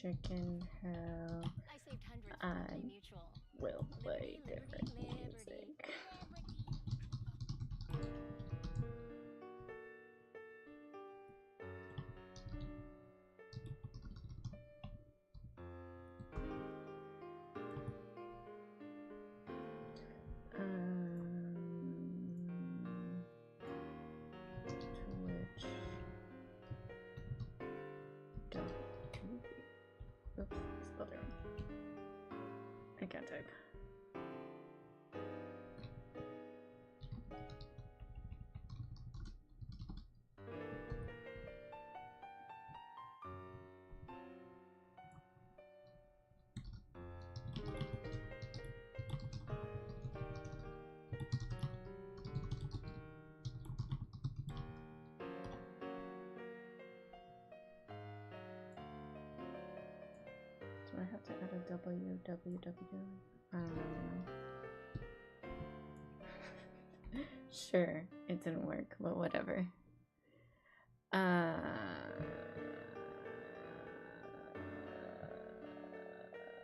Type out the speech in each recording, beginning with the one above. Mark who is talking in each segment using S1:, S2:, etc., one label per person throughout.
S1: chicken hell.
S2: I saved hundreds
S1: I
S2: for Mutual.
S1: will play
S2: Liberty,
S1: different
S2: liberty,
S1: music. Twitch. Oops, spelled it wrong. I can't type. Do I have to add a www? I don't know. Sure, it didn't work, but whatever.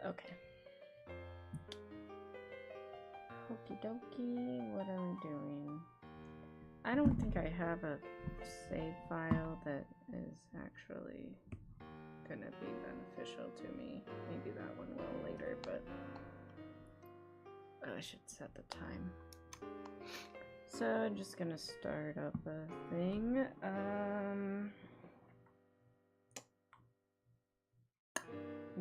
S1: Okay. Okie dokie, what are we doing? I don't think I have a save file that is actually gonna be beneficial to me. Maybe that one will later, but I should set the time. So I'm just gonna start up a thing.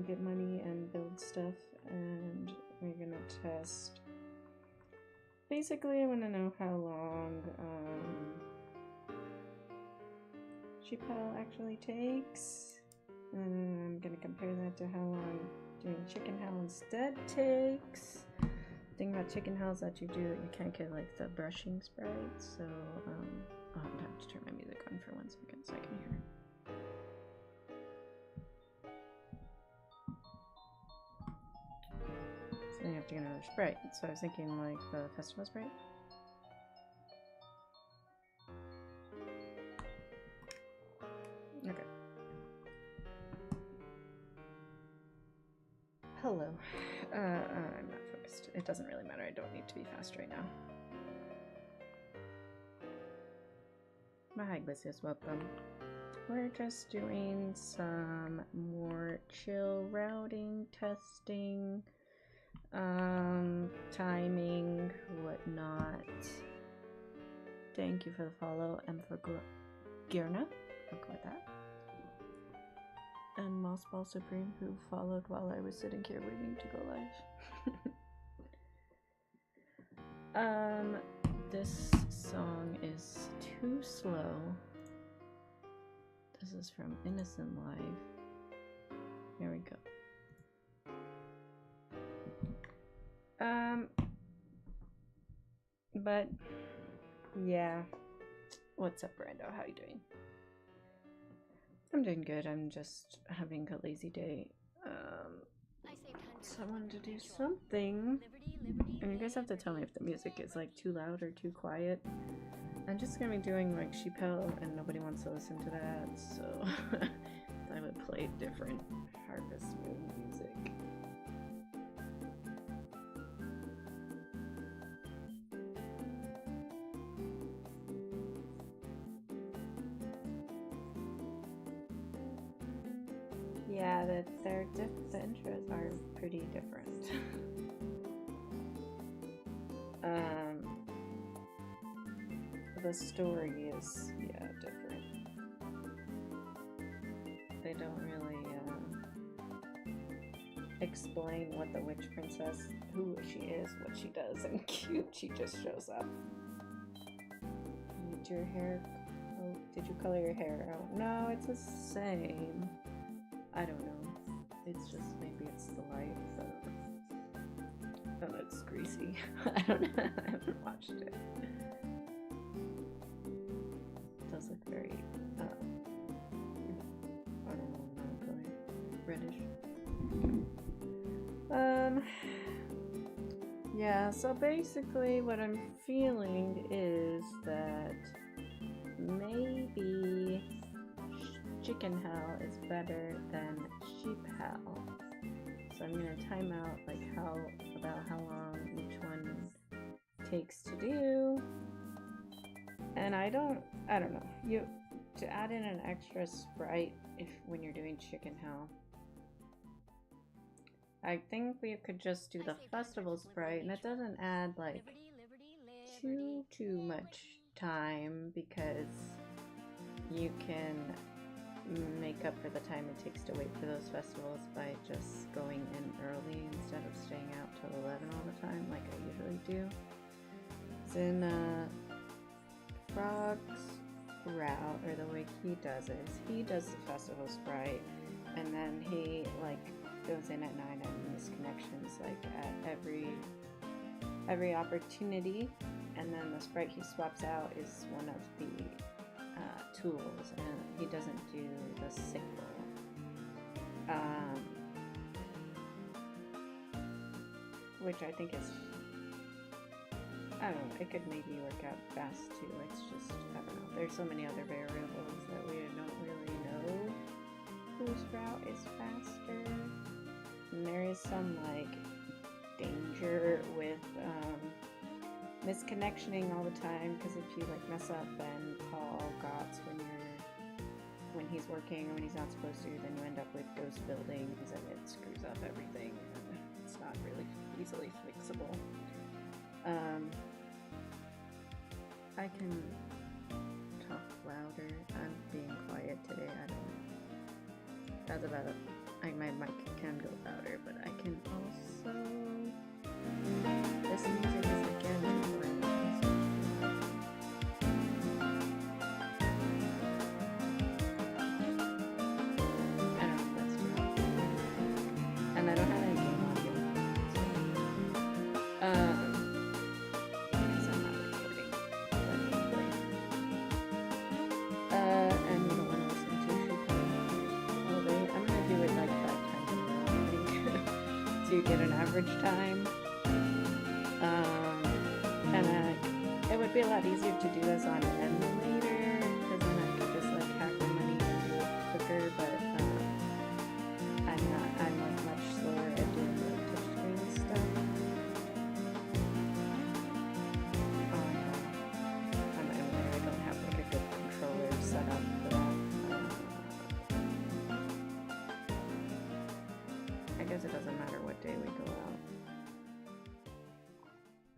S1: Get money and build stuff, and we're gonna test. Basically, I want to know how long Chappelle actually takes. I'm gonna compare that to how long doing chicken hell instead takes. The thing about chicken hell is that you can't get like the brushing sprite, so I'll have to turn my music on for 1 second so I can hear. So then you have to get another sprite. So I was thinking like the festival sprite. Okay. Hello. I'm not focused. It doesn't really matter. I don't need to be fast right now. Hi, Glicius. Welcome. We're just doing some more chill routing, testing, timing, whatnot. Thank you for the follow and for Girna. I'll go with that. And Mossball Supreme, who followed while I was sitting here waiting to go live. This song is too slow. This is from Innocent Life. Here we go. But yeah. What's up, Brando? How you doing? I'm doing good. I'm just having a lazy day. So I wanted to do something. And you guys have to tell me if the music is like too loud or too quiet. I'm just gonna be doing like Chappelle, and nobody wants to listen to that, so I would play different Harvest Moon music. Yeah, the intros are pretty different. The story is, yeah, different. They don't really explain what the witch princess, who she is, what she does, and cute, she just shows up. Did your hair, oh, did you color your hair out? No, it's the same. I don't know. It's just, maybe it's the light. Oh, it's greasy. I don't know. I haven't watched it. It does look very, I don't know, not color. Reddish. Yeah, so basically what I'm feeling is that maybe chicken hell is better than sheep hell. So I'm gonna time out like how long each one takes to do. And I don't know. To add in an extra sprite when you're doing chicken hell. I think we could just do the festival sprite, and it doesn't add like too much time because you can make up for the time it takes to wait for those festivals by just going in early instead of staying out till 11 all the time like I usually do. Then Frog's route, or the way he does it, is he does the festival sprite and then he like goes in at 9 and misconnections like at every opportunity, and then the sprite he swaps out is one of the tools, and he doesn't do the sickle. Which I think is, I don't know, it could maybe work out fast too. It's just, I don't know, there's so many other variables that we don't really know whose route is faster. And there is some like danger with misconnectioning all the time, because if you like mess up and call GOTS when he's working or when he's not supposed to, then you end up with ghost buildings and it screws up everything and it's not really easily fixable. I can talk louder. I'm being quiet today. I don't know. That's about it. My mic can go louder, but I can also. This music is again loud. I don't know if that's true. And I don't have any game audio. Because I'm not recording. And you don't want to listen to sheep all day. I'm gonna do it like 5 times in a row, I think, so you get an average time. And it would be a lot easier to do this on an emulator, because then I could just like hack the money and do it quicker, but I'm like much slower at doing the touchscreen stuff. On my emulator, I don't have like a good controller set up for that. I guess it doesn't matter what day we go out.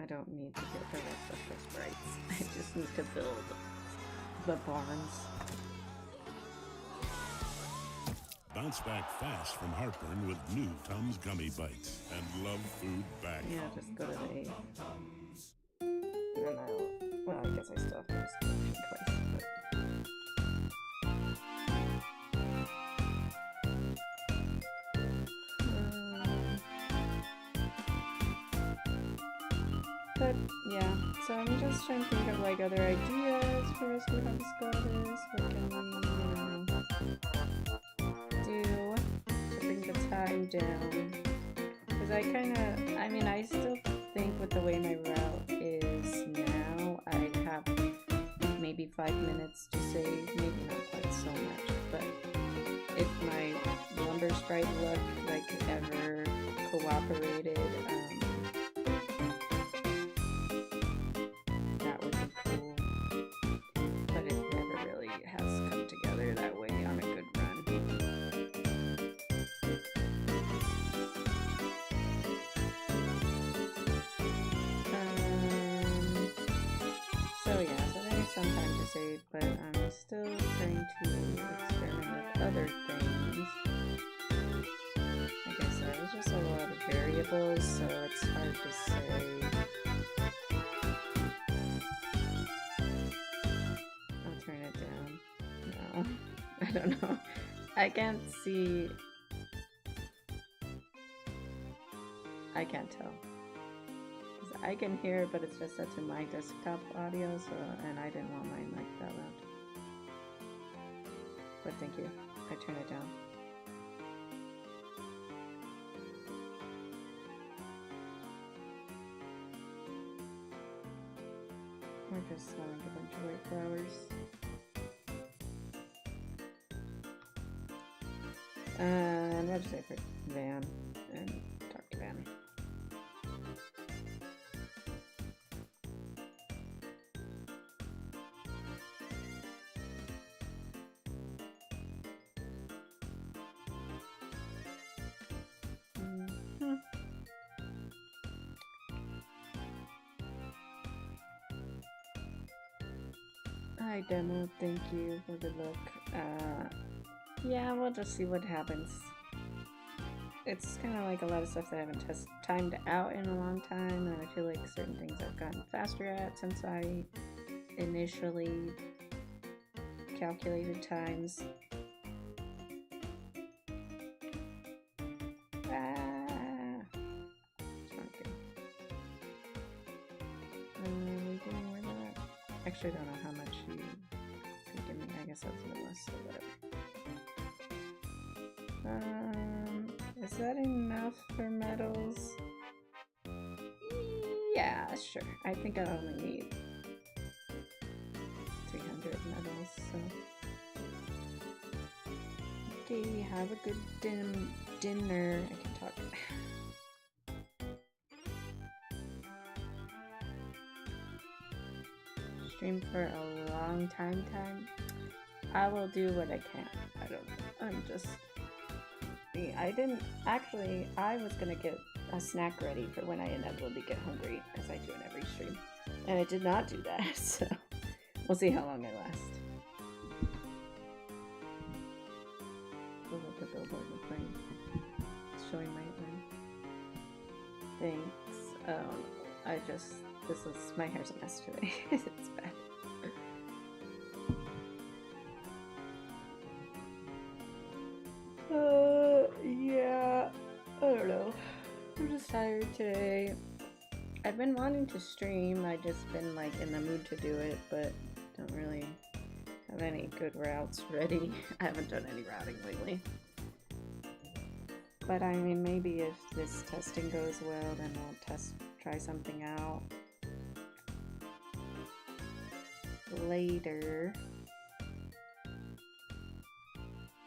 S1: I don't need to get the rest of the sprites. I just need to build the barns.
S2: Bounce back fast from heartburn with new Tums Gummy Bites and love food back.
S1: Yeah, just go to the 8th. And then well, I guess I still have to disconnect twice, but yeah, so I'm just trying to think of like other ideas for us to have us go to this. What can we, do to bring the time down? Because I still think with the way my route is now, I'd have maybe 5 minutes to save, maybe not quite so much, but if my lumber sprite look like ever cooperated, that would be cool, but it never really has come together that way on a good run. So there's some time to save, but I'm still trying to experiment with other things. Like I said, there's just a lot of variables, so it's hard to say. I'll turn it down. No, I don't know. I can't see. I can't tell. I can hear it, but it's just set to my desktop audio, and I didn't want my mic that loud. But thank you. I turn it down. We're just selling a bunch of white flowers. And what'd you say for Van? And talk to Van. Hi Demo, thank you for the look. Yeah, we'll just see what happens. It's kind of like a lot of stuff that I haven't timed out in a long time, and I feel like certain things I've gotten faster at since I initially calculated times. Actually, I don't know how much you could give me. I guess that's a bit less, so whatever. Is that enough for medals? Yeah, sure. I think I only need 300 medals, so. Okay, have a good dinner. I can talk. Stream for a long time. I will do what I can. I don't know. I'm just... I didn't... Actually, I was gonna get a snack ready for when I inevitably get hungry, as I do in every stream. And I did not do that, so... We'll see how long I last. Pull up the billboard with my... showing my name. Thanks. I just... my hair's a mess today. It's bad. Yeah. I don't know. I'm just tired today. I've been wanting to stream. I've just been like in the mood to do it, but don't really have any good routes ready. I haven't done any routing lately. But I mean, maybe if this testing goes well, then we'll try something out later.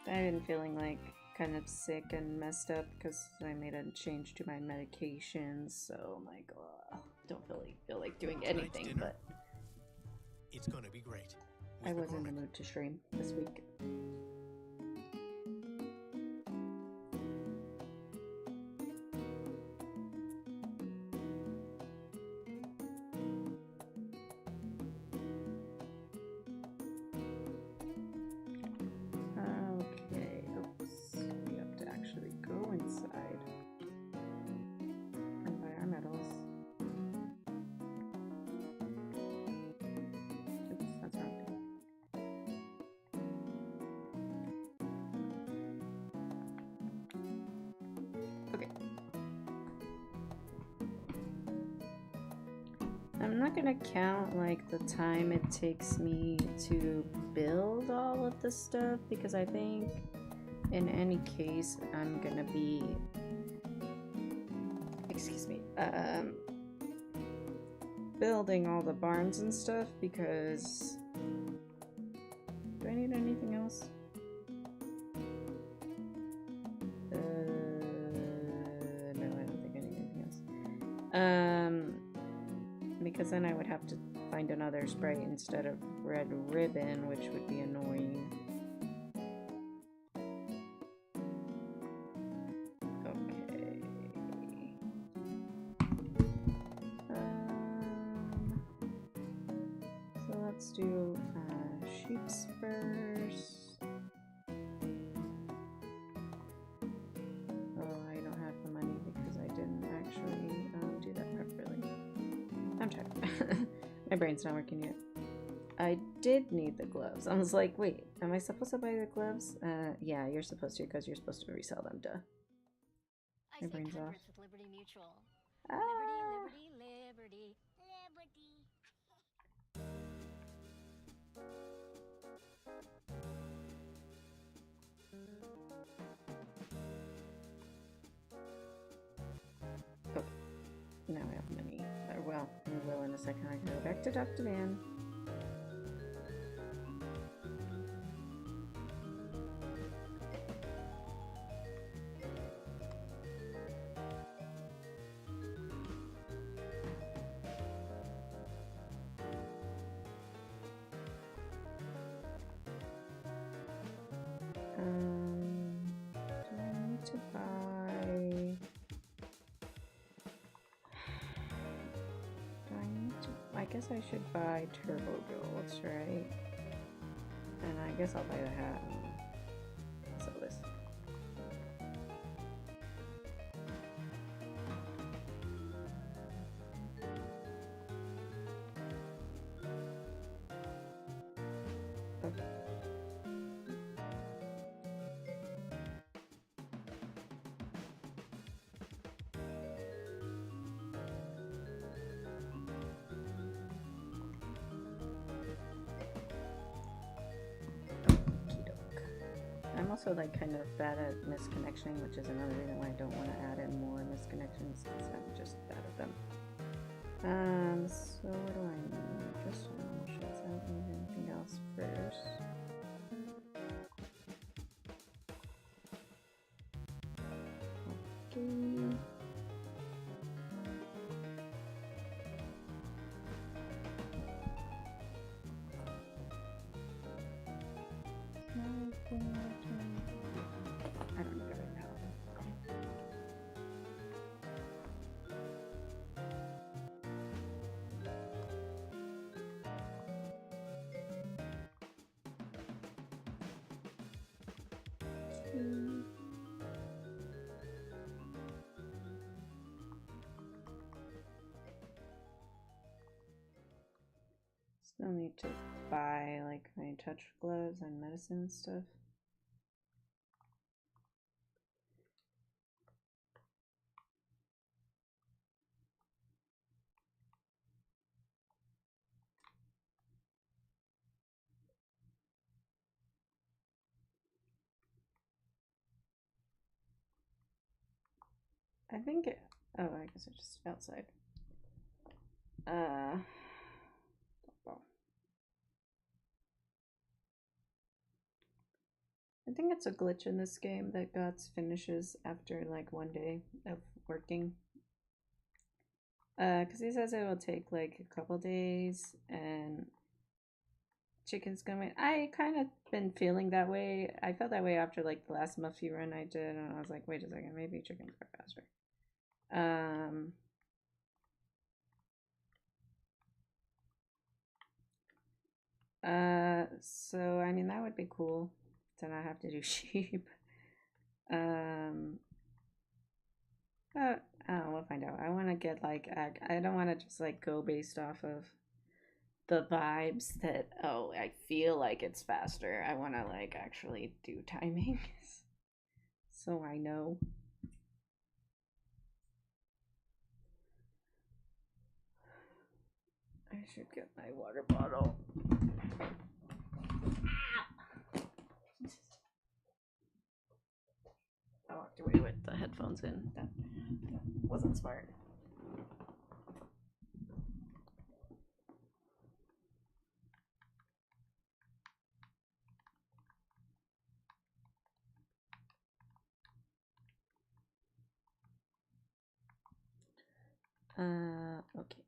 S1: I've been feeling like kind of sick and messed up because I made a change to my medications, so I'm like, don't really feel like doing anything, but
S3: it's gonna be great.
S1: I was in the mood to stream this week. I'm not gonna count like the time it takes me to build all of the stuff because I think in any case I'm gonna be, building all the barns and stuff because, do I need anything else? No, I don't think I need anything else. Because then I would have to find another sprite instead of red ribbon, which would be annoying. Okay. So let's do sheeps first. Oh, I don't have the money because I didn't actually do that properly. I'm tired. My brain's not working yet. I did need the gloves. I was like, wait, am I supposed to buy the gloves? Yeah, you're supposed to because you're supposed to resell them, duh. My brain's off.
S4: With Liberty Mutual.
S1: Ah.
S4: Liberty.
S1: Oh, now I have money. Well, I will in a second. I can go back to Dr. Van. I guess I should buy turbo builds, right? And I guess I'll buy the hat and sell this. Okay. I'm also like kind of bad at misconnectioning, which is another reason why I don't want to add in more misconnections, because I'm just bad at them. So what do I need? Just normal shots. I don't need anything else first. Okay. I don't need it right now. Still need to buy like my touch gloves and medicine and stuff. I think it, oh, I guess it's just outside. Well, I think it's a glitch in this game that GOTS finishes after like 1 day of working. Because he says it will take like a couple days and chicken's gonna. I kind of been feeling that way. I felt that way after like the last Muffy run I did, and I was like, wait a second, maybe chickens are faster. So I mean that would be cool to not have to do sheep. But we'll find out. I want to get like I don't want to just like go based off of the vibes that, oh, I feel like it's faster. I want to like actually do timings so I know. I should get my water bottle. I walked away with the headphones in. That wasn't smart. Okay.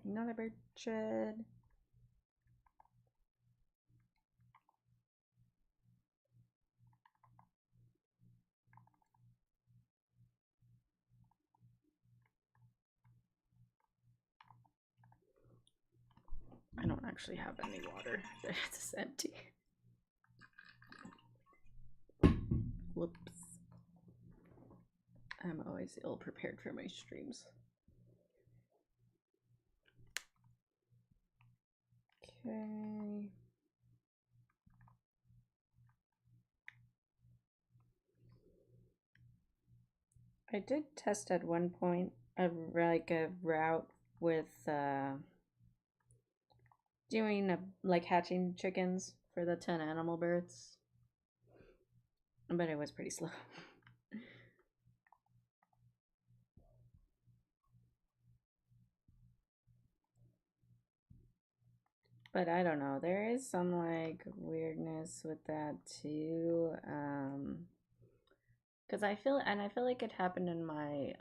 S1: Another bird shed. I don't actually have any water. It's empty. Whoops. I'm always ill prepared for my streams. Okay. I did test at one point a route with doing like hatching chickens for the 10 animal births, but it was pretty slow. But I don't know, there is some like weirdness with that too. Because I feel like it happened in my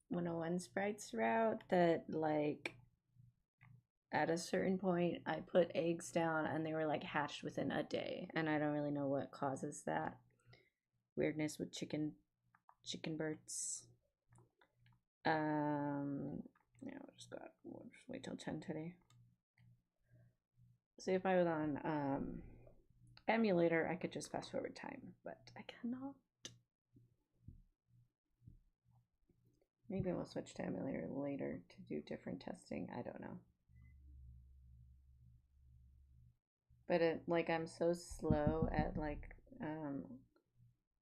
S1: 101 sprites route that like at a certain point I put eggs down and they were like hatched within a day, and I don't really know what causes that weirdness with chicken birds. Yeah, we'll just wait till 10 today. See, if I was on emulator, I could just fast forward time, but I cannot. Maybe we'll switch to emulator later to do different testing. I don't know. But I'm so slow at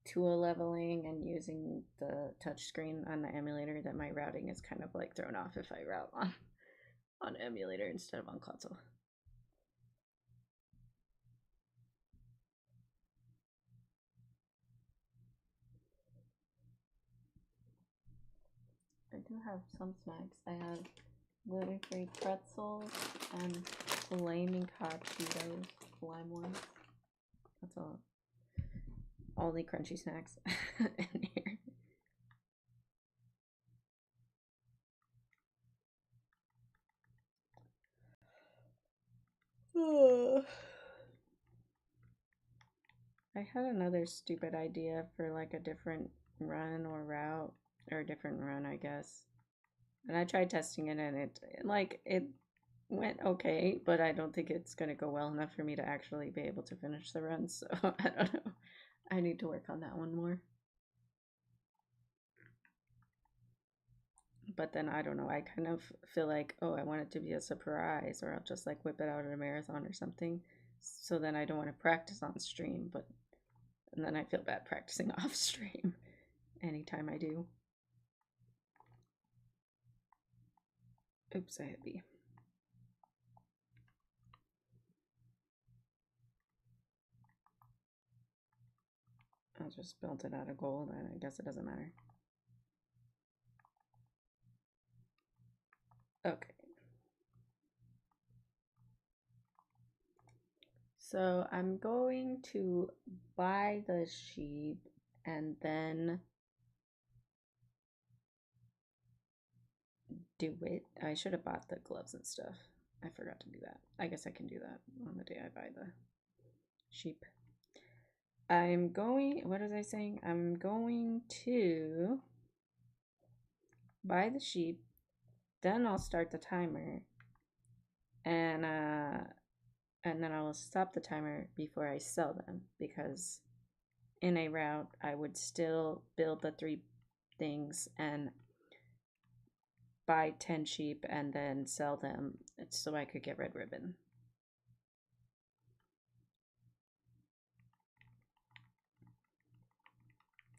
S1: tool leveling and using the touchscreen on the emulator that my routing is kind of like thrown off if I route on emulator instead of on console. I do have some snacks. I have gluten-free pretzels and flaming hot Cheetos, lime ones. That's all. Only crunchy snacks in here. I had another stupid idea for like a different run or route, or a different run, I guess. And I tried testing it and it went okay, but I don't think it's gonna go well enough for me to actually be able to finish the run, so I don't know. I need to work on that one more. But then I don't know, I kind of feel like, oh, I want it to be a surprise, or I'll just like whip it out at a marathon or something. So then I don't want to practice on stream, and then I feel bad practicing off stream anytime I do. Oops, I hit B. I'll just build it out of gold, and I guess it doesn't matter. Okay. So I'm going to buy the sheep and then do it. I should have bought the gloves and stuff. I forgot to do that. I guess I can do that on the day I buy the sheep. I'm going, what was I saying? I'm going to buy the sheep, then I'll start the timer, and then I will stop the timer before I sell them, because in a route I would still build the 3 things and buy 10 sheep and then sell them so I could get red ribbon.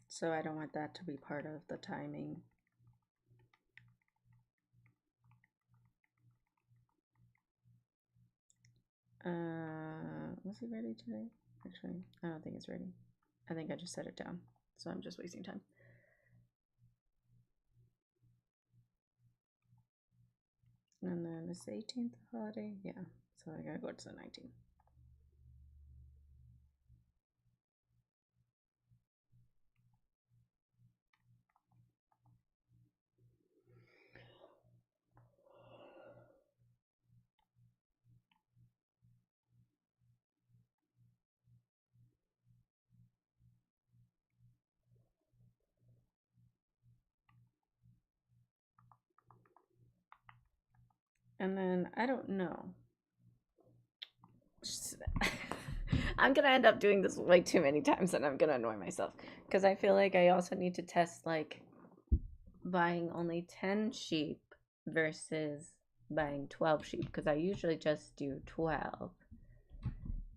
S1: So I don't want that to be part of the timing. Was he ready today? Actually, I don't think it's ready. I think I just set it down, so I'm just wasting time. And then it's the 18th holiday, yeah, so I gotta go to the 19th. And then, I don't know. I'm gonna end up doing this way too many times and I'm gonna annoy myself. Because I feel like I also need to test, like, buying only 10 sheep versus buying 12 sheep. Because I usually just do 12.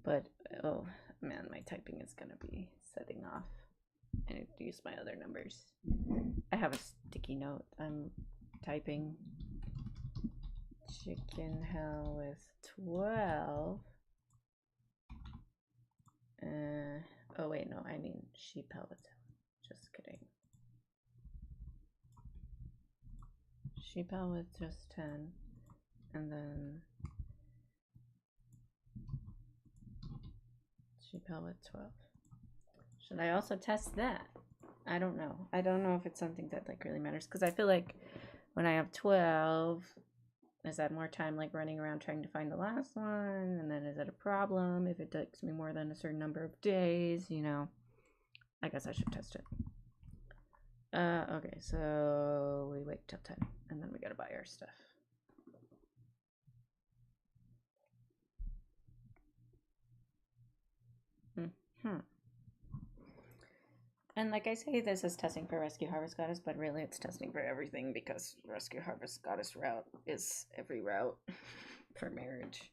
S1: But, oh man, my typing is gonna be setting off. I need to use my other numbers. I have a sticky note. I'm typing chicken hell with 12. Oh wait, no, I mean sheep hell with 10. Just kidding. Sheep hell with just 10. And then sheep hell with 12. Should I also test that? I don't know. I don't know if it's something that like really matters, because I feel like when I have 12, is that more time like running around trying to find the last one? And then is it a problem if it takes me more than a certain number of days? You know, I guess I should test it. Okay, so we wait till 10 and then we gotta buy our stuff. And like I say, this is testing for Rescue Harvest Goddess, but really it's testing for everything because Rescue Harvest Goddess route is every route for marriage.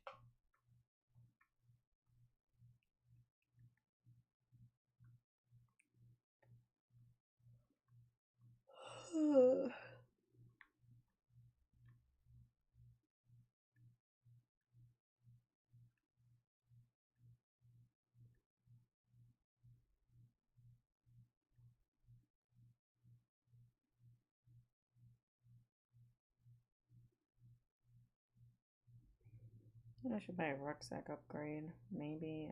S1: I should buy a rucksack upgrade, maybe,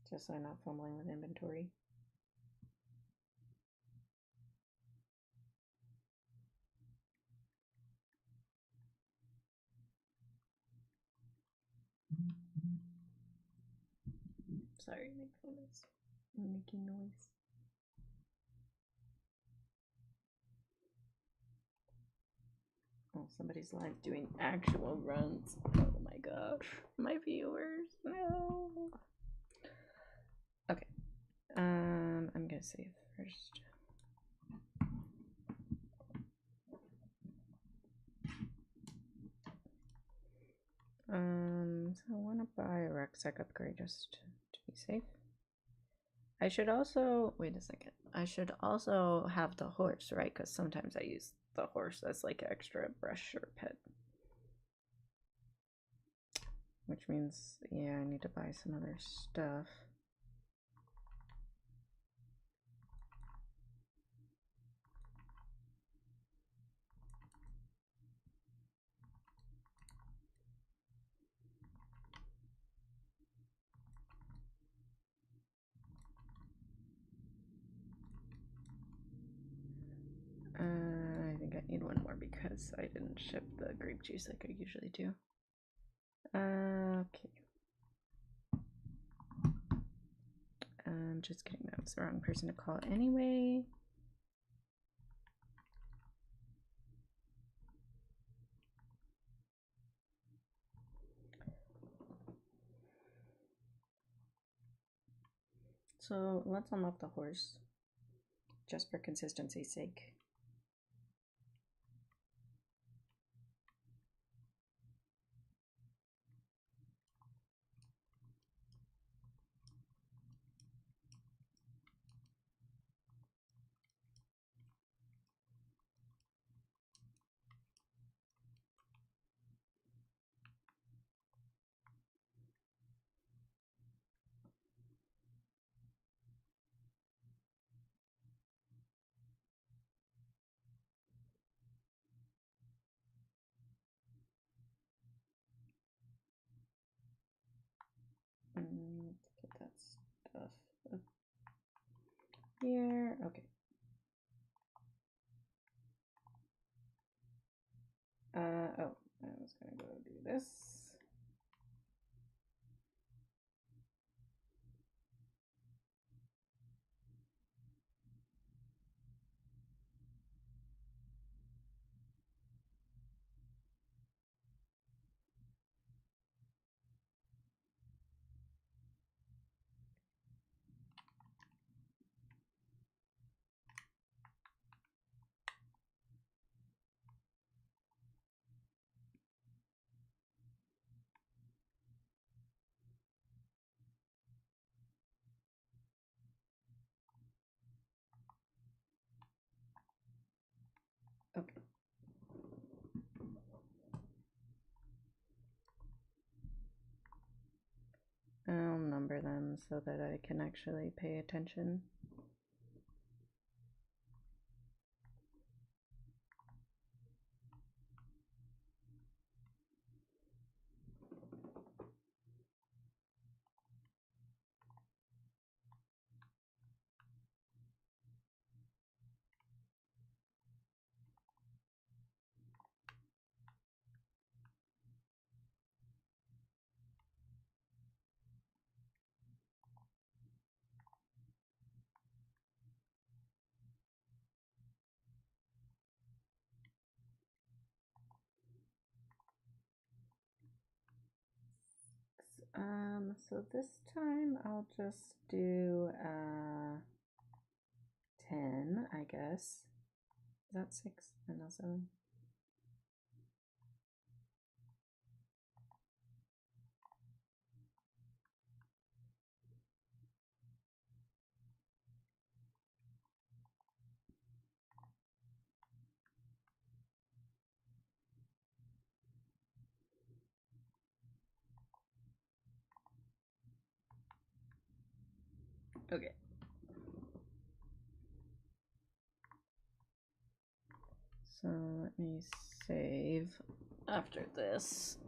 S1: just so I'm not fumbling with inventory. Sorry, my phone is making noise. Oh, somebody's live doing actual runs. Oh my gosh, my viewers, no. Okay, I'm gonna save first. So I want to buy a rucksack upgrade just to be safe. I should also, wait a second, I should also have the horse, right? Because sometimes I use the horse as like extra brush or pet. Which means, yeah, I need to buy some other stuff. I think I need one more because I didn't ship the grape juice like I usually do. Okay. I'm just kidding, that was the wrong person to call anyway. So let's unlock the horse, just for consistency's sake. Let's put that stuff up here. Okay. Oh, I was gonna go do this. Okay. I'll number them so that I can actually pay attention. So this time I'll just do 10, I guess. Is that 6? And no, 7. Okay. So let me save after this.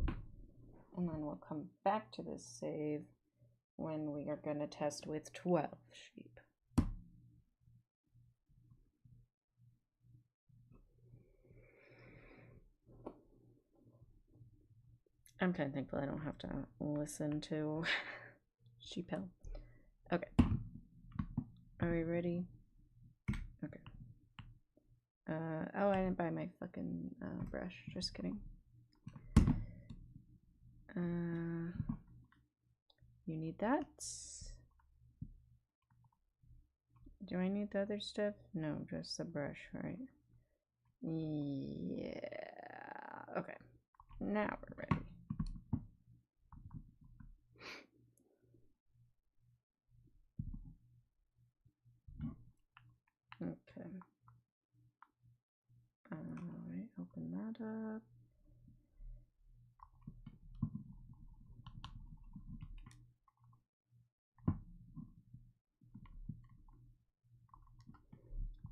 S1: And then we'll come back to this save when we are going to test with 12 sheep. I'm kind of thankful I don't have to listen to Sheep Hill. Okay. Are we ready? Okay. Oh, I didn't buy my fucking brush. Just kidding. You need that? Do I need the other stuff? No, just the brush, right? Yeah. Okay. Now we're ready. Okay. Alright, open that up.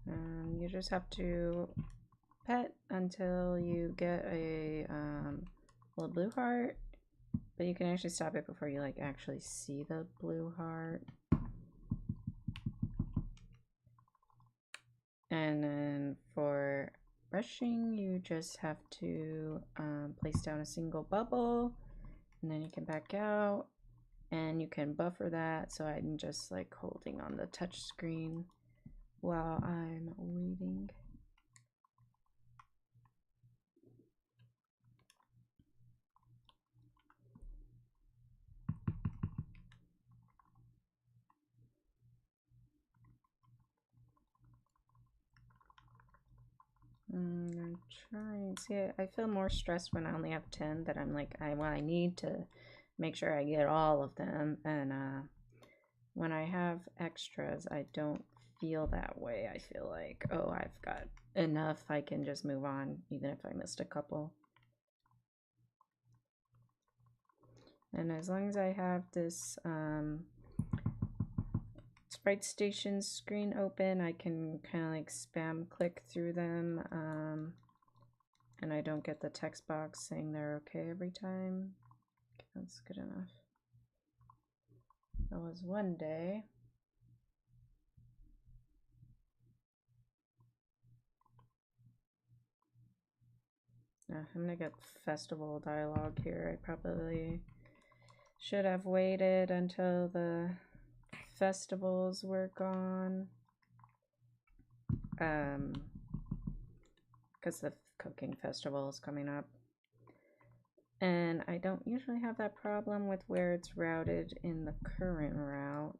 S1: And you just have to pet until you get a little blue heart. But you can actually stop it before you like actually see the blue heart. And then for brushing, you just have to place down a single bubble, and then you can back out, and you can buffer that. So I'm just like holding on the touch screen while I'm waiting. I'm trying. See, I feel more stressed when I only have 10. That I'm like, I need to make sure I get all of them. And when I have extras, I don't feel that way. I feel like, oh, I've got enough. I can just move on, even if I missed a couple. And as long as I have this Sprite Station screen open, I can kind of like spam click through them, and I don't get the text box saying they're okay every time. Okay, that's good enough. That was one day. I'm gonna get festival dialogue here. I probably should have waited until the festivals were gone. Because the cooking festival is coming up. And I don't usually have that problem with where it's routed in the current route.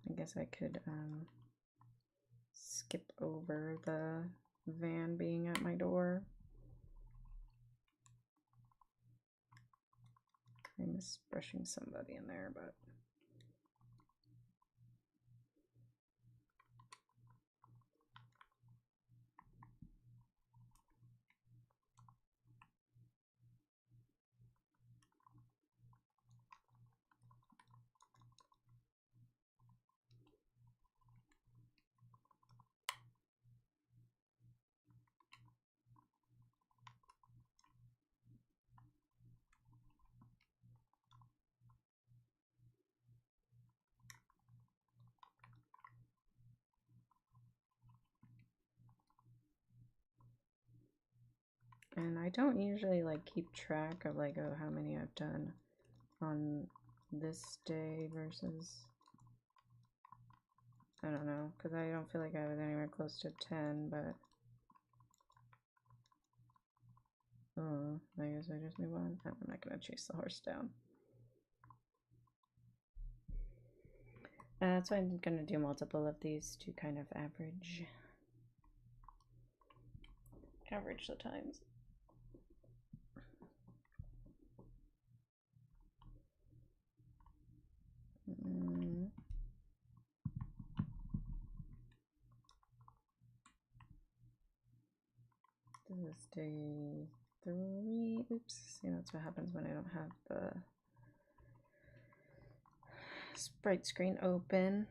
S1: I guess I could skip over the van being at my door. I miss brushing somebody in there, but and I don't usually like keep track of like, oh, how many I've done on this day versus I don't know, because I don't feel like I was anywhere close to 10, but... Oh, I guess I just move on. I'm not going to chase the horse down. So I'm going to do multiple of these to kind of average the times. This is day 3. Oops. See, that's what happens when I don't have the sprite screen open.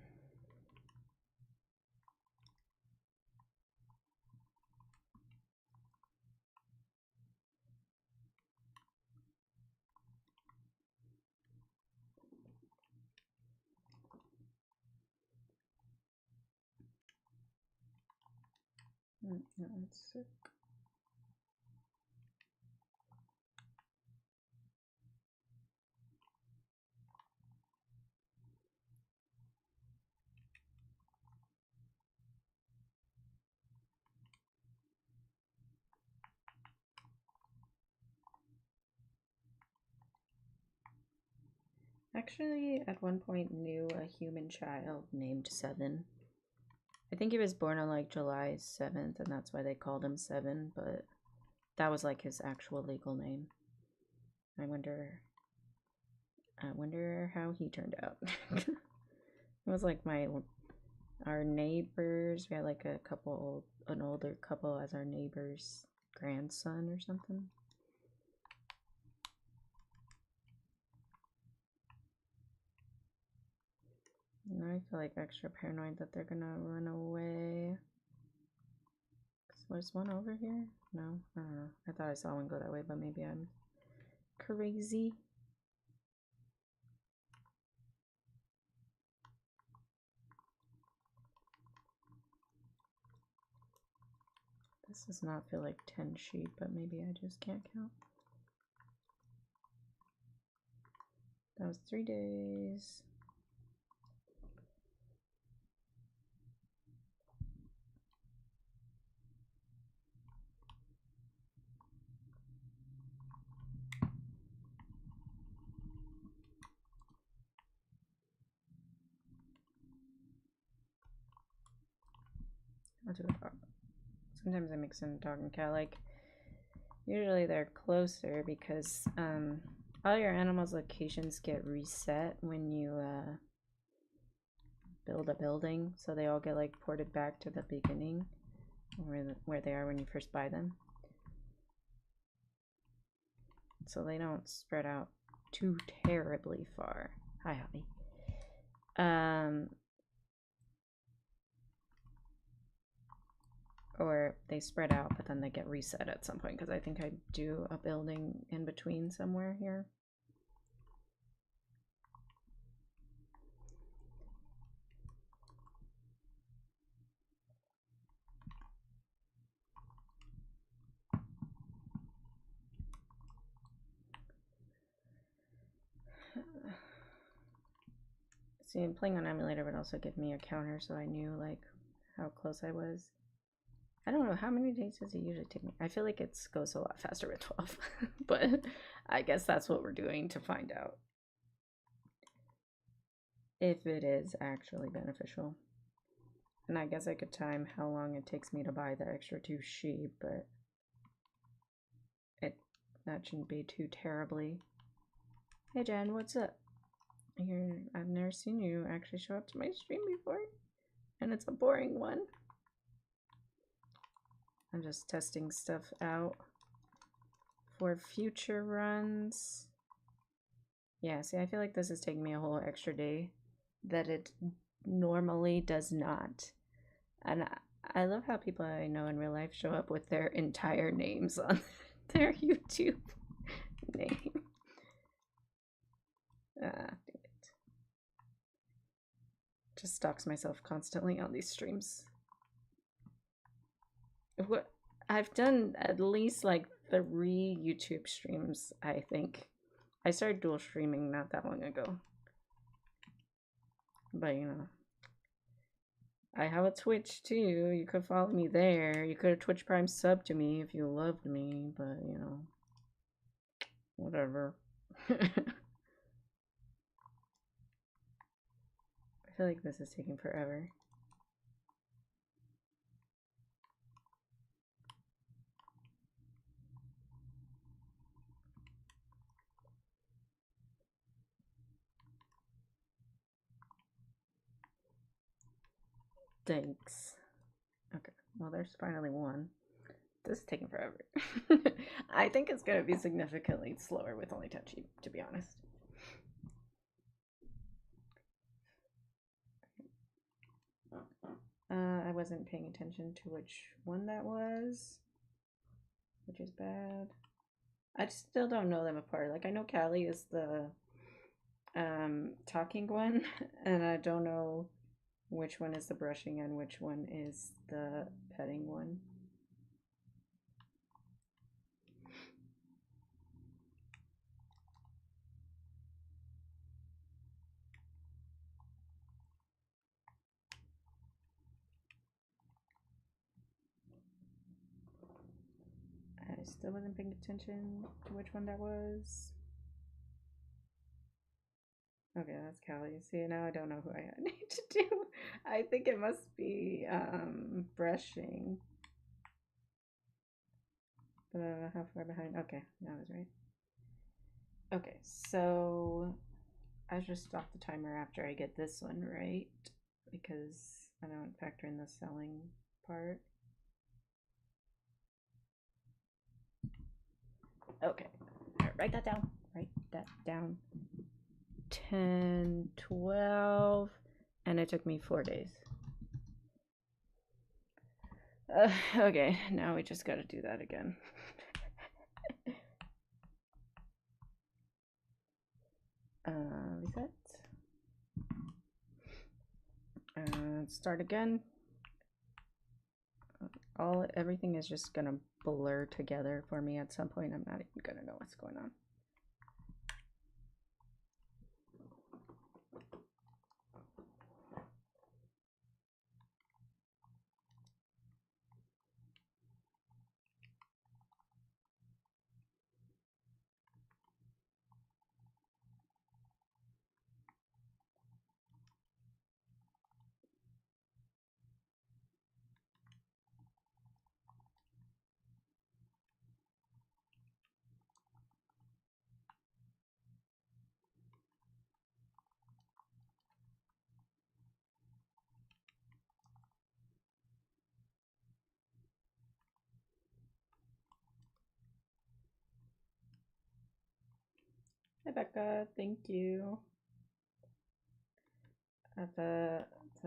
S1: No, it's sick. Actually, at one point knew a human child named Seven. I think he was born on like July 7th, and that's why they called him Seven, but that was like his actual legal name. I wonder how he turned out. It was like our neighbors. We had like an older couple as our neighbor's grandson or something. Now I feel like extra paranoid that they're gonna run away. Was one over here? No, I don't know. I thought I saw one go that way, but maybe I'm crazy. This does not feel like 10 sheep, but maybe I just can't count. That was 3 days. I'll do a dog. Sometimes I mix in a dog and cat. Like, usually they're closer because all your animals' locations get reset when you build a building, so they all get like ported back to the beginning where they are when you first buy them. So they don't spread out too terribly far. Hi, Hobby. Or they spread out, but then they get reset at some point, because I think I do a building in between somewhere here. See, playing on emulator would also give me a counter, so I knew like how close I was. I don't know, how many days does it usually take me? I feel like it goes a lot faster with 12, but I guess that's what we're doing to find out if it is actually beneficial. And I guess I could time how long it takes me to buy the extra 2 sheep, but that shouldn't be too terribly. Hey Jen, what's up? I've never seen you actually show up to my stream before, and it's a boring one. I'm just testing stuff out for future runs. Yeah, see, I feel like this is taking me a whole extra day that it normally does not. And I love how people I know in real life show up with their entire names on their YouTube name. Dang it. Just stalks myself constantly on these streams. What I've done at least like 3 YouTube streams, I think. I started dual streaming not that long ago. But you know, I have a Twitch too. You could follow me there. You could have Twitch Prime sub to me if you loved me, but you know, whatever. I feel like this is taking forever. Thanks. Okay, well, there's finally one. This is taking forever. I think it's going to be significantly slower with only 10 sheep, to be honest. I wasn't paying attention to which one that was, which is bad. I just still don't know them apart. Like, I know Callie is the talking one, and I don't know which one is the brushing and which one is the petting one. I still wasn't paying attention to which one that was. Okay, that's Callie. See, now I don't know who I need to do. I think it must be brushing. But I don't know how far behind. Okay, that was right. Okay, so I just stop the timer after I get this one right, because I don't factor in the selling part. Okay, write that down. Write that down. 10, 12, and it took me 4 days. Okay, now we just gotta do that again. Reset. Start again. Everything is just gonna blur together for me at some point. I'm not even gonna know what's going on. Hi Becca, thank you. The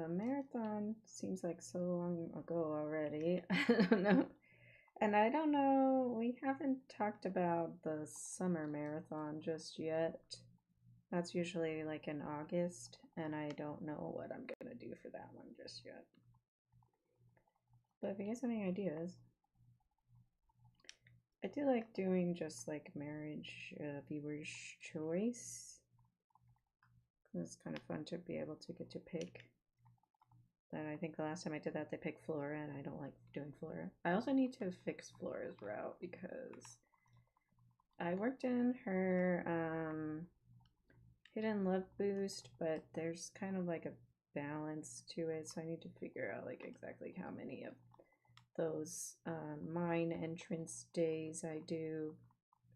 S1: marathon seems like so long ago already. I don't know. And I don't know, we haven't talked about the summer marathon just yet. That's usually like in August, and I don't know what I'm gonna do for that one just yet. But if you guys have any ideas, I do like doing just like marriage viewers choice. It's kind of fun to be able to get to pick. But I think the last time I did that, they picked Flora, and I don't like doing Flora. I also need to fix Flora's route because I worked in her Hidden Love boost, but there's kind of like a balance to it, so I need to figure out like exactly how many of those mine entrance days I do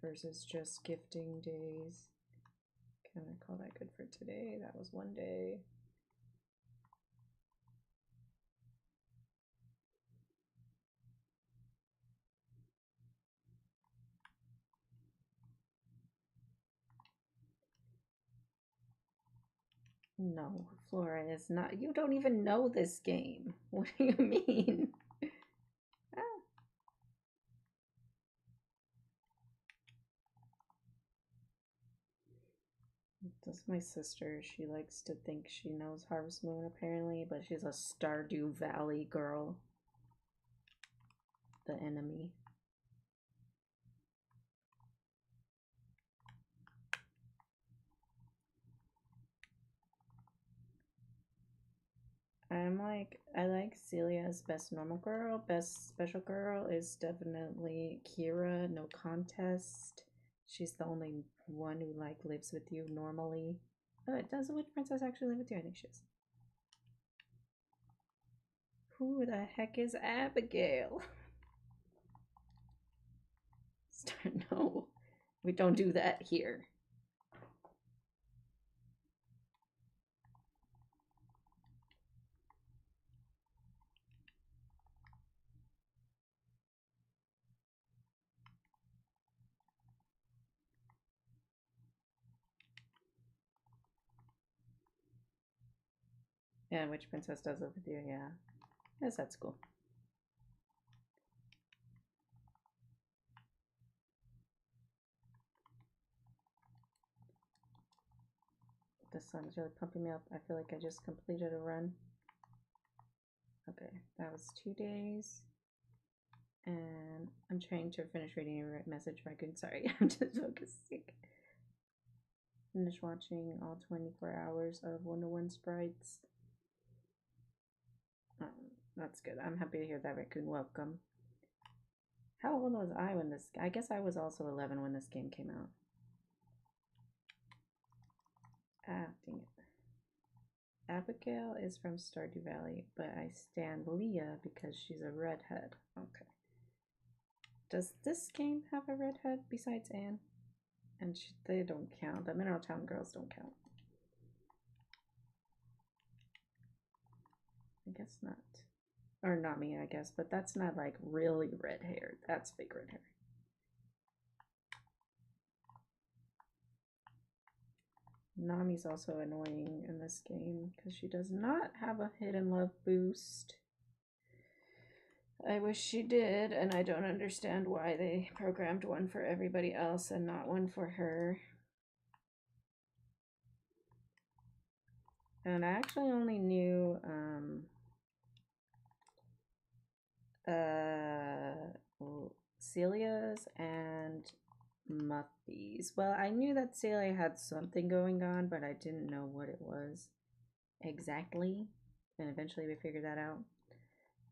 S1: versus just gifting days. Can I call that good for today? That was one day. No, Flora is not. You don't even know this game. What do you mean? Ah. That's my sister. She likes to think she knows Harvest Moon apparently, but she's a Stardew Valley girl. The enemy. I like Celia's best normal girl. Best special girl is definitely Kira, no contest. She's the only one who like lives with you normally. Oh, it does. Which princess actually live with you? I think she is. Who the heck is Abigail? No, we don't do that here. Yeah, which princess does live with you? Yeah. Yes, that's cool. The sun's really pumping me up. I feel like I just completed a run. Okay, that was 2 days. And I'm trying to finish reading your message, Raccoon. Sorry, I'm just focusing. Finish watching all 24 hours of 101 Sprites. That's good. I'm happy to hear that, Raccoon. Welcome. How old was I when this... I guess I was also 11 when this game came out. Ah, dang it. Abigail is from Stardew Valley, but I stand Leah because she's a redhead. Okay. Does this game have a redhead besides Anne? And they don't count. The Mineral Town girls don't count. I guess not. Or Nami, I guess, but that's not like really red hair. That's fake red hair. Nami's also annoying in this game because she does not have a hidden love boost. I wish she did, and I don't understand why they programmed one for everybody else and not one for her. And I actually only knew Celia's and Muffy's. Well, I knew that Celia had something going on, but I didn't know what it was exactly. And eventually we figured that out.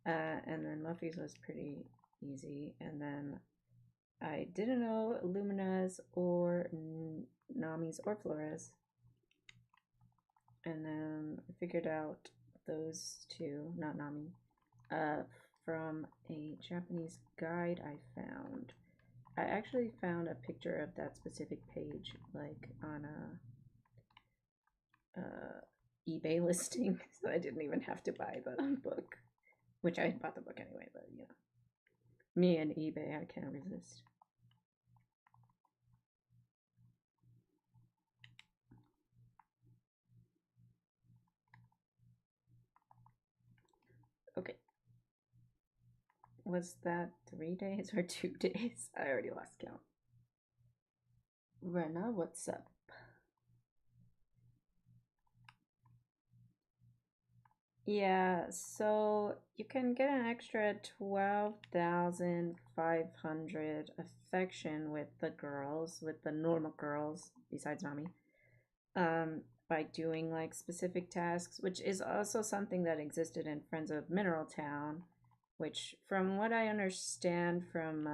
S1: And then Muffy's was pretty easy. And then I didn't know Lumina's or Nami's or Flora's. And then I figured out those two, not Nami, from a Japanese guide I found. I actually found a picture of that specific page, like on a eBay listing, so I didn't even have to buy the book, which I bought the book anyway, but you know, me and eBay, I can't resist. Okay. Was that 3 days or 2 days? I already lost count. Rena, what's up? Yeah, so you can get an extra 12,500 affection with the girls, with the normal girls, besides Nami, by doing like specific tasks, which is also something that existed in Friends of Mineral Town, which from what I understand from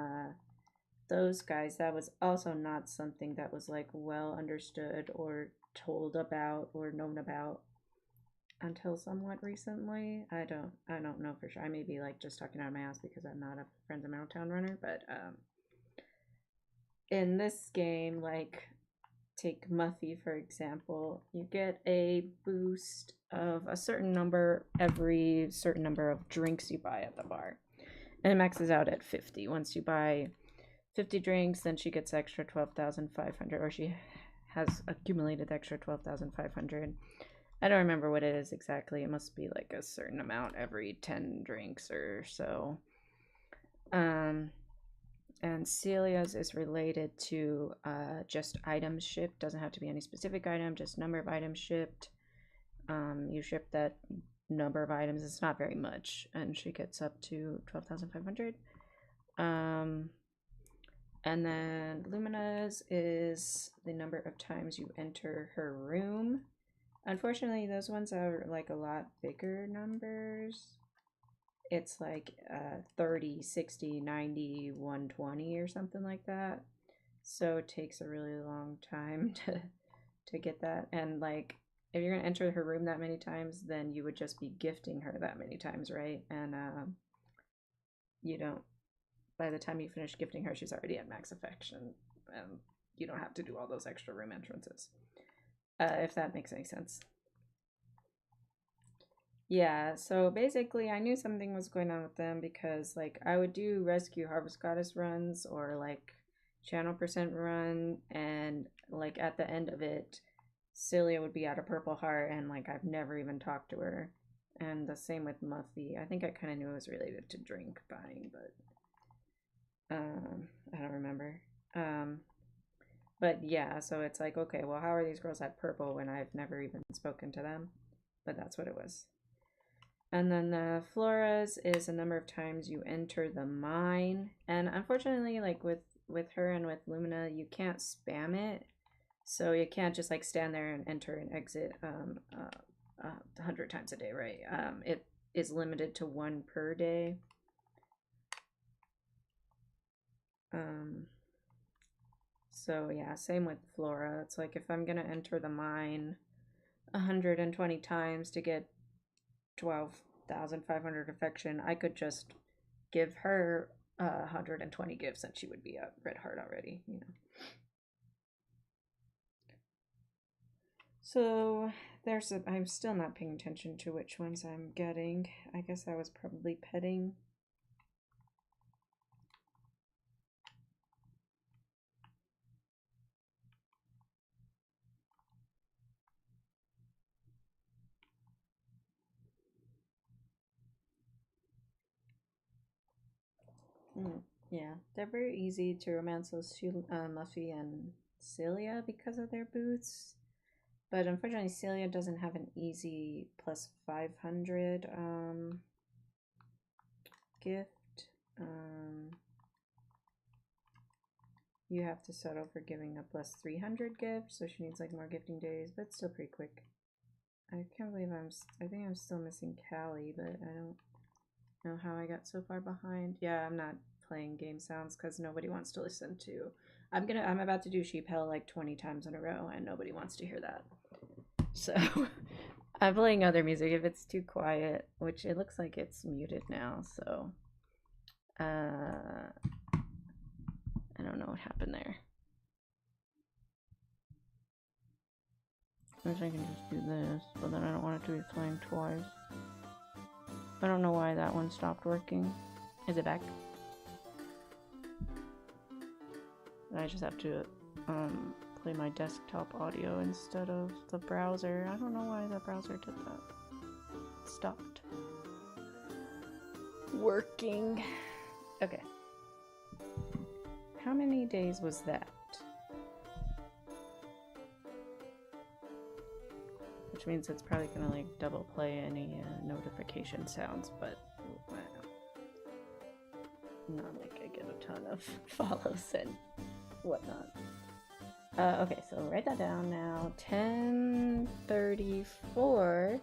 S1: those guys, that was also not something that was like well understood or told about or known about until somewhat recently. I don't know for sure. I may be like just talking out of my ass because I'm not a Friends of Mineral Town runner, but in this game, like take Muffy for example, you get a boost of a certain number every certain number of drinks you buy at the bar, and it maxes out at 50. Once you buy 50 drinks, then she gets extra 12,500, or she has accumulated extra 12,500. I don't remember what it is exactly. It must be like a certain amount every 10 drinks or so. And Celia's is related to just items shipped. Doesn't have to be any specific item, just number of items shipped. You ship that number of items. It's not very much, and she gets up to 12,500. And then Lumina's is the number of times you enter her room. Unfortunately, those ones are like a lot bigger numbers. It's like 30, 60, 90, 120 or something like that. So it takes a really long time to get that. And like if you're gonna enter her room that many times, then you would just be gifting her that many times, right? And you don't, by the time you finish gifting her, she's already at max affection. You don't have to do all those extra room entrances. If that makes any sense. Yeah, so basically I knew something was going on with them because like I would do rescue harvest goddess runs or like channel percent run, and like at the end of it Celia would be at a purple heart and like I've never even talked to her. And the same with Muffy. I think I kind of knew it was related to drink buying, but I don't remember. But yeah, so it's like, okay, well, how are these girls at purple when I've never even spoken to them? But that's what it was. And then the floras is a number of times you enter the mine. And unfortunately, like with her and with Lumina, you can't spam it. So you can't just like stand there and enter and exit 100 times a day, right? It is limited to 1 per day. So yeah, same with Flora. It's like if I'm gonna enter the mine 120 times to get 12,500 affection, I could just give her 120 gifts and she would be a red heart already, you know. So there's I'm still not paying attention to which ones I'm getting. I guess I was probably petting. Yeah, they're very easy to romance those two, Muffy and Celia, because of their boots. But unfortunately, Celia doesn't have an easy plus 500 gift. You have to settle for giving a plus 300 gift, so she needs like more gifting days, but it's still pretty quick. I can't believe I think I'm still missing Callie, but I don't know how I got so far behind. Yeah, I'm not playing game sounds because nobody wants to listen to. I'm about to do Sheep Hell like 20 times in a row and nobody wants to hear that. So I'm playing other music if it's too quiet, which it looks like it's muted now, so I don't know what happened there. I wish I can just do this, but then I don't want it to be playing twice. I don't know why that one stopped working. Is it back? I just have to play my desktop audio instead of the browser. I don't know why the browser did that. It stopped working. Okay. How many days was that? Which means it's probably gonna like double play any notification sounds, but not like I get a ton of follows and whatnot. Okay, so write that down now. 10:34,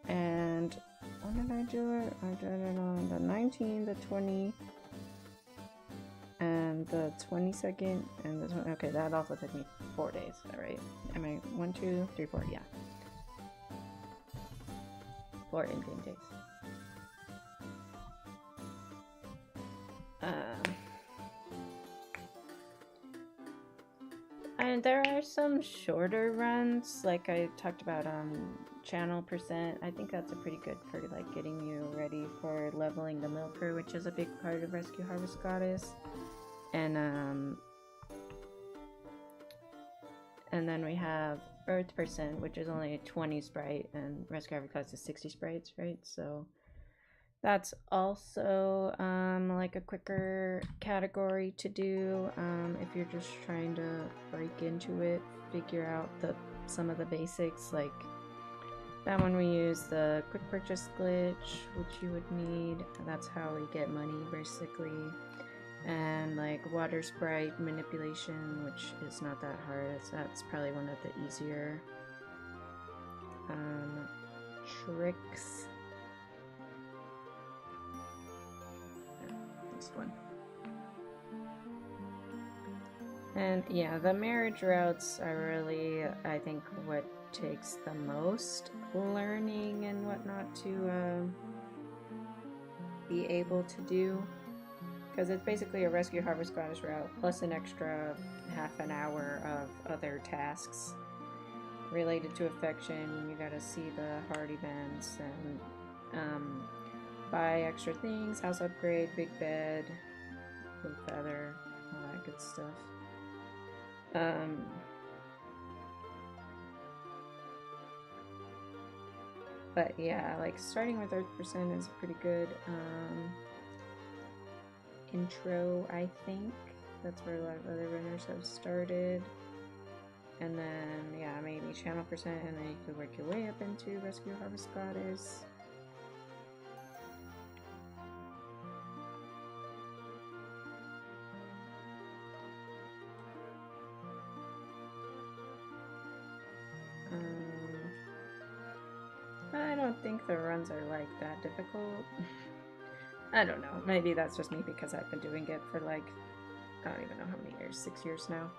S1: and when did I do it? I did it on the 19th, the 20th, and the 22nd, and this one. Okay, that also took me 4 days. All right, am I 1, 2, 3, 4? Yeah, 4 in-game days. And there are some shorter runs, like I talked about channel percent. I think that's a pretty good for like getting you ready for leveling the milker, which is a big part of Rescue Harvest Goddess. And then we have Earth percent, which is only a 20 sprite, and Rescue Harvest Goddess is 60 sprites, right? So that's also like a quicker category to do if you're just trying to break into it, figure out some of the basics. Like that one we use the quick purchase glitch, which you would need. That's how we get money basically. And like water sprite manipulation, which is not that hard. That's probably one of the easier tricks. This one. And yeah, the marriage routes are really, I think, what takes the most learning and whatnot to be able to do. Because it's basically a rescue harvest goddess route plus an extra half an hour of other tasks related to affection. You gotta see the hard events and buy extra things, house upgrade, big bed, blue feather, all that good stuff. But yeah, like starting with Earth percent is pretty good intro, I think. That's where a lot of other runners have started. And then, yeah, maybe channel percent, and then you could work your way up into Rescue Harvest Goddess. I don't think the runs are like that difficult. I don't know. Maybe that's just me because I've been doing it for like, I don't even know how many years, 6 years now.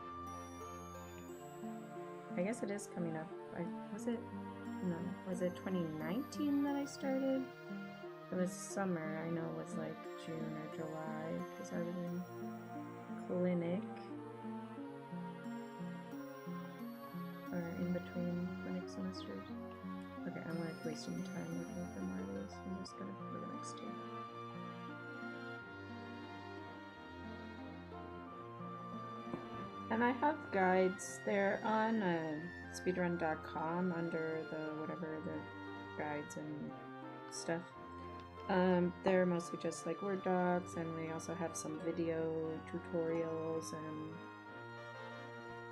S1: I guess it is coming up. Was it 2019 that I started? It was summer. I know it was like June or July because I was in clinic. Or in between clinic semesters. Okay, I'm like wasting time looking for more of these. I'm just gonna go to the next two. And I have guides. They're on speedrun.com under the whatever the guides and stuff. They're mostly just like Word docs, and we also have some video tutorials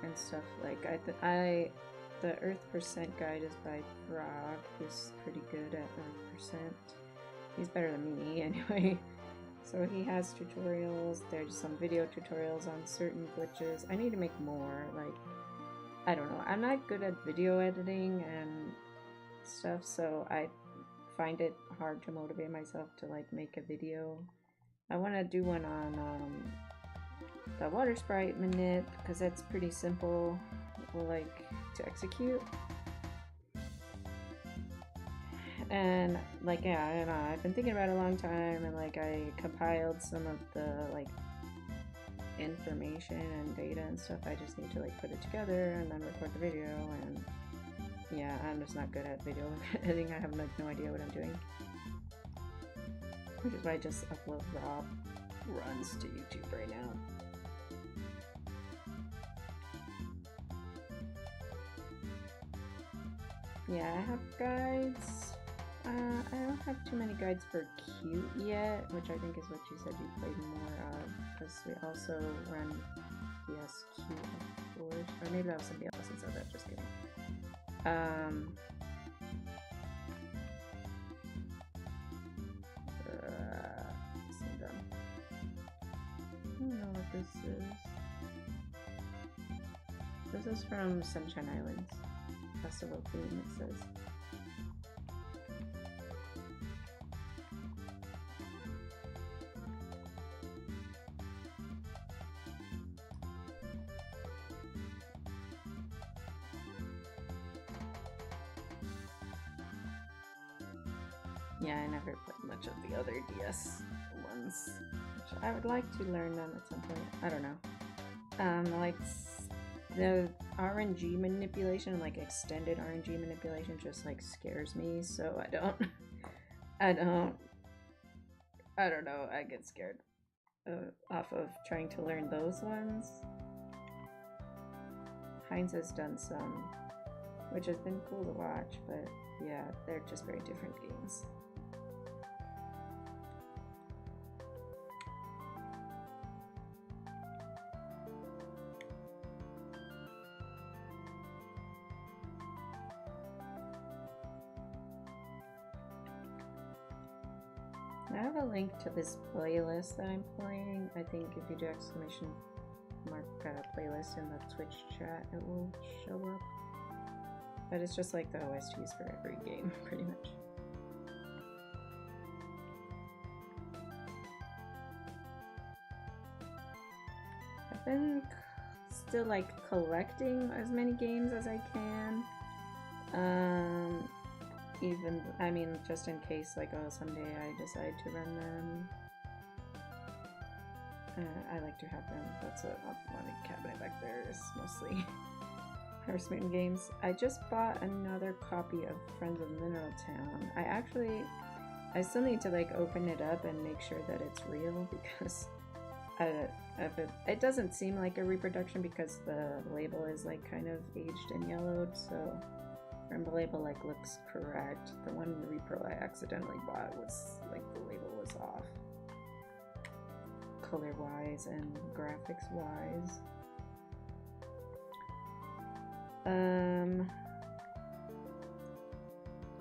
S1: and stuff. Like the Earth percent guide is by Frog, who's pretty good at Earth percent. He's better than me anyway. So he has tutorials. There's some video tutorials on certain glitches. I need to make more. Like, I don't know. I'm not good at video editing and stuff, so I find it hard to motivate myself to like make a video. I want to do one on the water sprite manip because that's pretty simple, like to execute. And like, yeah, I don't know, I've been thinking about it a long time, and like I compiled some of the like information and data and stuff. I just need to like put it together and then record the video. And yeah, I'm just not good at video editing. I have like no idea what I'm doing, which is why I just upload raw runs to YouTube right now. Yeah, I have guides. I don't have too many guides for cute yet, which I think is what you said you played more of, because we also run PS cute, of course. Or maybe that was somebody else that said that, just kidding. I don't know what this is. This is from Sunshine Islands. Festival theme, it says. Yeah, I never played much of the other DS ones, which I would like to learn them at some point. I don't know. Like the RNG manipulation, like extended RNG manipulation, just like scares me. So I don't know. I get scared off of trying to learn those ones. Heinz has done some, which has been cool to watch, but yeah, they're just very different games. I have a link to this playlist that I'm playing. I think if you do exclamation mark playlist in the Twitch chat, it will show up. But it's just like the OSTs for every game, pretty much. I've been still like collecting as many games as I can. Even, I mean, just in case, like, oh, someday I decide to run them. I like to have them. That's a money cabinet back there is mostly Harvest Moon games. I just bought another copy of Friends of Mineral Town. I still need to like open it up and make sure that it's real because it doesn't seem like a reproduction because the label is like kind of aged and yellowed, so from the label like looks correct. The one repro I accidentally bought was like the label was off, color wise and graphics wise.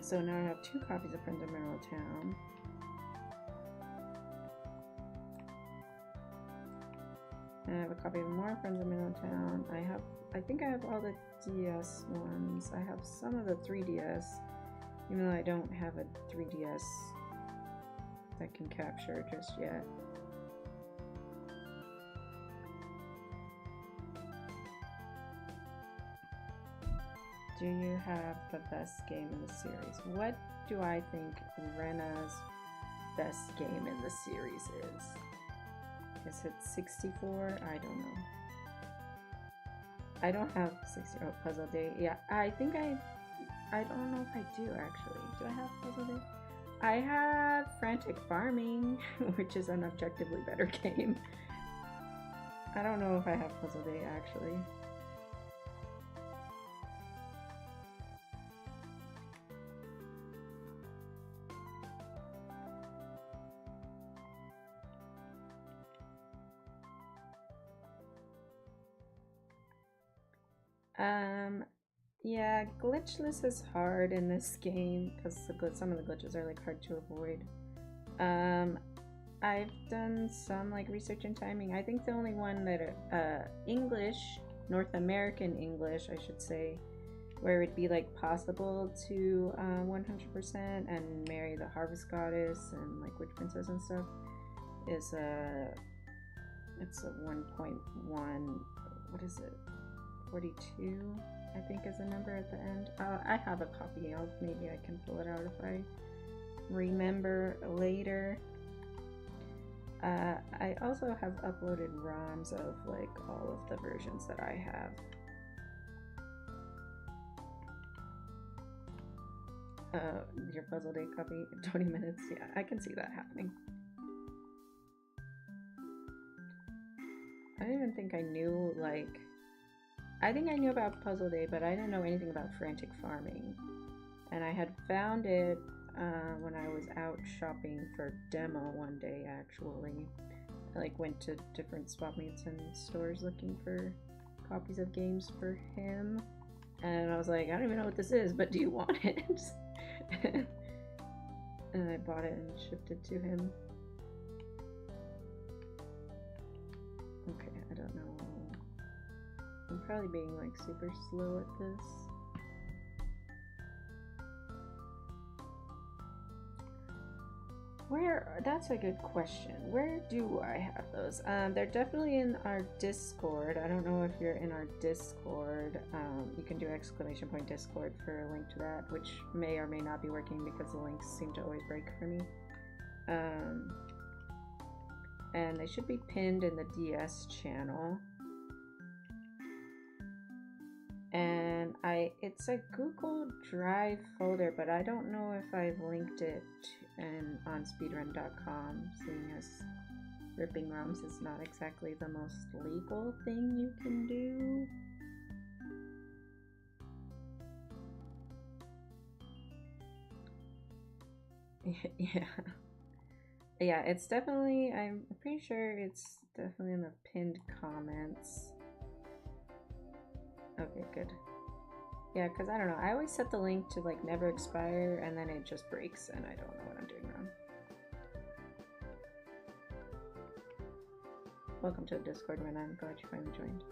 S1: So now I have 2 copies of Friends of Mineral Town. And I have a copy of more Friends of Mineral Town. I think I have all the DS ones. I have some of the 3DS, even though I don't have a 3DS that can capture just yet. Do you have the best game in the series? What do I think Rena's best game in the series is? Is it 64? I don't know. I don't have 64 Puzzle Day. Yeah, I think I don't know if I do actually. Do I have Puzzle Day? I have Frantic Farming, which is an objectively better game. I don't know if I have Puzzle Day actually. Yeah, glitchless is hard in this game because some of the glitches are like hard to avoid. I've done some like research and timing. I think the only one that English, North American English, I should say, where it'd be like possible to 100% and marry the Harvest Goddess and like Witch Princess and stuff is it's a 1.1. What is it? 42, I think, is the number at the end. I have a copy of. Maybe I can pull it out if I remember later. I also have uploaded ROMs of like all of the versions that I have. Your Puzzle Day copy, 20 minutes. Yeah, I can see that happening. I don't even think I knew, like, I think I knew about Puzzle Day, but I didn't know anything about Frantic Farming. And I had found it when I was out shopping for demo one day, actually. I like went to different swap meets and stores looking for copies of games for him. And I was like, I don't even know what this is, but do you want it? And I bought it and shipped it to him. Okay, I don't know. I'm probably being like super slow at this. That's a good question. Where do I have those? They're definitely in our Discord. I don't know if you're in our Discord. You can do !Discord for a link to that, which may or may not be working because the links seem to always break for me. And they should be pinned in the DS channel. And it's a Google Drive folder, but I don't know if I've linked it on speedrun.com, seeing as ripping ROMs is not exactly the most legal thing you can do. Yeah, it's definitely, I'm pretty sure it's definitely in the pinned comments. Okay, good. Yeah, because I don't know, I always set the link to like never expire and then it just breaks and I don't know what I'm doing wrong. Welcome to the Discord, man. I'm glad you finally joined.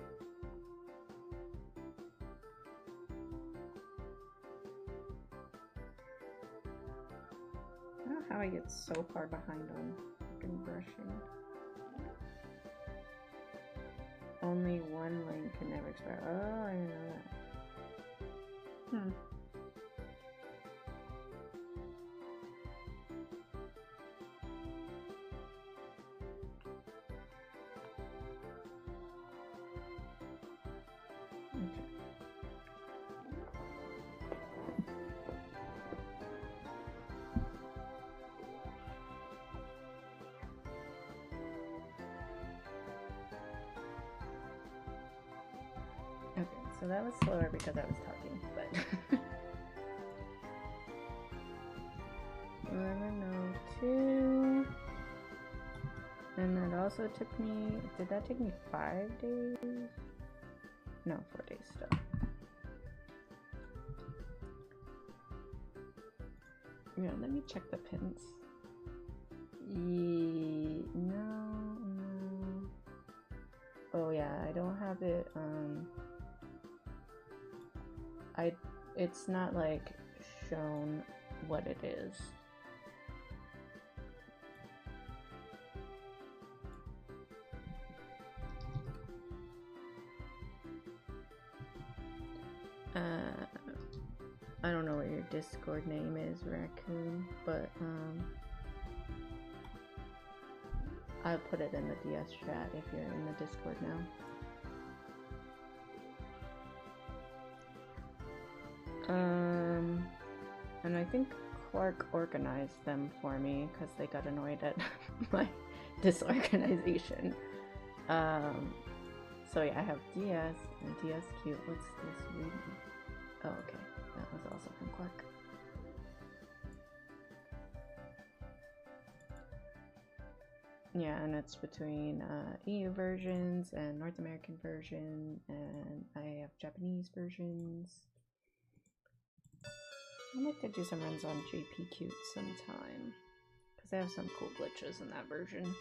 S1: how I get so far behind on fucking brushing. Only one lane can never expire. Oh, I didn't know that. Hmm. So that was slower because I was talking, but 11:02, and that also took me. Did that take me 5 days? No, 4 days still. Yeah, let me check the pins. No. Oh yeah, I don't have it. It's not like shown what it is. I don't know what your Discord name is, Raccoon, but I'll put it in the DS chat if you're in the Discord now. And I think Clark organized them for me because they got annoyed at my disorganization. So yeah, I have DS and DS Cute. What's this reading? Oh, okay. That was also from Clark. Yeah, and it's between EU versions and North American version, and I have Japanese versions. I'd like to do some runs on JP Cute sometime, because they have some cool glitches in that version.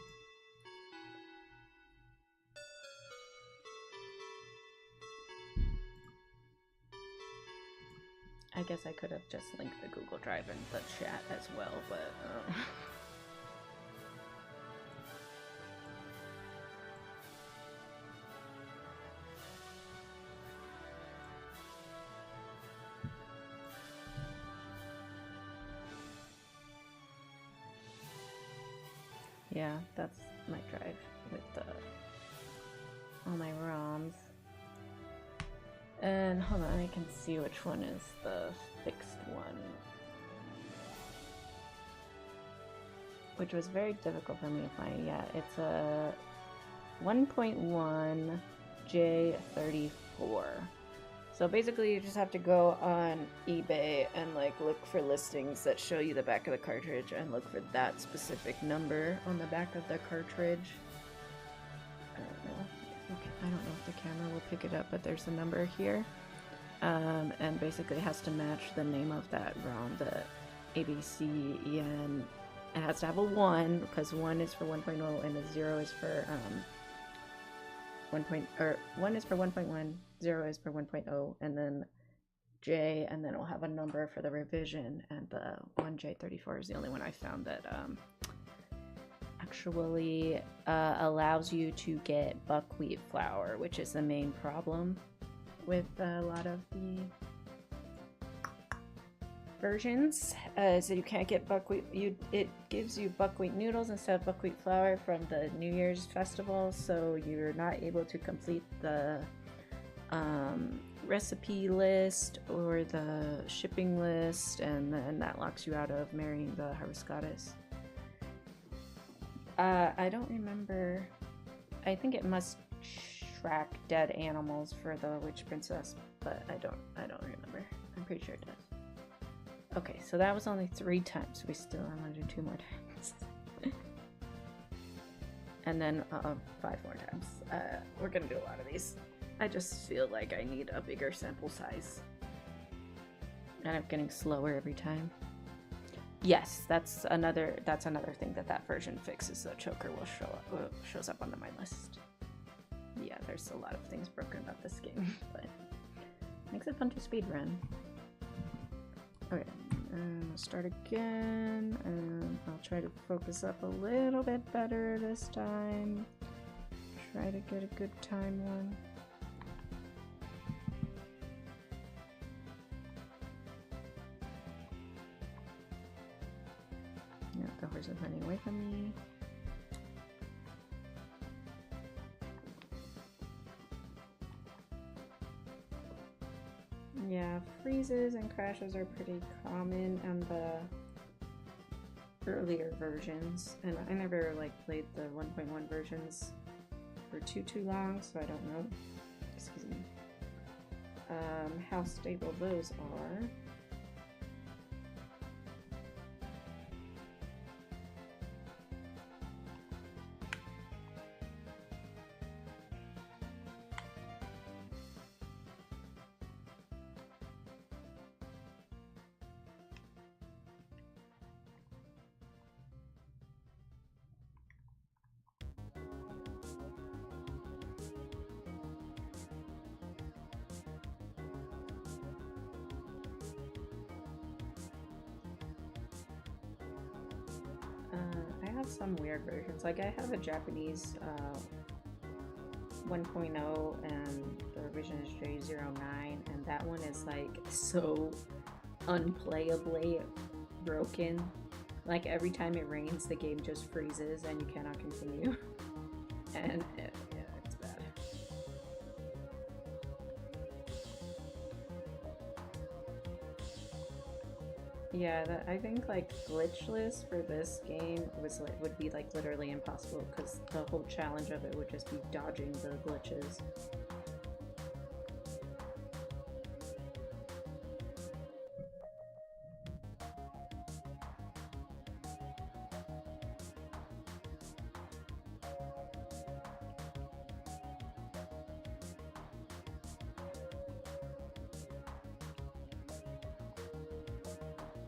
S1: I guess I could have just linked the Google Drive in the chat as well, but yeah, that's my drive with all my ROMs. And hold on, I can see which one is the fixed one. Which was very difficult for me to find. Yeah, it's a 1.1 J34. So basically you just have to go on eBay and like look for listings that show you the back of the cartridge and look for that specific number on the back of the cartridge. I don't know. I don't know if the camera will pick it up, but there's a number here. And basically it has to match the name of that ROM, the ABCEN. It has to have a 1, because 1 is for 1.0 and a 0 is for 1 is for 1.1, 0 is for 1.0, and then J, and then it'll have a number for the revision, and the 1J34 is the only one I found that actually allows you to get buckwheat flour, which is the main problem with a lot of the versions. So you can't get buckwheat. It gives you buckwheat noodles instead of buckwheat flour from the New Year's festival, so you're not able to complete the recipe list or the shipping list, and then that locks you out of marrying the Harvest Goddess. I don't remember. I think it must track dead animals for the Witch Princess, but I don't remember. I'm pretty sure it does. Okay, so that was only 3 times. I want to do 2 more times. And then 5 more times. We're gonna do a lot of these. I just feel like I need a bigger sample size. And I'm getting slower every time. Yes, that's another thing that version fixes. The choker will shows up on my list. Yeah, there's a lot of things broken about this game, but makes it fun to speedrun. Okay, And I'll start again, and I'll try to focus up a little bit better this time. Try to get a good time one. Yeah, the horse is running away from me. Yeah, freezes and crashes are pretty common on the earlier versions, and I never like played the 1.1 versions for too long, so I don't know. Excuse me. How stable those are. I have some weird versions. Like I have a Japanese 1.0 and the revision is J09, and that one is like so unplayably broken. Like every time it rains, the game just freezes and you cannot continue. And yeah, it's bad. Yeah, I think like glitchless for this game was like would be like literally impossible because the whole challenge of it would just be dodging the glitches.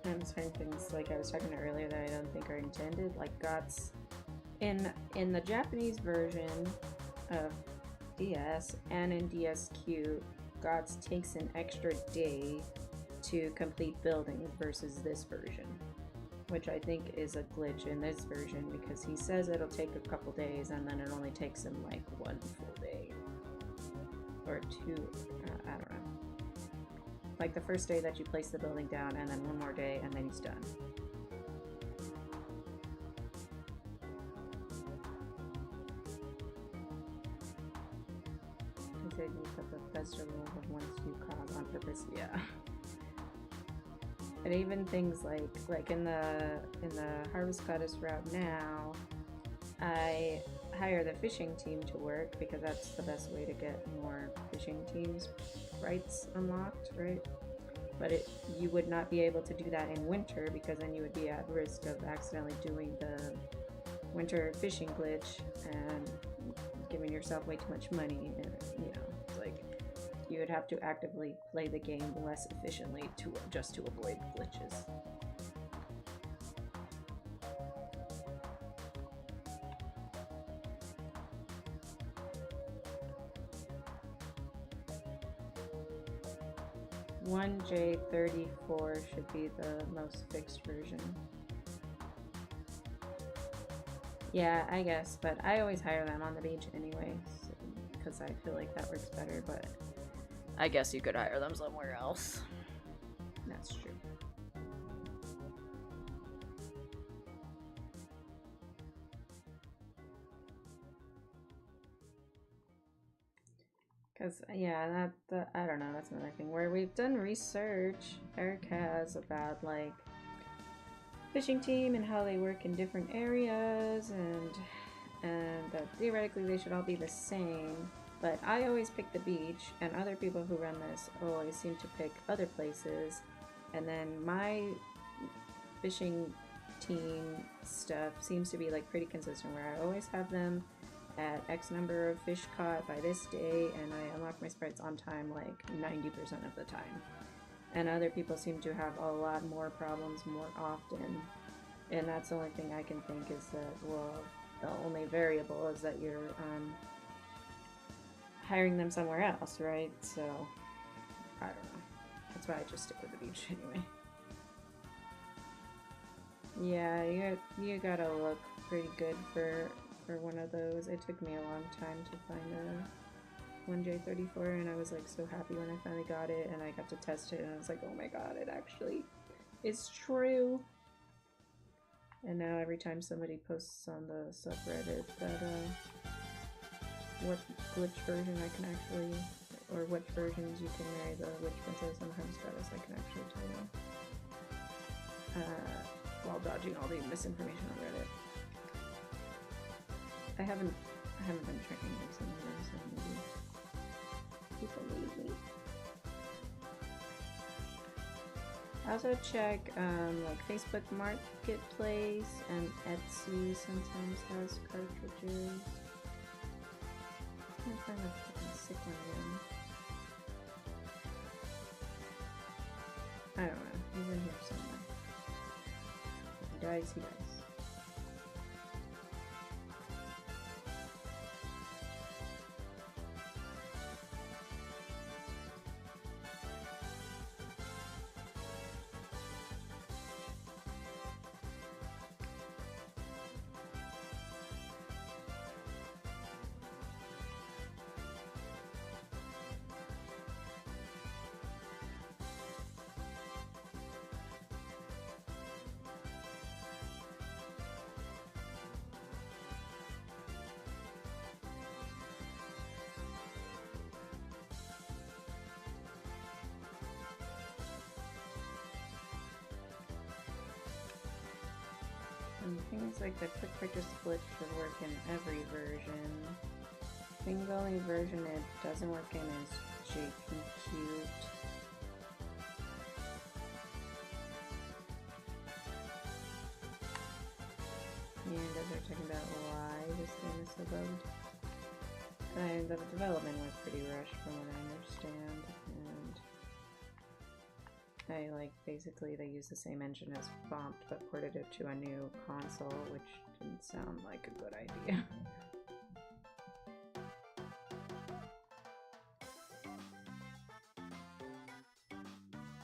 S1: And certain things like I was talking about earlier that I don't think are intended, like GOTS in the Japanese version of DS and in DSQ, GOTS takes an extra day to complete buildings versus this version, which I think is a glitch in this version because he says it'll take a couple days and then it only takes him like 1 full day or 2. I don't know. Like the first day that you place the building down and then 1 more day and then he's done. He said you put the festival of once you cause on purpose, yeah. And even things like in the Harvest Goddess route now, I hire the fishing team to work because that's the best way to get more fishing teams rights unlocked, right? But you would not be able to do that in winter because then you would be at risk of accidentally doing the winter fishing glitch and giving yourself way too much money, and you know, it's like you would have to actively play the game less efficiently to just to avoid glitches. J34 should be the most fixed version. Yeah, I guess, but I always hire them on the beach anyway, because I feel like that works better, but I guess you could hire them somewhere else. That's true. Because, yeah, I don't know, that's another thing where we've done research, Eric has, about, like, fishing team and how they work in different areas, and that theoretically they should all be the same, but I always pick the beach, and other people who run this always seem to pick other places, and then my fishing team stuff seems to be, like, pretty consistent, where I always have them at X number of fish caught by this day, and I unlock my sprites on time like 90% of the time. And other people seem to have a lot more problems more often, and that's the only thing I can think is that, well, the only variable is that you're hiring them somewhere else, right? So, I don't know. That's why I just stick with the beach anyway. Yeah, you gotta look pretty good for one of those. It took me a long time to find a 1J34, and I was like so happy when I finally got it, and I got to test it, and I was like, oh my god, it actually is true. And now every time somebody posts on the subreddit that what glitch version I can actually, or which versions you can marry the witch princess and home status, I can actually tell you. While dodging all the misinformation on Reddit. I haven't been checking recently, so maybe people leave me. I also check like Facebook Marketplace, and Etsy sometimes has cartridges. I can't find a fucking sick one again. I don't know. He's in here somewhere. If he dies, he dies. And things like the quick purchase split should work in every version. I think the only version it doesn't work in is JP Cute. And as they're talking about why this game is so bugged. And the development was pretty rushed from what I understand. And like basically they use the same engine as Vompt but ported it to a new console, which didn't sound like a good idea.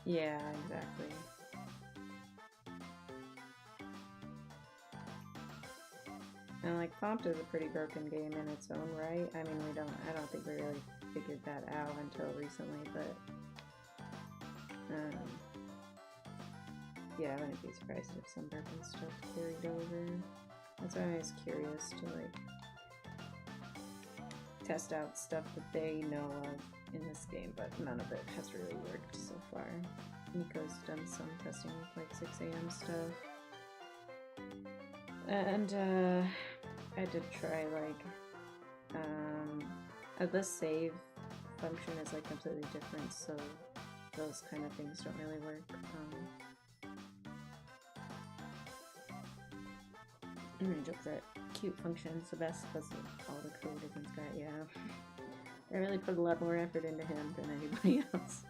S1: Yeah, exactly. And like Vompt is a pretty broken game in its own right. I mean, I don't think we really figured that out until recently, but yeah, I wouldn't be surprised if some broken stuff carried over. That's why I was curious to like test out stuff that they know of in this game, but none of it has really worked so far. Nico's done some testing with like 6 AM stuff. And I did try like the save function is like completely different, so those kind of things don't really work. I'm gonna joke that cute function's the best because of all the code it's got. Yeah, I really put a lot more effort into him than anybody else.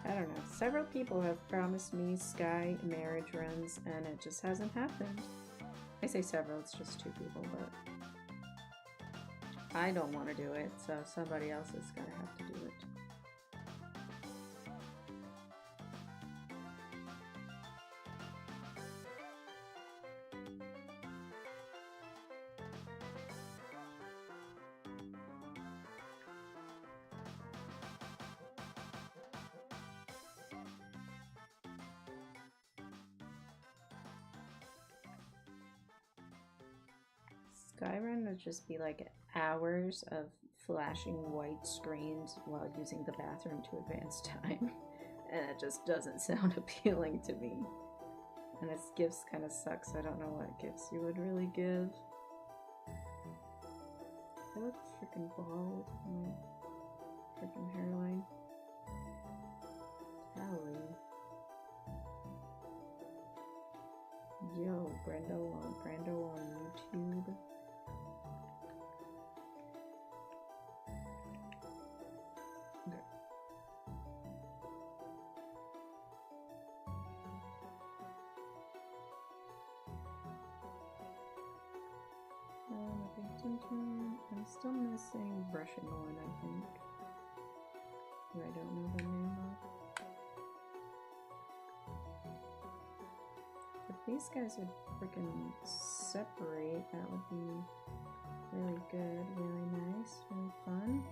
S1: I don't know. Several people have promised me Sky marriage runs, and it just hasn't happened. I say several, it's just 2 people, but I don't want to do it, so somebody else is gonna have to do it. Skyrun would just be like hours of flashing white screens while using the bathroom to advance time, and it just doesn't sound appealing to me. And its gifts kind of suck, so I don't know what gifts you would really give. I look freaking bald on my freaking hairline. Golly. Yo, Brando on YouTube. Okay. I'm still missing brushing one, I think. I don't know the name of. these guys would freaking separate, that would be really good, really nice, really fun.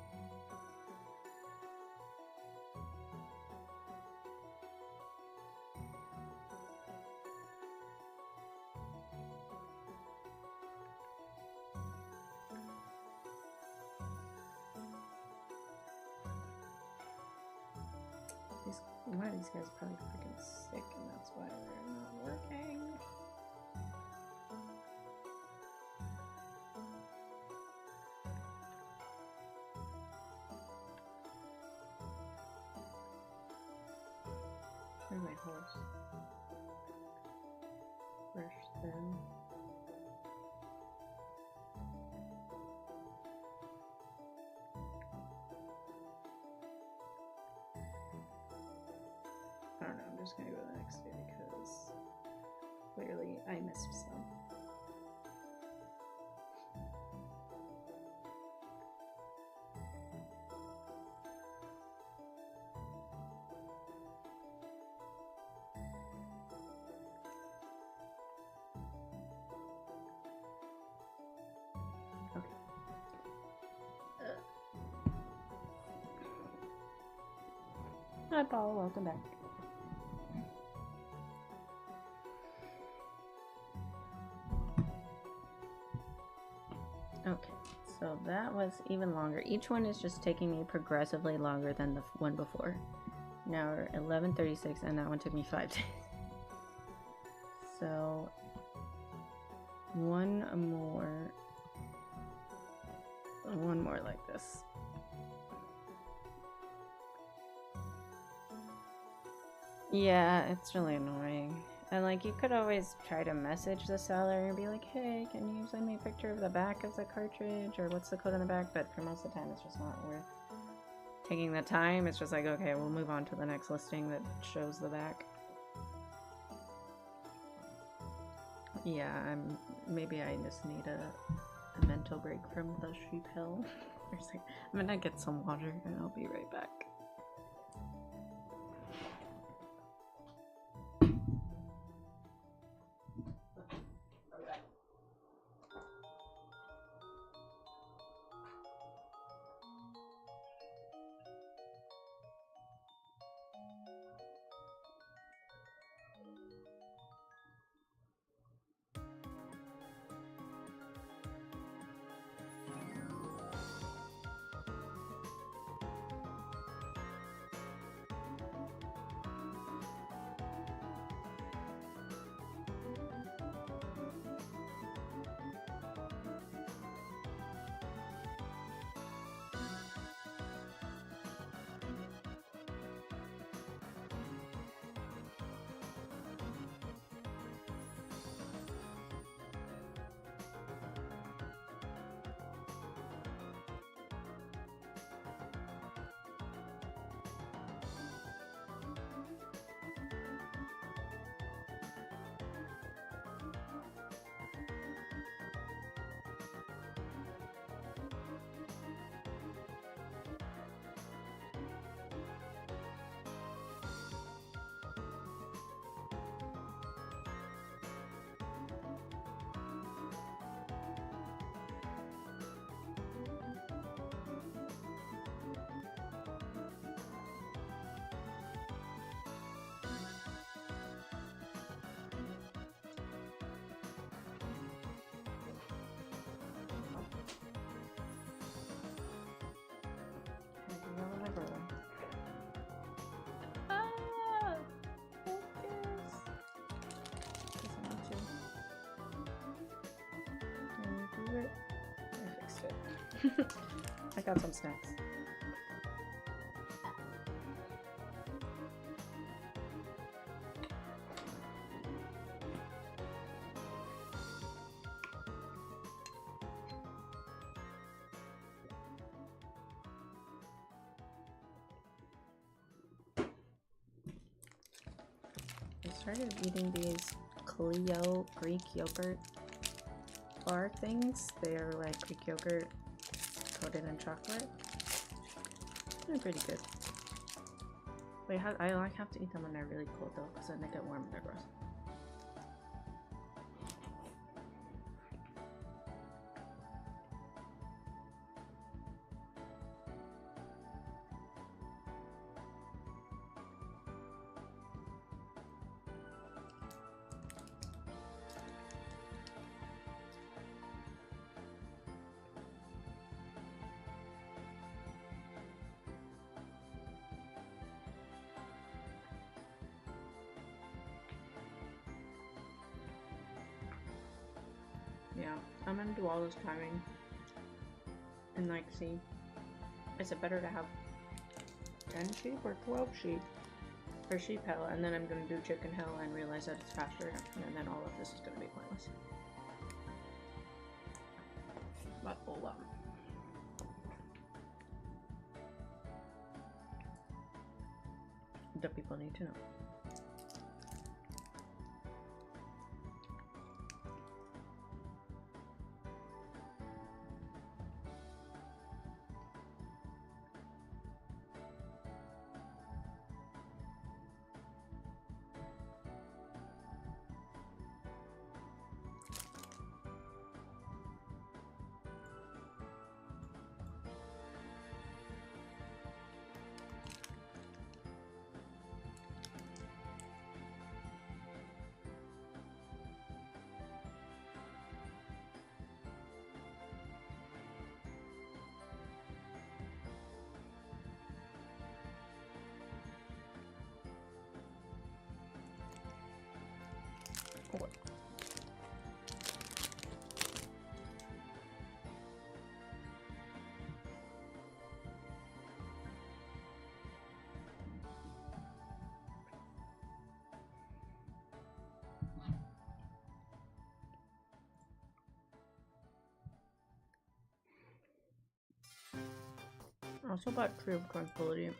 S1: One of these guys is probably freaking sick, and that's why they're not working. Where's my horse? Brush them. I don't know, I'm just gonna go to the next day because clearly I missed some. Okay. Hi Paul, welcome back. Okay, so that was even longer. Each one is just taking me progressively longer than the one before. Now we're 11:36, and that one took me 5 days. So one more like this. Yeah, it's really annoying. And like, you could always try to message the seller and be like, hey, can you send me a picture of the back of the cartridge, or what's the code on the back? But for most of the time, it's just not worth taking the time. It's just like, okay, we'll move on to the next listing that shows the back. Yeah, maybe I just need a mental break from the sheep hill. I'm gonna get some water and I'll be right back. I got some snacks. I started eating these Clio Greek yogurt bar things. They're like Greek yogurt coated in chocolate. They're pretty good. Wait, I have to eat them when they're really cold though, because then they get warm and they're gross. I'm gonna do all this timing and like see, is it better to have 10 sheep or 12 sheep for sheep hell, and then I'm gonna do chicken hell and realize that it's faster, and then all of this is gonna be pointless. But hold on. The people need to know. Cool. I also bought Tree of Tranquility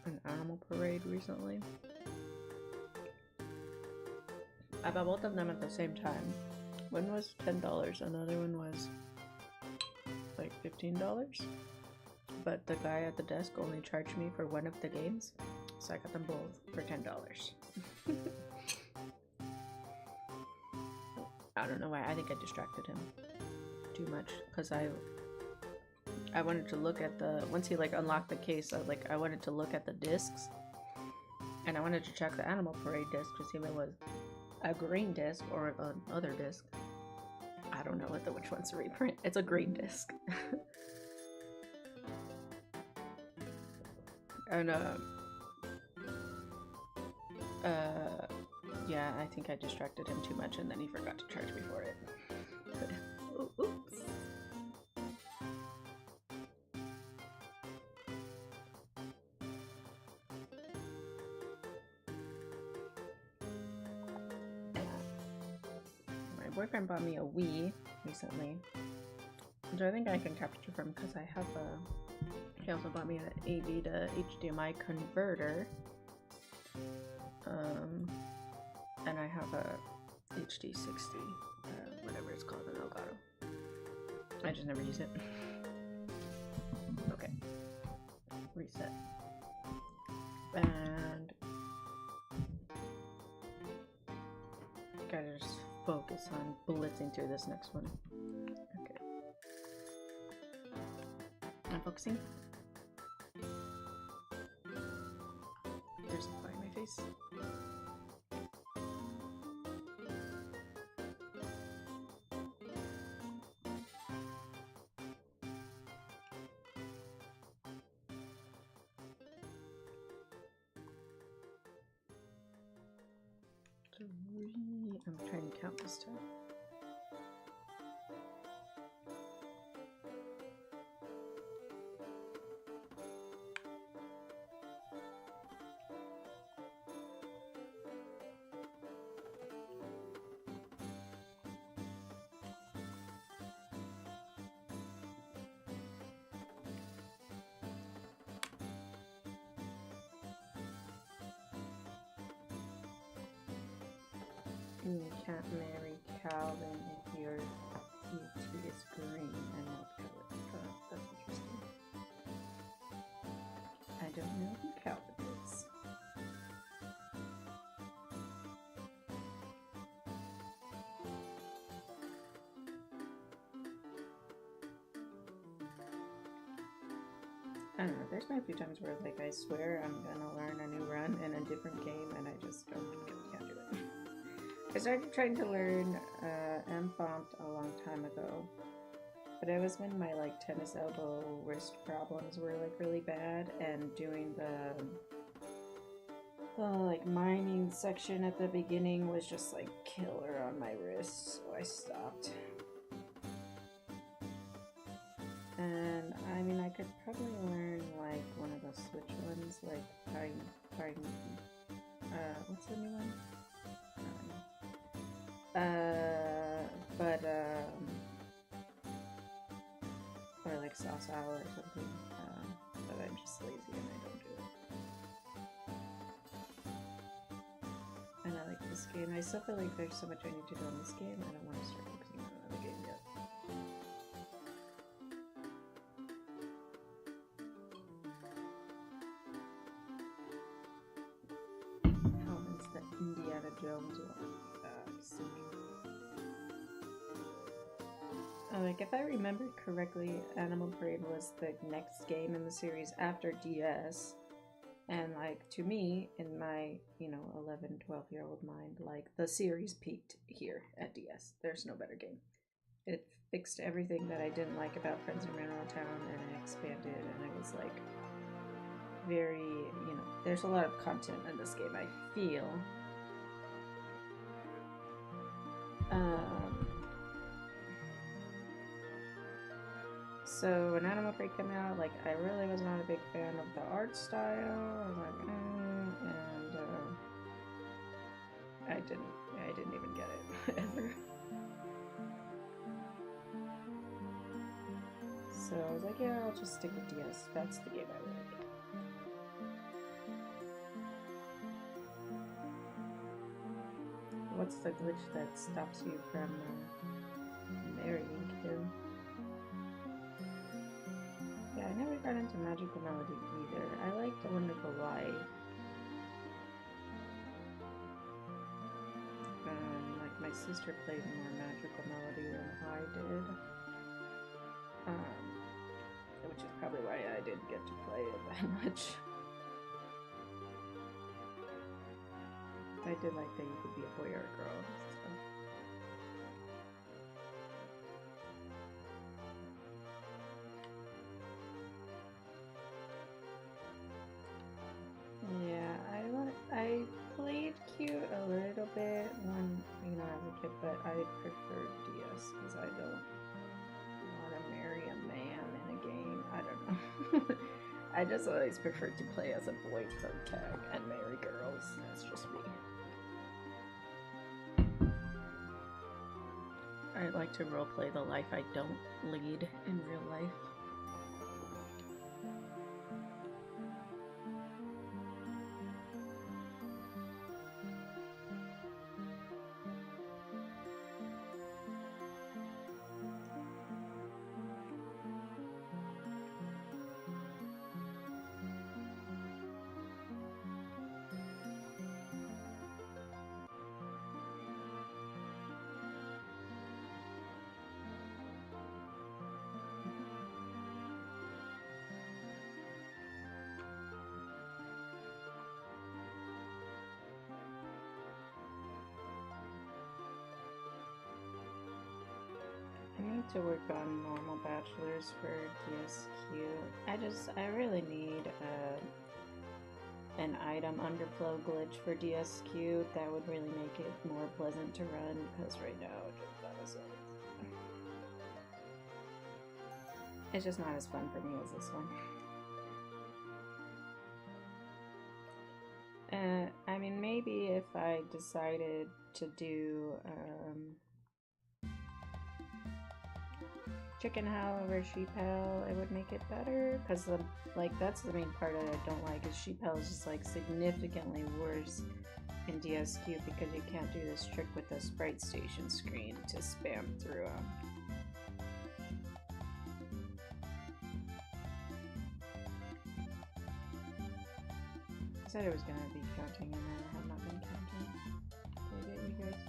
S1: and Animal Parade recently. I bought both of them at the same time. One was $10, another one was like $15. But the guy at the desk only charged me for one of the games, so I got them both for $10. I don't know why, I think I distracted him too much, because I wanted to look at the, once he like unlocked the case, I wanted to look at the discs, and I wanted to check the Animal Parade disc to see if it was a green disc or another disc. I don't know which one's a reprint. It's a green disc. And yeah, I think I distracted him too much, and then he forgot to charge me for it. Oops. My boyfriend bought me a Wii recently, which I think I can capture from because I have a. He also bought me an AV to HDMI converter. And I have a HD60, whatever it's called, an Elgato. I just never use it. Okay. Reset. And gotta just focus on blitzing through this next one. Okay. I'm focusing. There's a fly in my face. I'm trying to count this time. You can't marry Calvin if your ET is green and not colored. Oh, that's interesting. I don't know who Calvin is. I don't know, there's been a few times where like I swear I'm gonna learn a new run in a different game and I just can't do it. I started trying to learn M-Font a long time ago, but it was when my like tennis elbow wrist problems were like really bad, and doing the like mining section at the beginning was just like killer on my wrist, so I stopped. And I mean, I could probably learn like one of the Switch ones, like what's the new one? Or like Sauce Owl or something. But I'm just lazy and I don't do it. And I like this game. I still feel like there's so much I need to do on this game. I don't want to start focusing on another game yet. It's the Indiana Jones one. Like, if I remember correctly, Animal Parade was the next game in the series after DS. And, like, to me, in my, 11, 12-year-old mind, like, the series peaked here at DS. There's no better game. It fixed everything that I didn't like about Friends in Mineral Town, and it expanded, and it was, like, very, there's a lot of content in this game, I feel. So when Animal Parade came out, like, I really was not a big fan of the art style. I was like, and I didn't even get it ever. So I was like, yeah, I'll just stick with DS. That's the game I like. What's the glitch that stops you from marrying him? Yeah, I never got into Magical Melody either. I liked A Wonderful Life. Like, my sister played more Magical Melody than I did. Which is probably why I didn't get to play it that much. I did like that you could be a boy or a girl. Yeah, I played Q a little bit when, as a kid, but I prefer DS because I don't want to marry a man in a game. I don't know. I just always preferred to play as a boy card tag and marry girls. That's just me. I like to roleplay the life I don't lead in real life. I need to work on normal bachelors for DSQ. I really need an item underflow glitch for DSQ that would really make it more pleasant to run, because right now it's just not as fun for me as this one. I mean, maybe if I decided to do Chicken Howl over Sheep Howl, it would make it better, because that's the main part that I don't like, is Sheep Howl is just like significantly worse in DSQ because you can't do this trick with the sprite station screen to spam through them. I said it was gonna be counting and I have not been counting. Did it, you guys?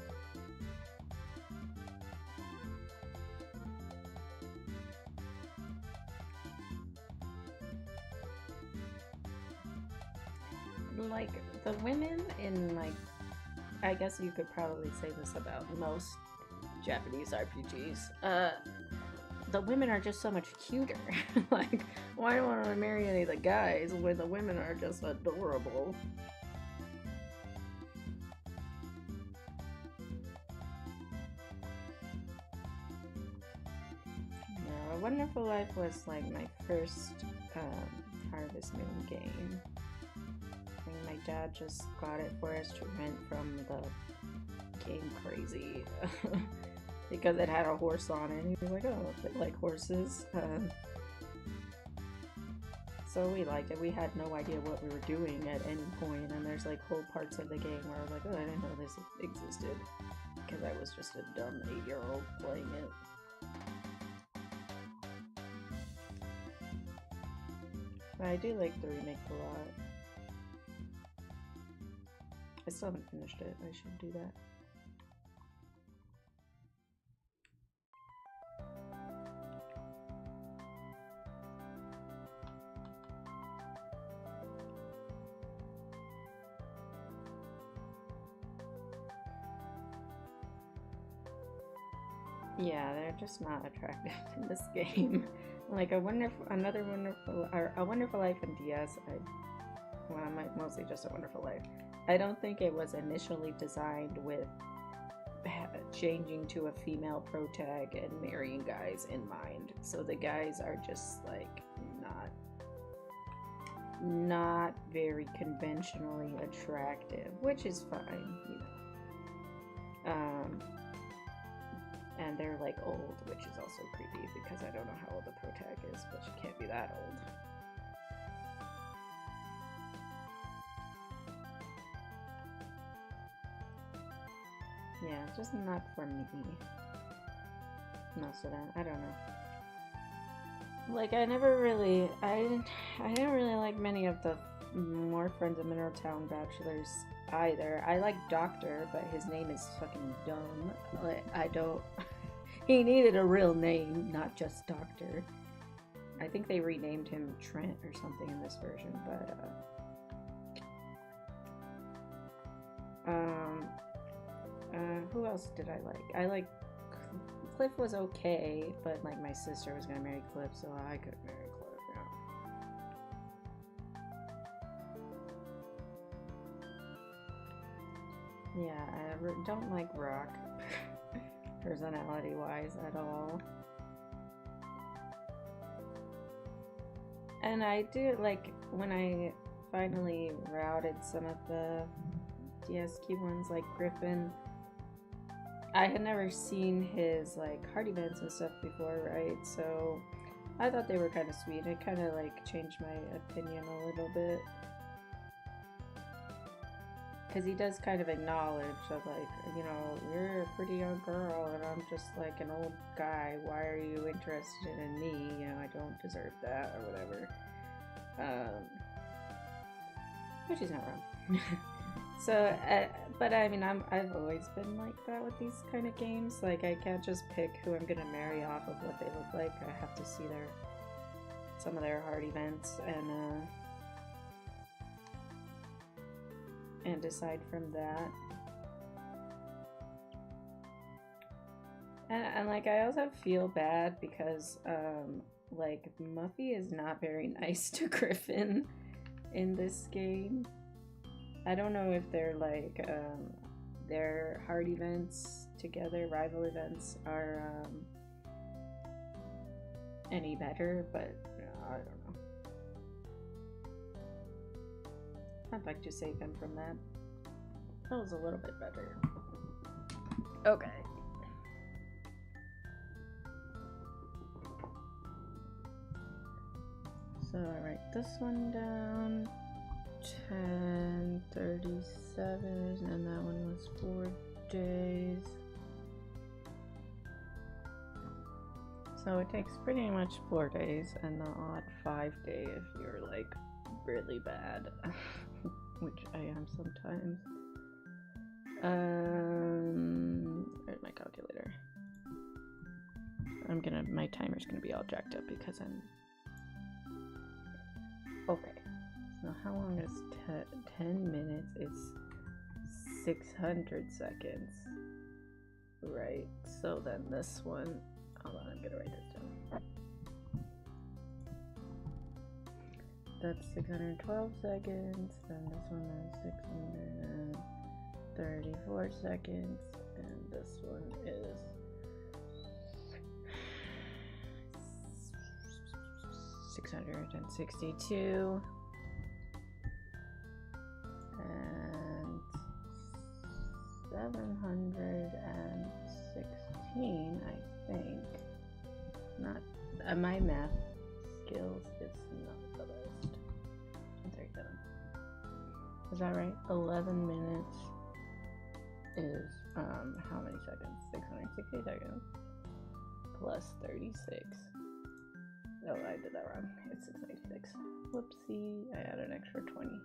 S1: Like, the women in, like, I guess you could probably say this about most Japanese RPGs, the women are just so much cuter. Like, why do I want to marry any of the guys when the women are just adorable? No, A Wonderful Life was like my first Harvest Moon game. And my dad just got it for us to rent from the Game Crazy because it had a horse on it. And he was like, "Oh, they like horses." So we liked it. We had no idea what we were doing at any point, and there's like whole parts of the game where I was like, "Oh, I didn't know this existed," because I was just a dumb 8-year-old playing it. But I do like the remake a lot. I still haven't finished it. I should do that. Yeah, they're just not attractive in this game. Like A Wonderful Life in DS, mostly just A Wonderful Life. I don't think it was initially designed with changing to a female protag and marrying guys in mind. So the guys are just like not very conventionally attractive, which is fine, you know. And they're like old, which is also creepy because I don't know how old the protag is, but she can't be that old. Yeah, it's just not for me. Most of that, I don't know. Like I didn't really like many of the more Friends of Mineral Town bachelors either. I like Doctor, but his name is fucking dumb. Like I don't. He needed a real name, not just Doctor. I think they renamed him Trent or something in this version, but who else did I like? I like Cliff was okay, but like my sister was gonna marry Cliff, so I couldn't marry Cliff. Yeah, I don't like Rock. Personality wise at all. And I do like when I finally routed some of the DSQ ones, like Griffin. I had never seen his like heart events and stuff before, right? So I thought they were kind of sweet. It kind of like changed my opinion a little bit. Because he does kind of acknowledge that, like, you know, you're a pretty young girl and I'm just like an old guy. Why are you interested in me? You know, I don't deserve that or whatever. Which is not wrong. So, but I mean, I've always been like that with these kind of games. Like, I can't just pick who I'm gonna marry off of what they look like. I have to see some of their heart events and decide from that. And like I also feel bad because like Muffy is not very nice to Griffin in this game. I don't know if they're like their heart events together, rival events, are any better, but I don't know. I'd like to save him from that. That was a little bit better. Okay. So I write this one down. 10:37, and that one was 4 days. So it takes pretty much 4 days, and the odd 5 day if you're like really bad, which I am sometimes. Where's my calculator? My timer's gonna be all jacked up because I'm. Okay. So how long is 10 minutes? It's 600 seconds. Right. So then this one. Hold on, I'm gonna write this down. That's 612 seconds. Then this one is 634 seconds. And this one is 662 and 716, I think. Not my math skills is not the best. 37. Is that right? 11 minutes is how many seconds? 660 seconds plus 36. Oh, I did that wrong. It's 696. Whoopsie, I added an extra 20.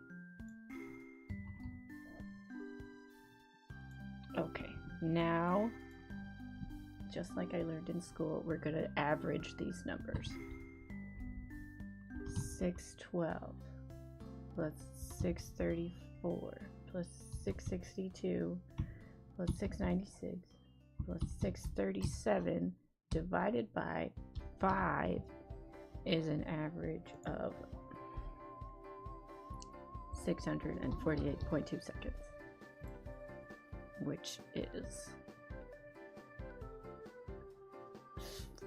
S1: Okay, now, just like I learned in school, we're going to average these numbers. 612 plus 634 plus 662 plus 696 plus 637 divided by 5 is an average of 648.2 seconds, which is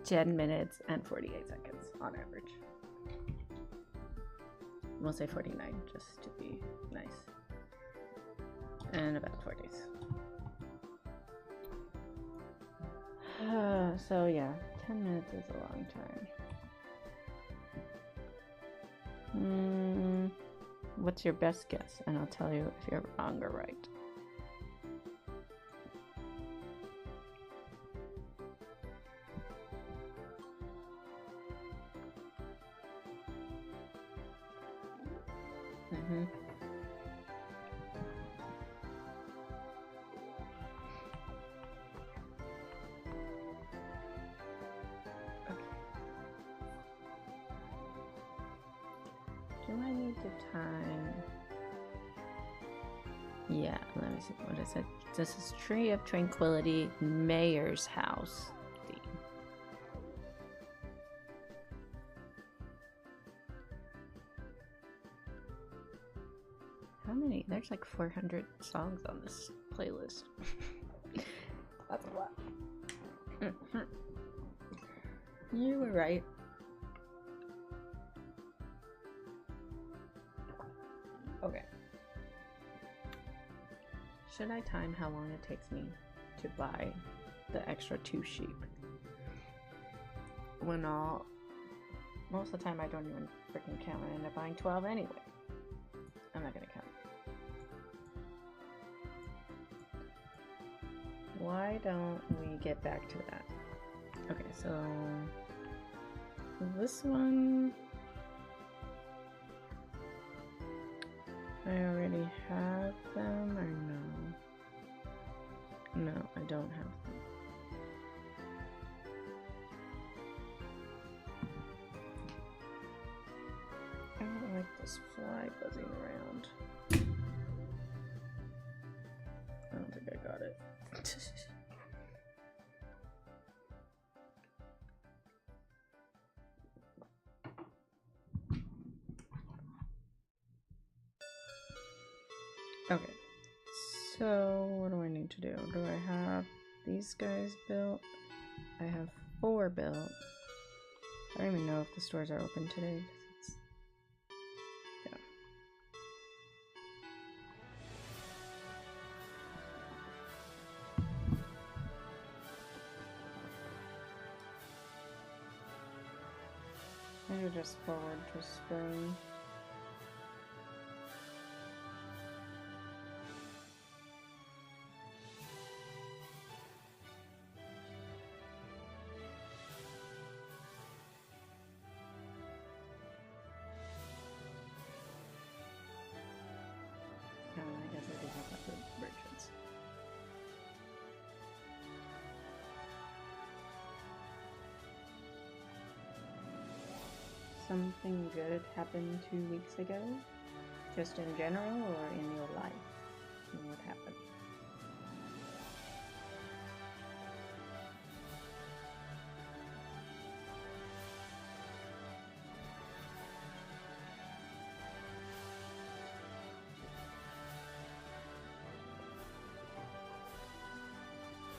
S1: 10 minutes and 48 seconds on average. We'll say 49 just to be nice. And about 4 days. So yeah, 10 minutes is a long time. What's your best guess? And I'll tell you if you're wrong or right. Do I need the time? Yeah, let me see what I said. This is Tree of Tranquility, Mayor's House theme. How many? There's like 400 songs on this playlist. That's a lot. You were right. Okay. Should I time how long it takes me to buy the extra 2 sheep? When most of the time I don't even freaking count. I end up buying 12 anyway. I'm not gonna count. Why don't we get back to that? Okay, so this one I already have them, or no? No, I don't have them. I don't like this fly buzzing around. I don't think I got it. Okay, so what do I need to do? Do I have these guys built? I have 4 built. I don't even know if the stores are open today. Yeah. Maybe just forward to spring. I guess I do have that for merchants. Something good happened 2 weeks ago? Just in general or in your life? And what happened?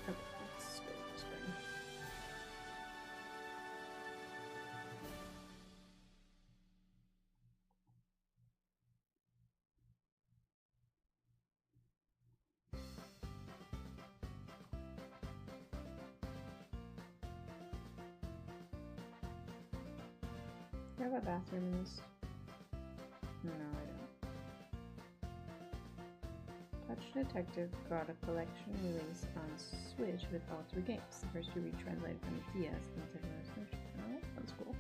S1: Okay, let's go to spring. Do I have a bathroom in this? No, I don't. Touch Detective got a collection release on Switch with all 3 games. The first 2 retranslated from the DS and the second was Switch. Oh, that sounds cool.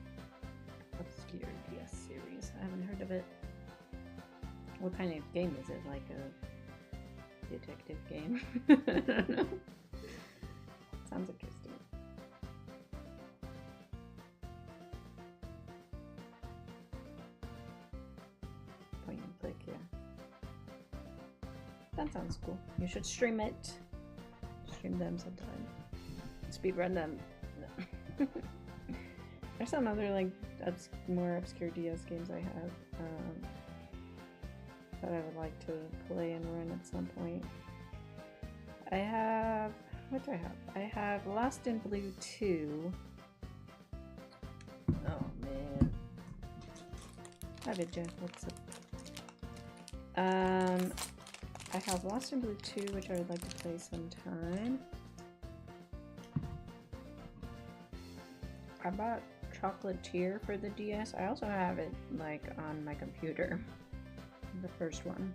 S1: Obscure DS series. I haven't heard of it. What kind of game is it? Like a detective game? I don't know. Sounds interesting. Point and click, yeah. That sounds cool. You should stream it. Stream them sometime. Speedrun them. No. There's some other like more obscure DS games I have that I would like to play and run at some point. I have... what do I have? I have Lost in Blue 2. Oh man. Hi Vidya, what's up? I have Lost in Blue 2, which I would like to play sometime. I bought Chocolatier for the DS. I also have it like on my computer. The first one.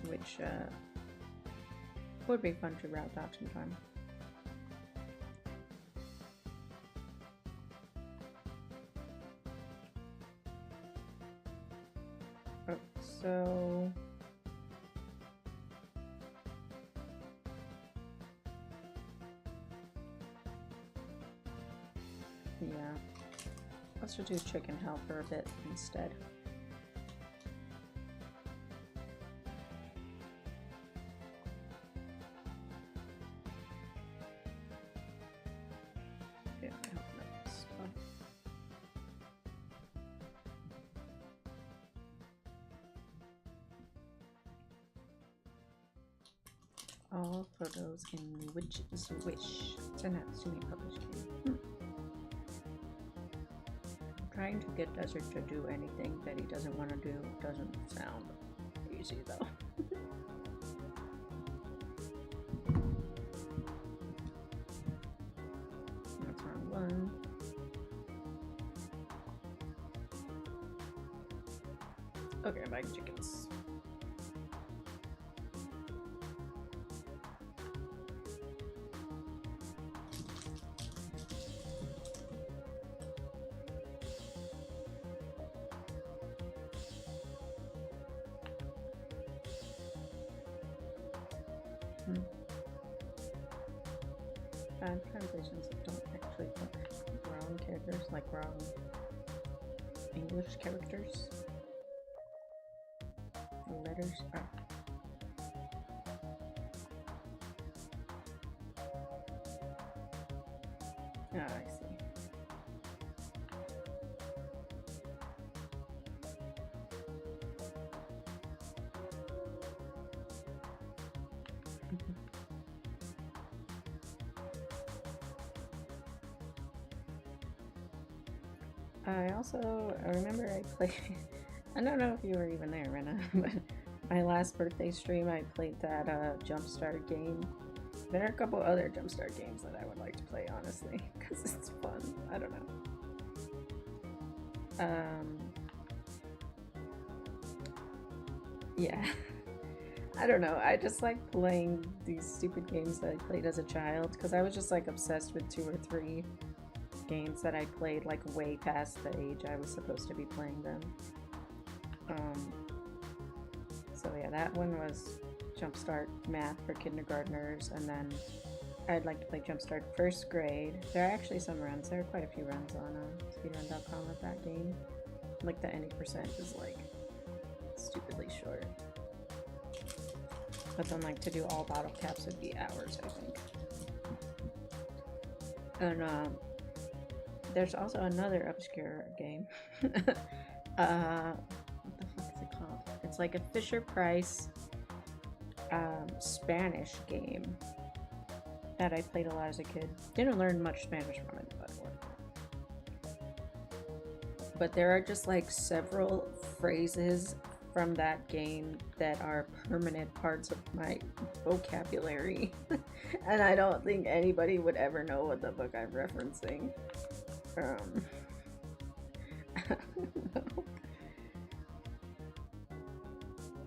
S1: Which would be fun to route out sometime. Oh, so yeah, let's just do Chicken Hell for a bit instead. Yeah, I don't know this stuff. All photos in Witch's Wish. It's a Natsumi published game. Trying to get Desert to do anything that he doesn't want to do doesn't sound easy though. That's wrong one. Okay, I'm buying chickens. Bad translations that don't actually put wrong characters, like wrong English characters. Letters are. Ah, I see. I remember I played, I don't know if you were even there, Rena, but my last birthday stream I played that Jumpstart game. There are a couple other Jumpstart games that I would like to play, honestly, because it's fun. I don't know. Yeah. I don't know, I just like playing these stupid games that I played as a child, because I was just like obsessed with 2 or 3 games that I played like way past the age I was supposed to be playing them. So yeah, that one was Jumpstart Math for kindergartners, and then I'd like to play Jumpstart First Grade. There are actually some runs, there are quite a few runs on speedrun.com of that game. Like the ending percent is like stupidly short. But then like to do all bottle caps would be hours, I think. And there's also another obscure game. What the fuck is it called? It's like a Fisher-Price Spanish game that I played a lot as a kid. Didn't learn much Spanish from it, but there are just like several phrases from that game that are permanent parts of my vocabulary. And I don't think anybody would ever know what the fuck I'm referencing.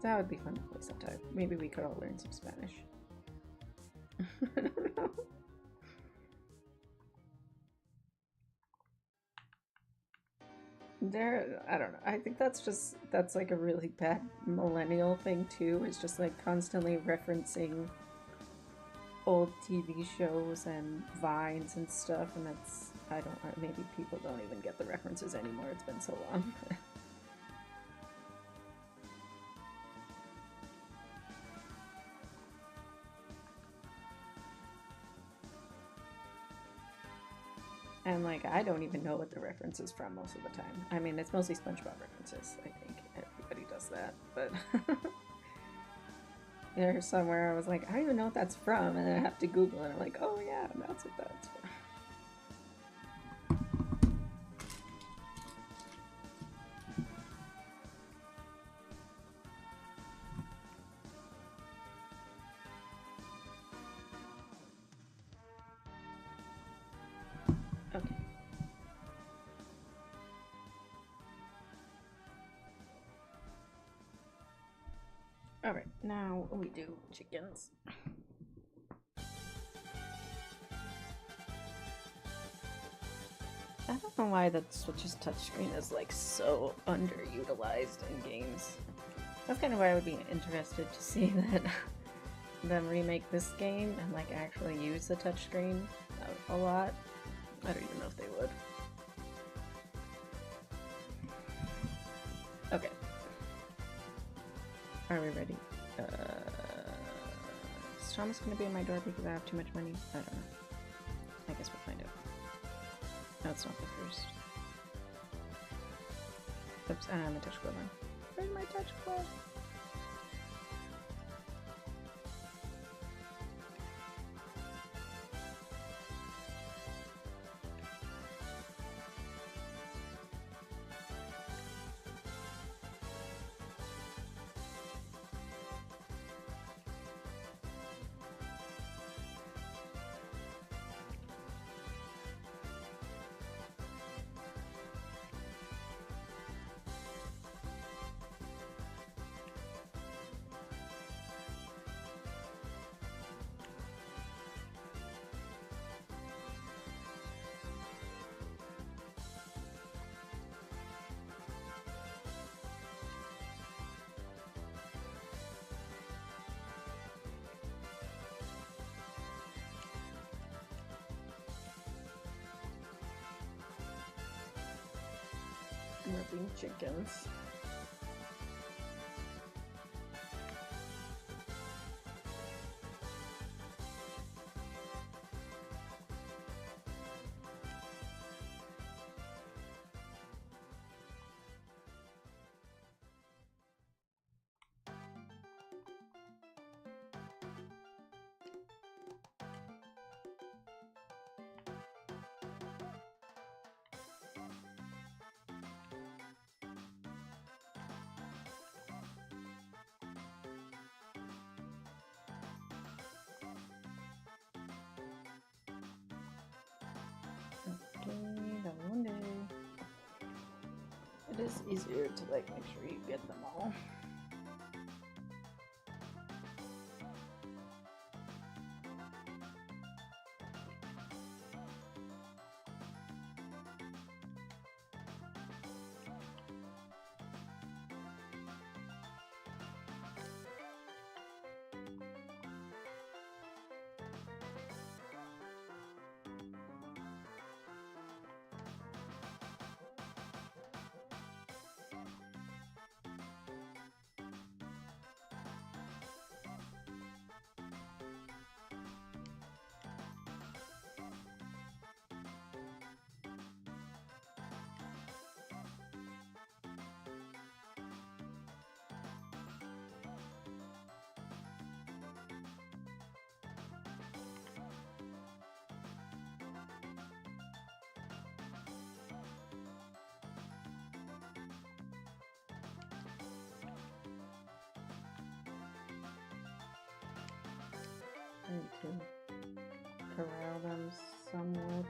S1: That would be fun to play sometime. Maybe we could all learn some Spanish. I don't know. I don't know. I think that's like a really bad millennial thing too. It's just like constantly referencing old TV shows and vines and stuff, and that's, I don't know, maybe people don't even get the references anymore. It's been so long. And like, I don't even know what the reference is from most of the time. I mean, it's mostly SpongeBob references. I think everybody does that, but there's somewhere I was like, I don't even know what that's from, and then I have to Google it. And I'm like, oh yeah, that's what that's from. Okay. Alright, now we do chickens. I don't know why the Switch's touchscreen is like so underutilized in games. That's kind of why I would be interested to see that them remake this game and like actually use the touchscreen a lot. I don't even know if they would. Okay. Are we ready? Is Thomas gonna be in my door because I have too much money? I don't know. I guess we'll find out. No, it's not the first. Oops, I don't have my touch glove on. Where's my touch glove? Ripping chickens. One day. It is easier to like make sure you get them all. I need to corral them somewhat.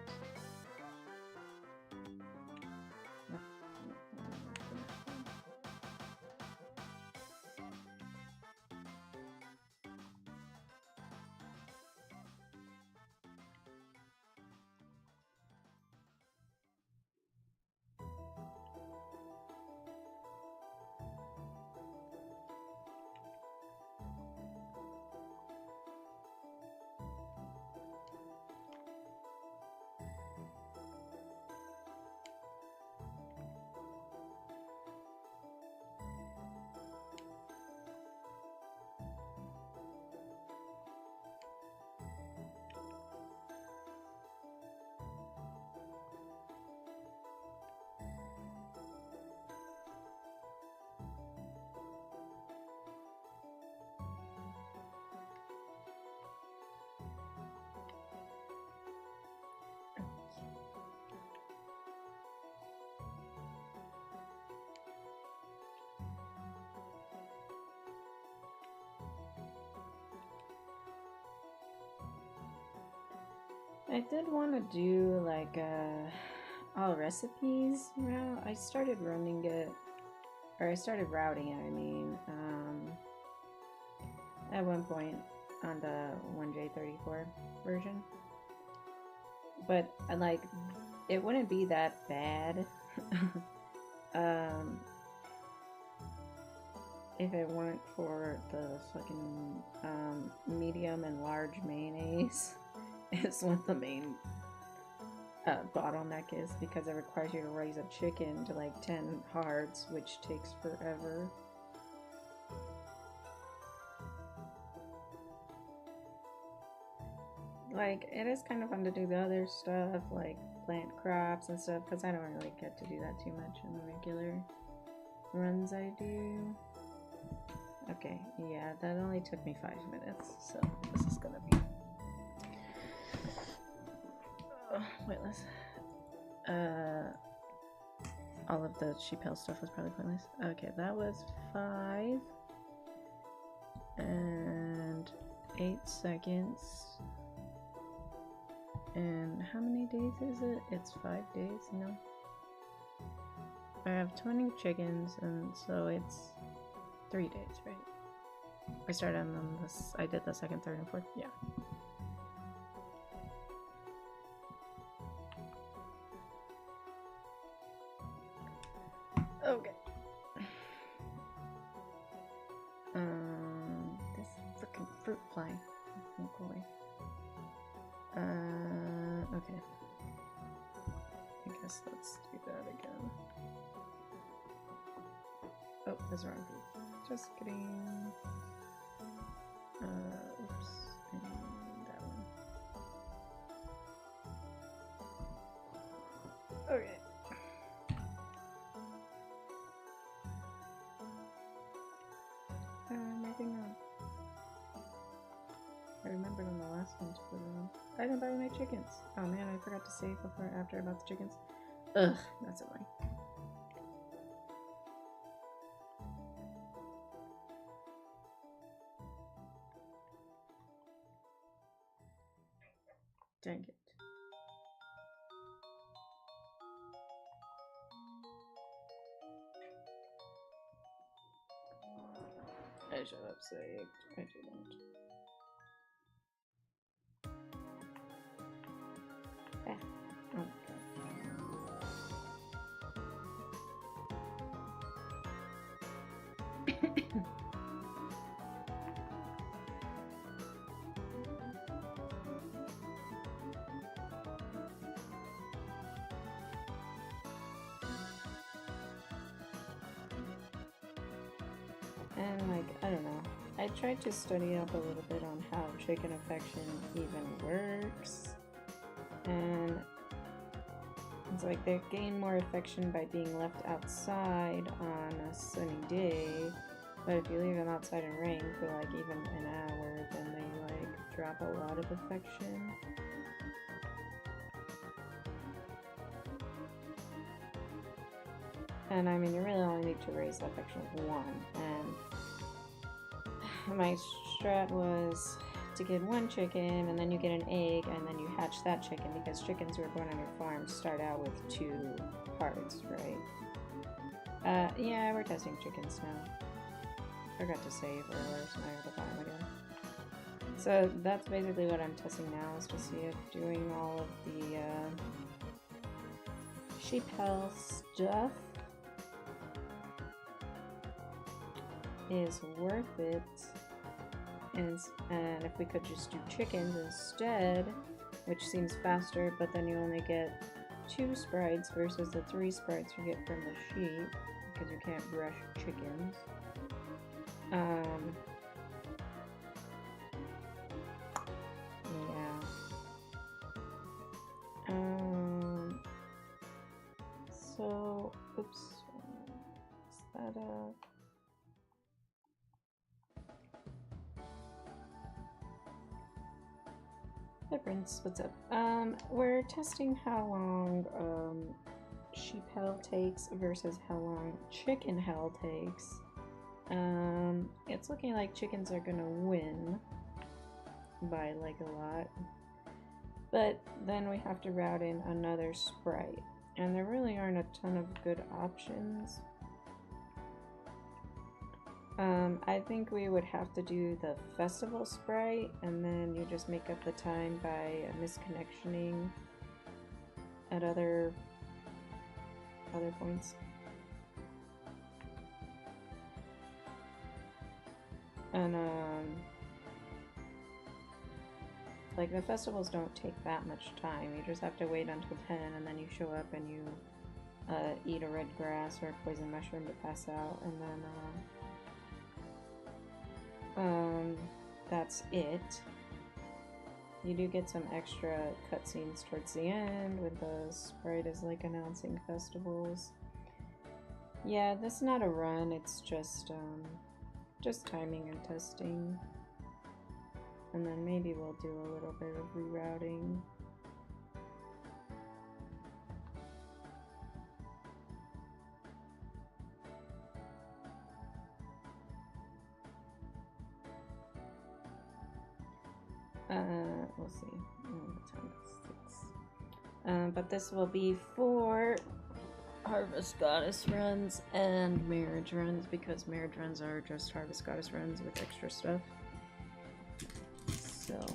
S1: I did want to do like all recipes route. I started running it, or I started routing it, I mean, at one point on the 1J34 version. But I like, it wouldn't be that bad if it weren't for the fucking medium and large mayonnaise. Is what the main bottleneck is, because it requires you to raise a chicken to like 10 hearts, which takes forever. Like, it is kind of fun to do the other stuff, like plant crops and stuff, because I don't really get to do that too much in the regular runs I do. Okay, yeah, that only took me 5 minutes, so this is gonna be pointless. All of the sheep hill stuff was probably pointless. Okay, that was 5 and 8 seconds. And how many days is it? It's 5 days, no? I have 20 chickens, and so it's 3 days, right? I started on this, I did the 2nd, 3rd, and 4th, yeah. Okay. This freaking fruit fly won't go away. Okay. I guess let's do that again. Oh, that's the wrong fruit. Just kidding. Oops. And that one. Okay. Moving on. I remembered on the last one to put it on. I didn't buy my chickens. Oh man, I forgot to save before after I bought the chickens. Ugh, that's annoying. Dang it. I should have saved. I didn't. Ah. Oh, and like, I don't know. I tried to study up a little bit on how chicken affection even works. And it's like they gain more affection by being left outside on a sunny day, but if you leave them outside in rain for like even an hour, then they like drop a lot of affection. And I mean, you really only need to raise the affection of one, and my strat was to get one chicken, and then you get an egg, and then you hatch that chicken, because chickens who are born on your farm start out with 2 hearts, right? Yeah, we're testing chickens now. Forgot to save earlier, so now I have to buy them again. So that's basically what I'm testing now, is to see if doing all of the sheep health stuff is worth it. And if we could just do chickens instead, which seems faster, but then you only get 2 sprites versus the 3 sprites you get from the sheep, because you can't brush chickens. Yeah. So, oops. Is that Hey Prince, what's up? We're testing how long sheep hell takes versus how long chicken hell takes. It's looking like chickens are gonna win by like a lot. But then we have to route in another sprite, and there really aren't a ton of good options. I think we would have to do the festival sprite, and then you just make up the time by misconnectioning at other points. And like the festivals don't take that much time. You just have to wait until 10, and then you show up and you eat a red grass or a poison mushroom to pass out, and then that's it. You do get some extra cutscenes towards the end when the sprite is like announcing festivals. Yeah, this is not a run, it's just timing and testing. And then maybe we'll do a little bit of rerouting. We'll see. What time is 6? But this will be for Harvest Goddess runs and marriage runs, because marriage runs are just Harvest Goddess runs with extra stuff. So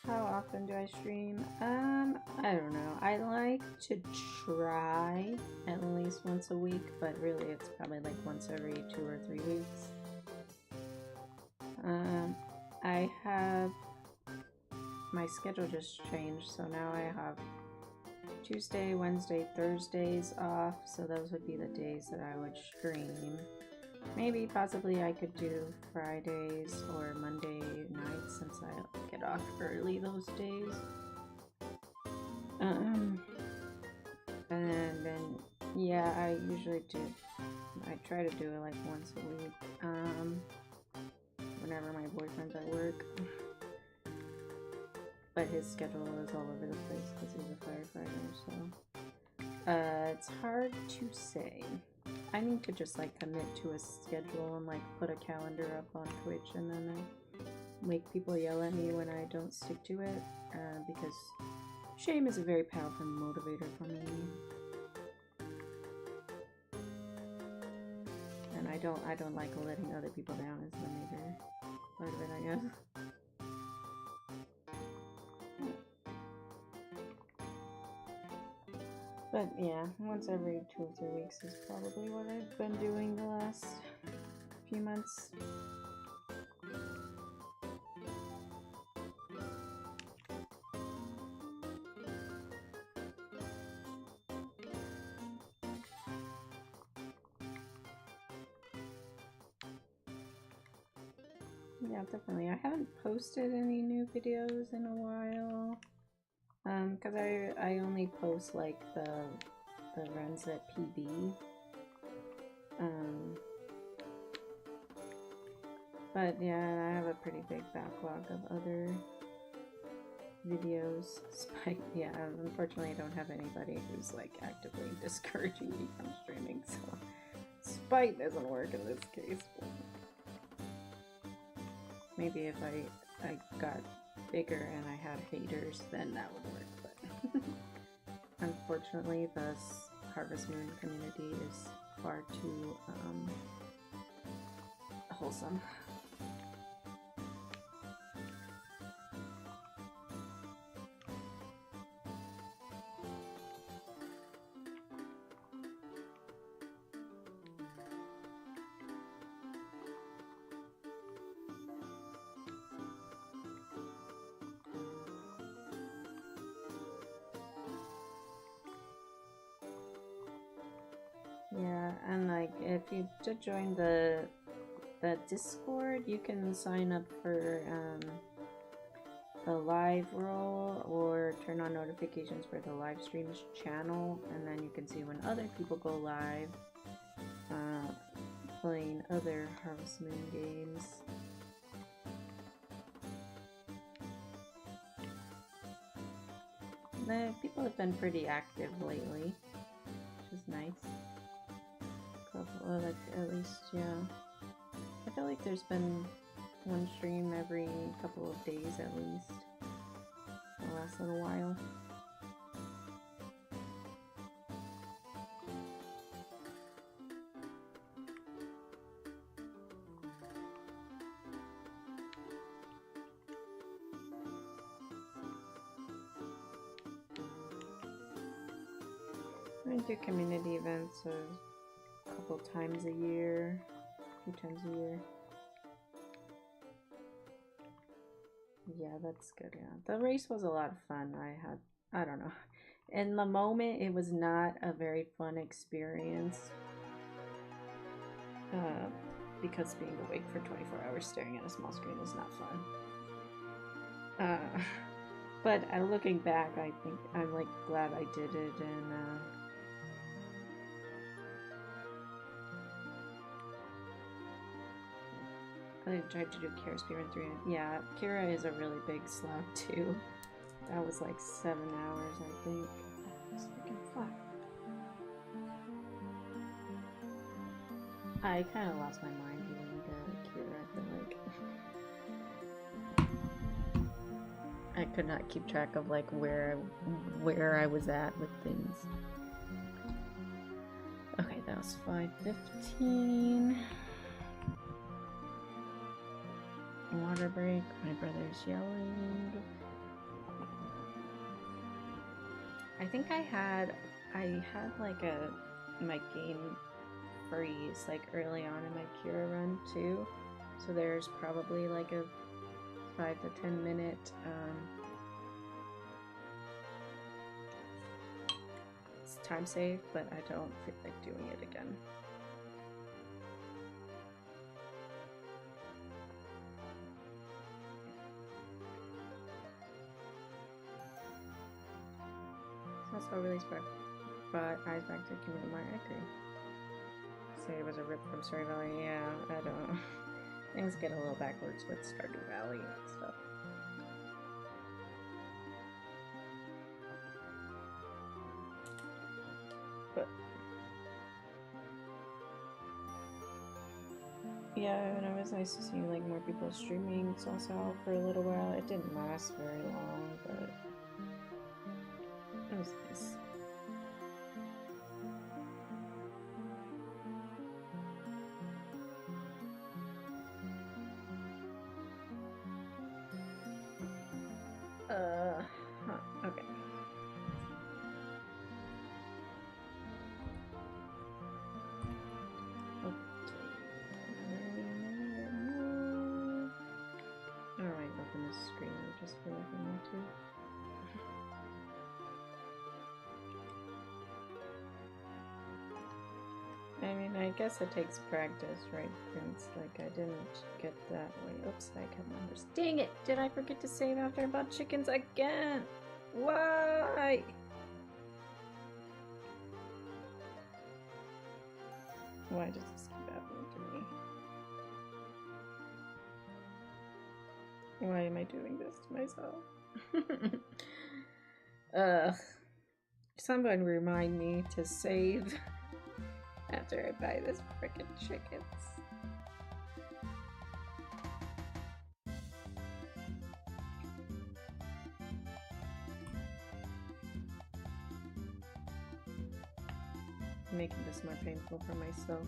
S1: how often do I stream? I don't know. I like to try at least once a week, but really it's probably like once every 2 or 3 weeks. I have my schedule just changed, so now I have Tuesday, Wednesday, Thursdays off, so those would be the days that I would stream. Maybe possibly I could do Fridays or Monday nights, since I get off early those days. And then yeah, I try to do it like once a week. Whenever my boyfriend's at work. But his schedule is all over the place because he's a firefighter, so it's hard to say. I need to just like commit to a schedule and like put a calendar up on Twitch, and then make people yell at me when I don't stick to it, because shame is a very powerful motivator for me. And I don't like letting other people down is the major part of it, I guess. But yeah, once every 2 or 3 weeks is probably what I've been doing the last few months. Yeah, definitely. I haven't posted any new videos in a while. Because I only post like the runs at PB. But yeah, I have a pretty big backlog of other videos. Yeah, unfortunately I don't have anybody who's like actively discouraging me from streaming, so spite doesn't work in this case. Maybe if I got bigger and I had haters, then that would work, but unfortunately the Harvest Moon community is far too wholesome. Yeah, and like if you did join the Discord, you can sign up for the live role or turn on notifications for the live streams channel, and then you can see when other people go live playing other Harvest Moon games. The people have been pretty active lately, which is nice. Like at least, yeah. I feel like there's been one stream every couple of days at least. The last little while. I do community events a couple times a year, a few times a year. Yeah, that's good, yeah. The race was a lot of fun. I don't know. In the moment, it was not a very fun experience. Because being awake for 24 hours staring at a small screen is not fun. But looking back, I think I'm like glad I did it, and I tried to do Kira's Speedrun 3. Yeah, Kira is a really big slog too. That was like 7 hours, I think. It's freaking fun. I kind of lost my mind doing Kira. I feel like I could not keep track of like where I was at with things. Okay, that was 5:15. Water break. My brother's yelling. I think I had like my game freeze like early on in my Kira run too. So there's probably like a 5 to 10 minute time save, but I don't feel like doing it again. Also released brought eyes back to Kingdom Hearts. I agree. Say it was a rip from Stardew Valley. Yeah, I don't know. Things get a little backwards with Stardew Valley and stuff. But yeah, and it was nice to see like more people streaming Salsa for a little while. It didn't last very long, but it was nice. Okay. Alright, open this screen. I just feel like I need to. I mean, I guess it takes practice, right, Prince? Like, I didn't get that way. Oops, I can't remember. Dang it! Did I forget to save after about chickens again? Why? Why does this keep happening to me? Why am I doing this to myself? Someone remind me to save after I buy this frickin' chickens. I'm making this more painful for myself.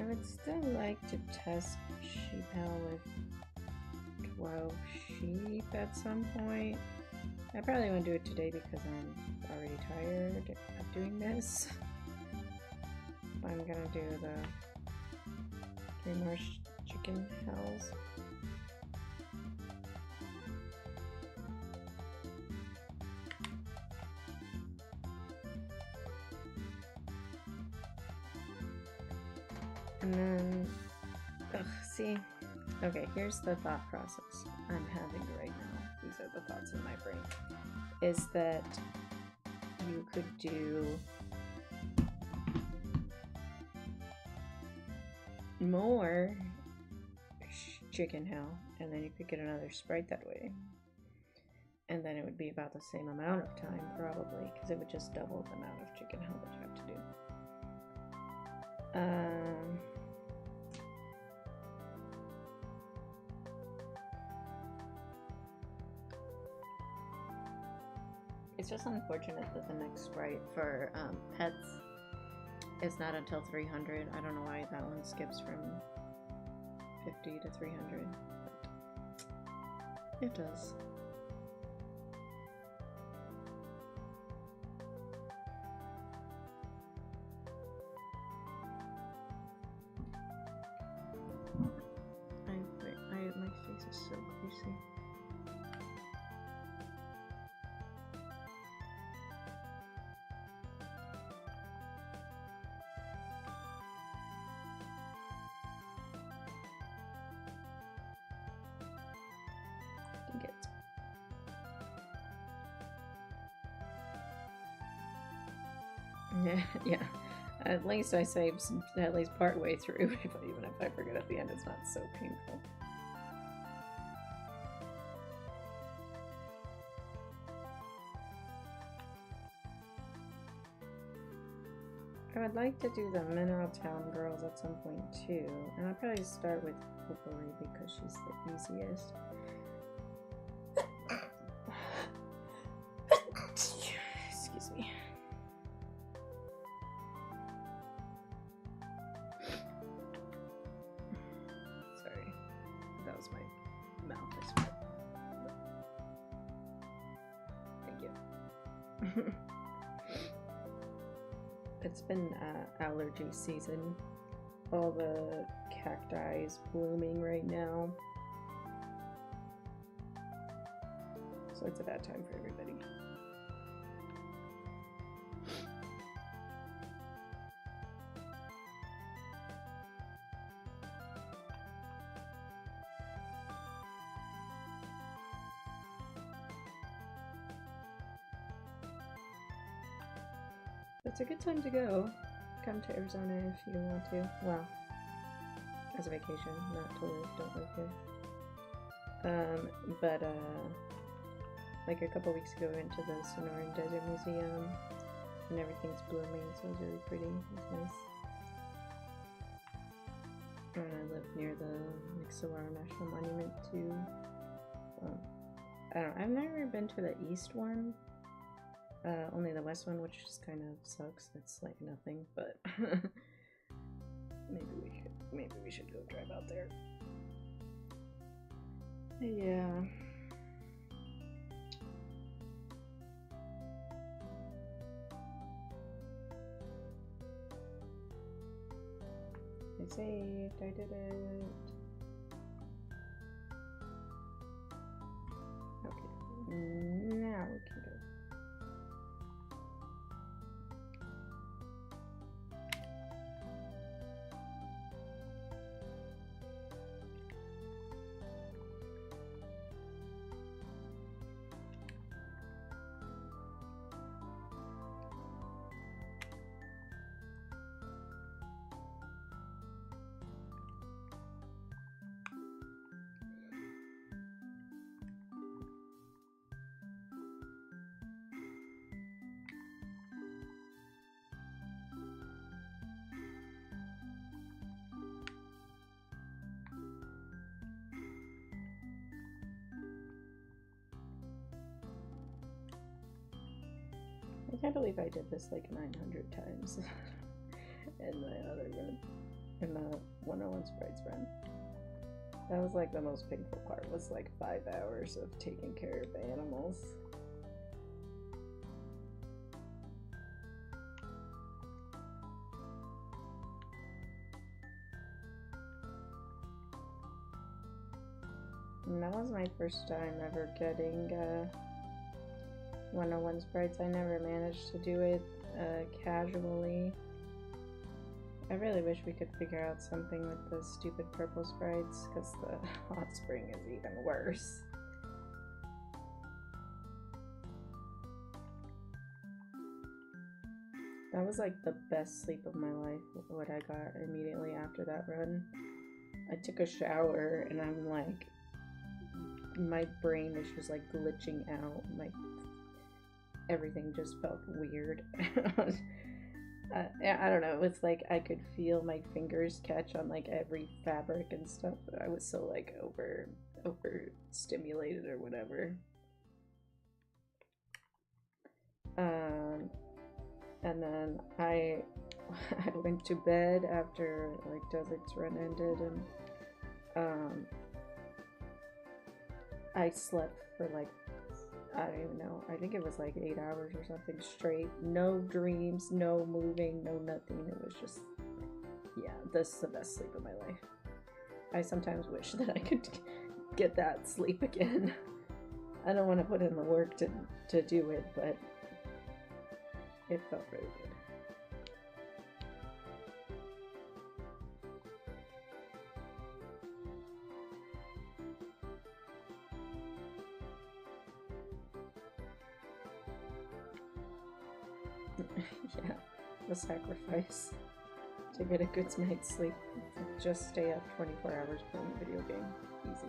S1: I would still like to test sheep hell with 12 sheep at some point. I probably won't do it today because I'm already tired of doing this. I'm gonna do the 3 more chicken hells. And then, see, okay, here's the thought process I'm having right now. These are the thoughts in my brain. Is that you could do more chicken hell, and then you could get another sprite that way. And then it would be about the same amount of time, probably, because it would just double the amount of chicken hell that you have to do. It's just unfortunate that the next sprite for pets is not until 300. I don't know why that one skips from 50 to 300, but it does. My face is so greasy. Yeah. At least I saved at least part way through, but even if I forget at the end, it's not so painful. I would like to do the Mineral Town girls at some point too, and I'll probably start with Potpourri because she's the easiest. Excuse me. Sorry, that was my mouth. I swear. Thank you. It's been allergy season. All the cacti is blooming right now. So it's a bad time for everybody. It's a good time to go. Come to Arizona if you want to. Well, as a vacation, not to live. Don't live here. Like a couple weeks ago, I went to the Sonoran Desert Museum, and everything's blooming, so it's really pretty. It's nice. And I live near the Saguaro National Monument too. I don't know. I've never been to the east one. Only the west one, which just kind of sucks. It's like nothing, but maybe we should go drive out there. Yeah. I saved. I did it. Okay. Now we can go. I can't believe I did this like 900 times in my other run. in the 101 Sprites run. That was like the most painful part, was like 5 hours of taking care of animals. And that was my first time ever getting 101 Sprites. I never managed to do it casually. I really wish we could figure out something with the stupid purple sprites, because the hot spring is even worse. That was like the best sleep of my life, what I got immediately after that run. I took a shower and I'm like, my brain is just like glitching out. Everything just felt weird. I don't know, it's like I could feel my fingers catch on like every fabric and stuff. I was so like over stimulated or whatever. And then I went to bed after like Desert's run ended, and I slept for like, I don't even know, I think it was like 8 hours or something straight. No dreams, no moving, no nothing. It was just, yeah, this is the best sleep of my life. I sometimes wish that I could get that sleep again. I don't want to put in the work to do it, but it felt really good. Yeah, the sacrifice to get a good night's sleep. Just stay up 24 hours playing a video game. Easy.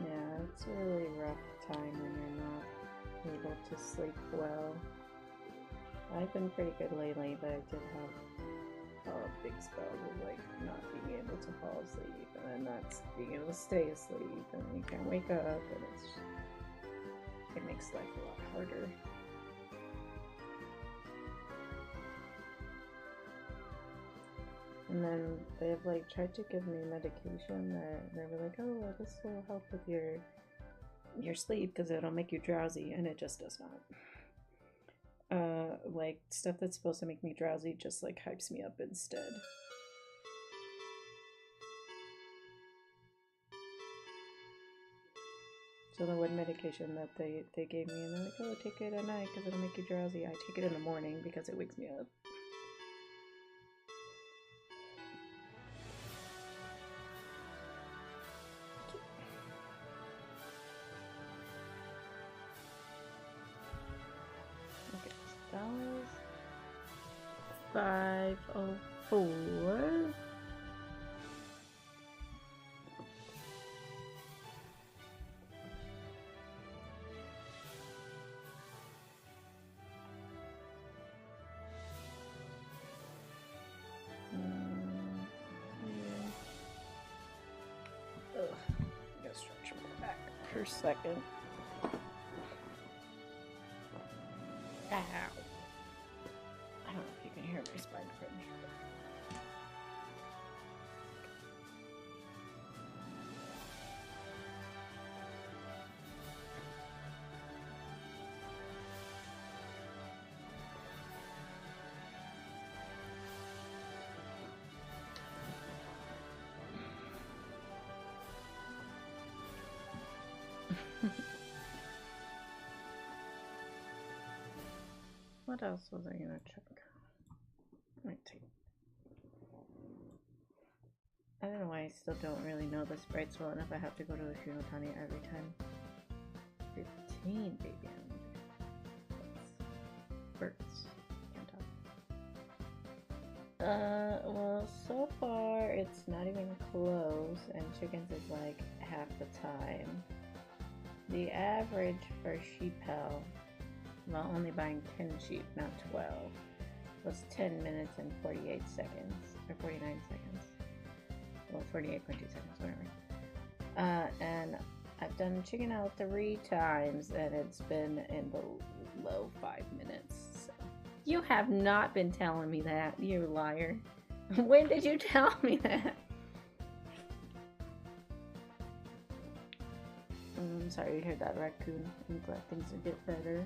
S1: Yeah, it's a really rough time when you're not able to sleep well. I've been pretty good lately, but I did have a big spell of like not being able to fall asleep, and then not being able to stay asleep, and then you can't wake up, and it makes life a lot harder. And then they've like tried to give me medication that they were like, oh, well, this will help with your sleep because it'll make you drowsy, and it just does not. Like stuff that's supposed to make me drowsy just like hypes me up instead. So the one medication that they gave me, and they're like, oh, take it at night because it'll make you drowsy. I take it in the morning because it wakes me up. Okay, so that was 504. I'm gonna stretch my back for a second. Ow. I don't know if you can hear my spine crunch. What else was I gonna check? Let me take. I don't know why I still don't really know the sprites well enough. I have to go to the Shunotani every time. 15 baby animals. Birds. Can't talk. Well, so far it's not even close, and chickens is like half the time. The average for sheep hell, while only buying 10 sheep, not 12, was 10 minutes and 48 seconds, or 49 seconds. Well, 48.2 seconds, whatever. And I've done chicken hell 3 times, and it's been in the low 5 minutes. So. You have not been telling me that, you liar. When did you tell me that? I'm sorry to hear that, raccoon. I'm glad things will get better.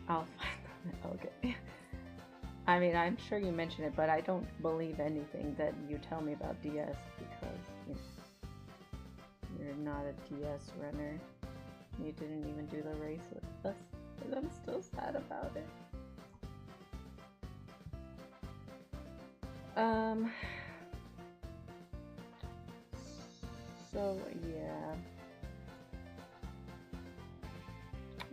S1: I'll find that. Okay. I mean, I'm sure you mentioned it, but I don't believe anything that you tell me about DS because, you know, you're not a DS runner. You didn't even do the race with us, and I'm still sad about it. So, yeah.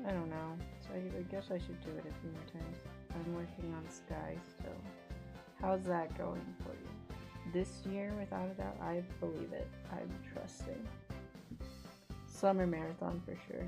S1: I don't know. So I guess I should do it a few more times. I'm working on Sky still. How's that going for you? This year, without a doubt, I believe it. I'm trusting. Summer marathon for sure.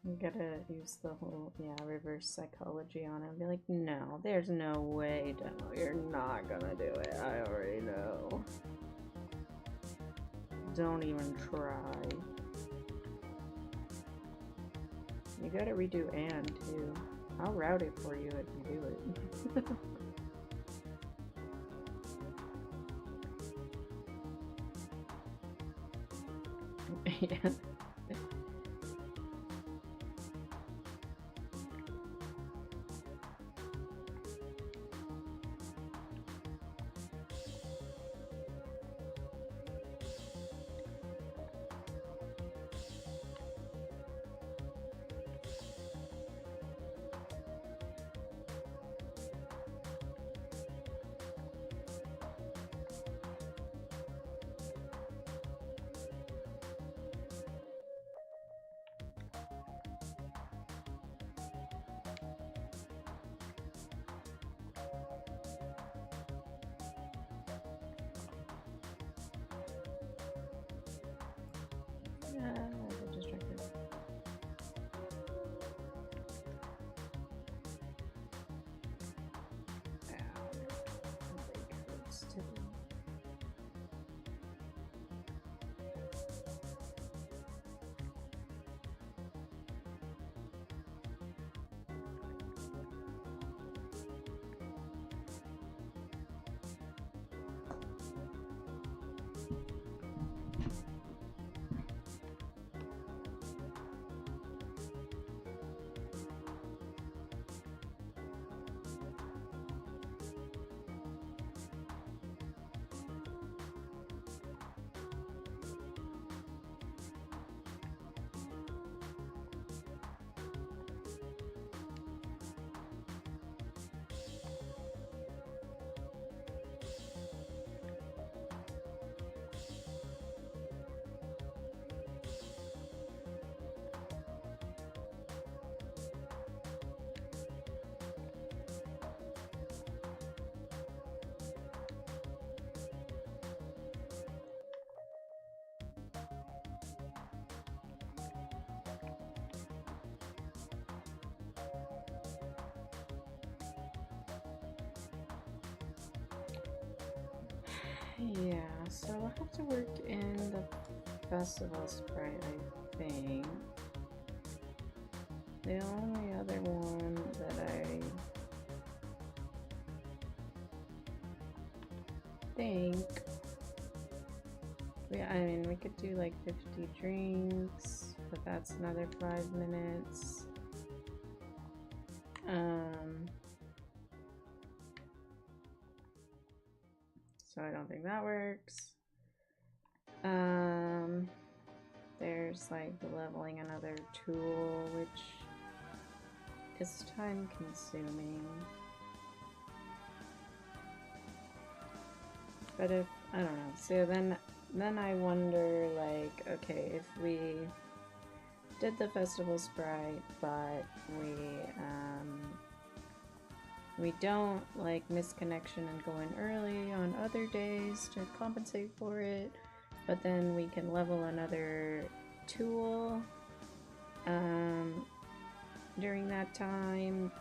S1: You gotta use the whole, reverse psychology on it and be like, no, there's no way, Demo, you're not gonna do it. I already know. Don't even try. You gotta redo Anne, too. I'll route it for you if you do it. Yeah. Yeah, so we'll have to work in the festival sprite, I think. The only other one that I think, I mean, we could do like 50 drinks, but that's another 5 minutes. So I don't think that works. There's like the leveling another tool, which is time consuming. But if, I don't know, so then I wonder, like, okay, if we did the festival sprite, but we don't like miss connection and go in early on other days to compensate for it, but then we can level another tool during that time,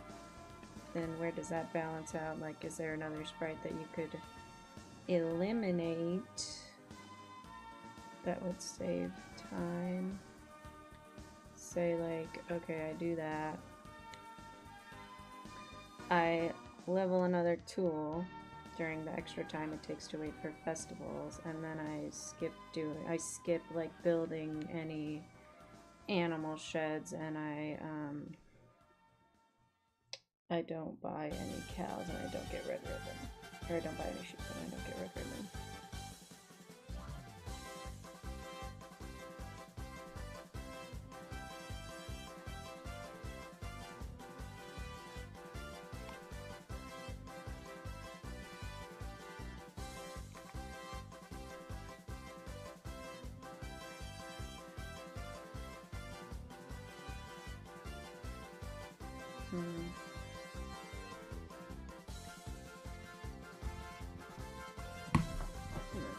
S1: then where does that balance out? Like, is there another sprite that you could eliminate that would save time? Say like, okay, I do that, I level another tool during the extra time it takes to wait for festivals, and then I skip like building any animal sheds, and I don't buy any cows, and I don't get red ribbon. Or I don't buy any sheep, and I don't get red ribbon.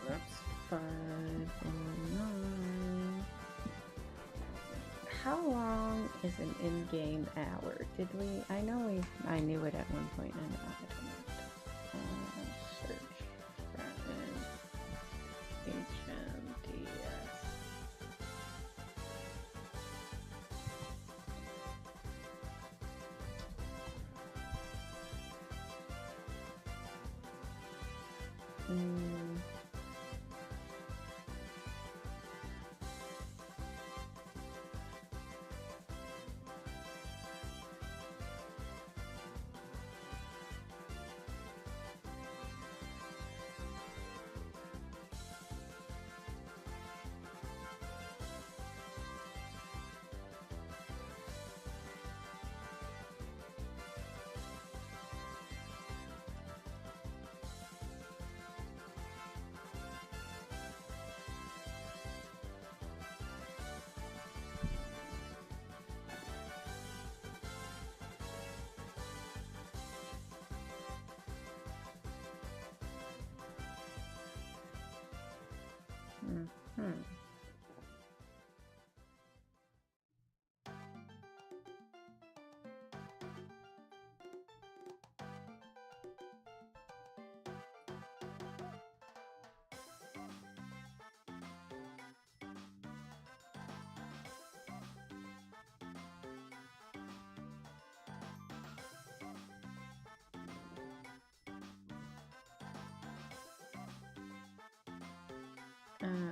S1: That's 5 and 9. How long is an in-game hour? I knew it at one point, and I don't know. Search HMDS.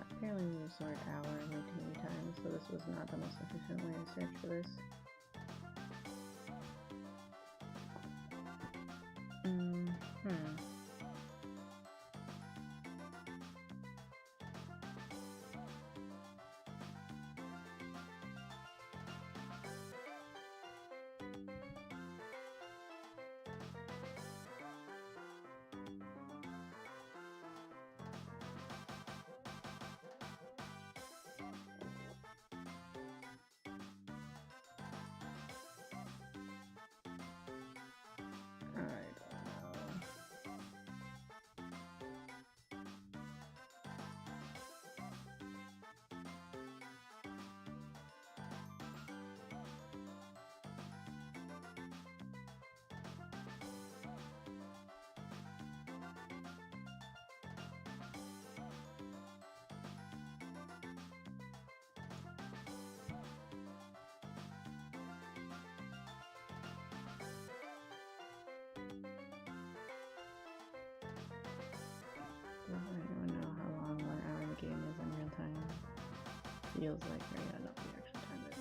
S1: Apparently we used the word hour way too many times, so this was not the most efficient way to search for this. feels like, or yeah, not the actual time, but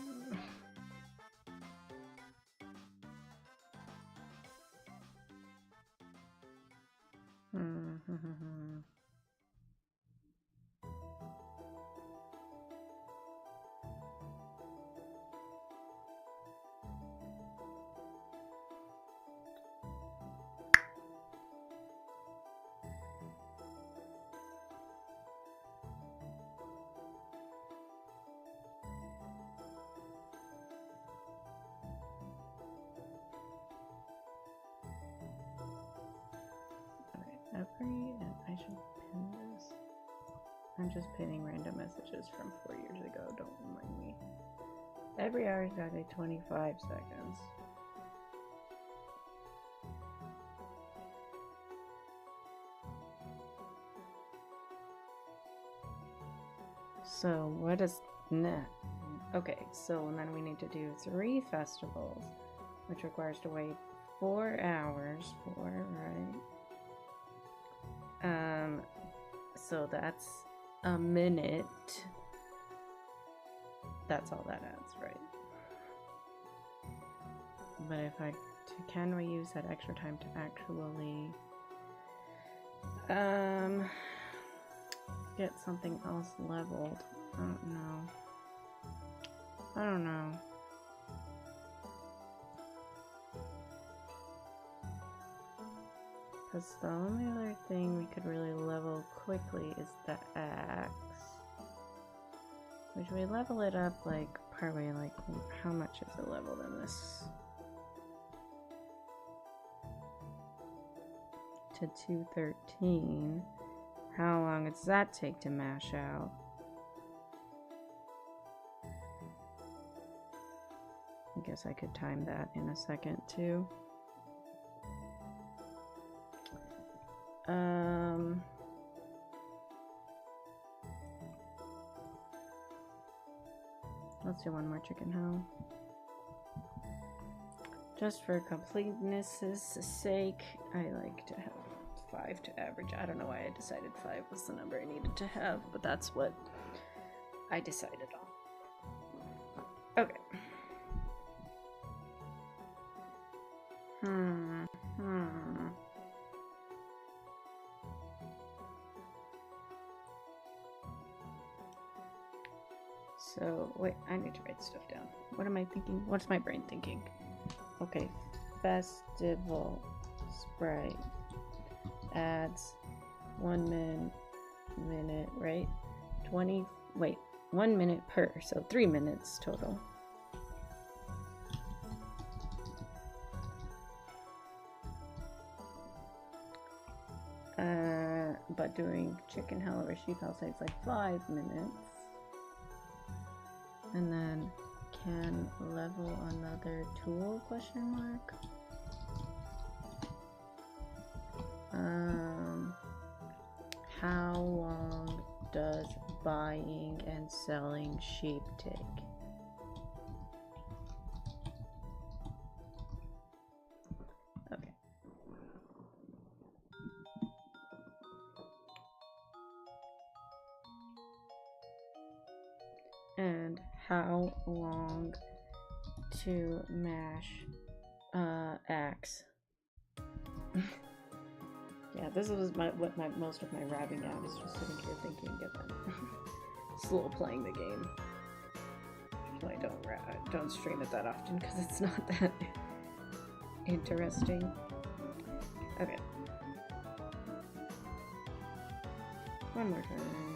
S1: and I should pin this. I'm just pinning random messages from 4 years ago, don't remind me. Every hour's got a 25 seconds. So what is that? Okay, so then we need to do 3 festivals, which requires to wait 4 hours for, right? So that's a minute. That's all that adds, right? But if can we use that extra time to actually get something else leveled? I don't know. Because the only other thing we could really level quickly is the axe. Which we level it up like partway, like how much is it leveled in this? To 213. How long does that take to mash out? I guess I could time that in a second too. Let's do one more chicken hell. Just for completeness' sake, I like to have 5 to average. I don't know why I decided 5 was the number I needed to have, but that's what I decided on. Okay. So, wait, I need to write stuff down. What am I thinking? What's my brain thinking? Okay, festival sprite adds 1 minute, right? 1 minute per, so 3 minutes total. But doing chicken hell or sheep hell takes like 5 minutes. And then can level another tool, question mark? How long does buying and selling sheep take? Okay. And how long to mash axe? Yeah, this was most of my rapping out is just sitting here thinking and then slow playing the game. So I don't stream it that often because it's not that interesting. Okay. One more time.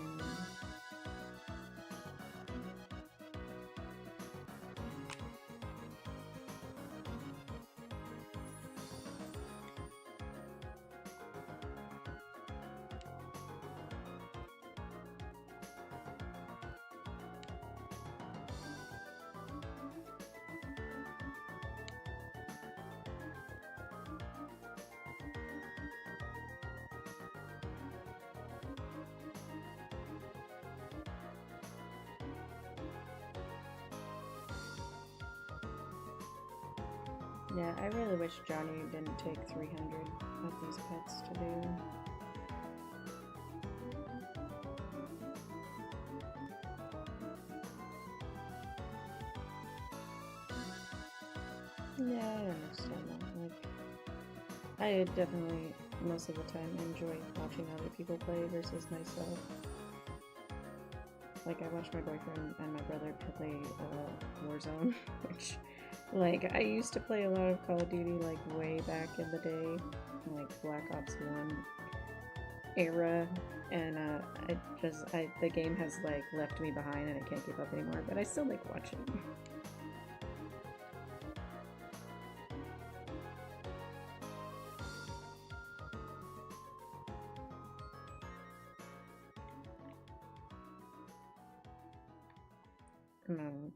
S1: Yeah, I really wish Johnny didn't take 300 of these pets to do. Yeah, I understand that. Like, I definitely, most of the time, enjoy watching other people play versus myself. Like, I watch my boyfriend and my brother play Warzone, which, like, I used to play a lot of Call of Duty, like, way back in the day, like, Black Ops 1 era, and the game has, like, left me behind and I can't keep up anymore, but I still like watching.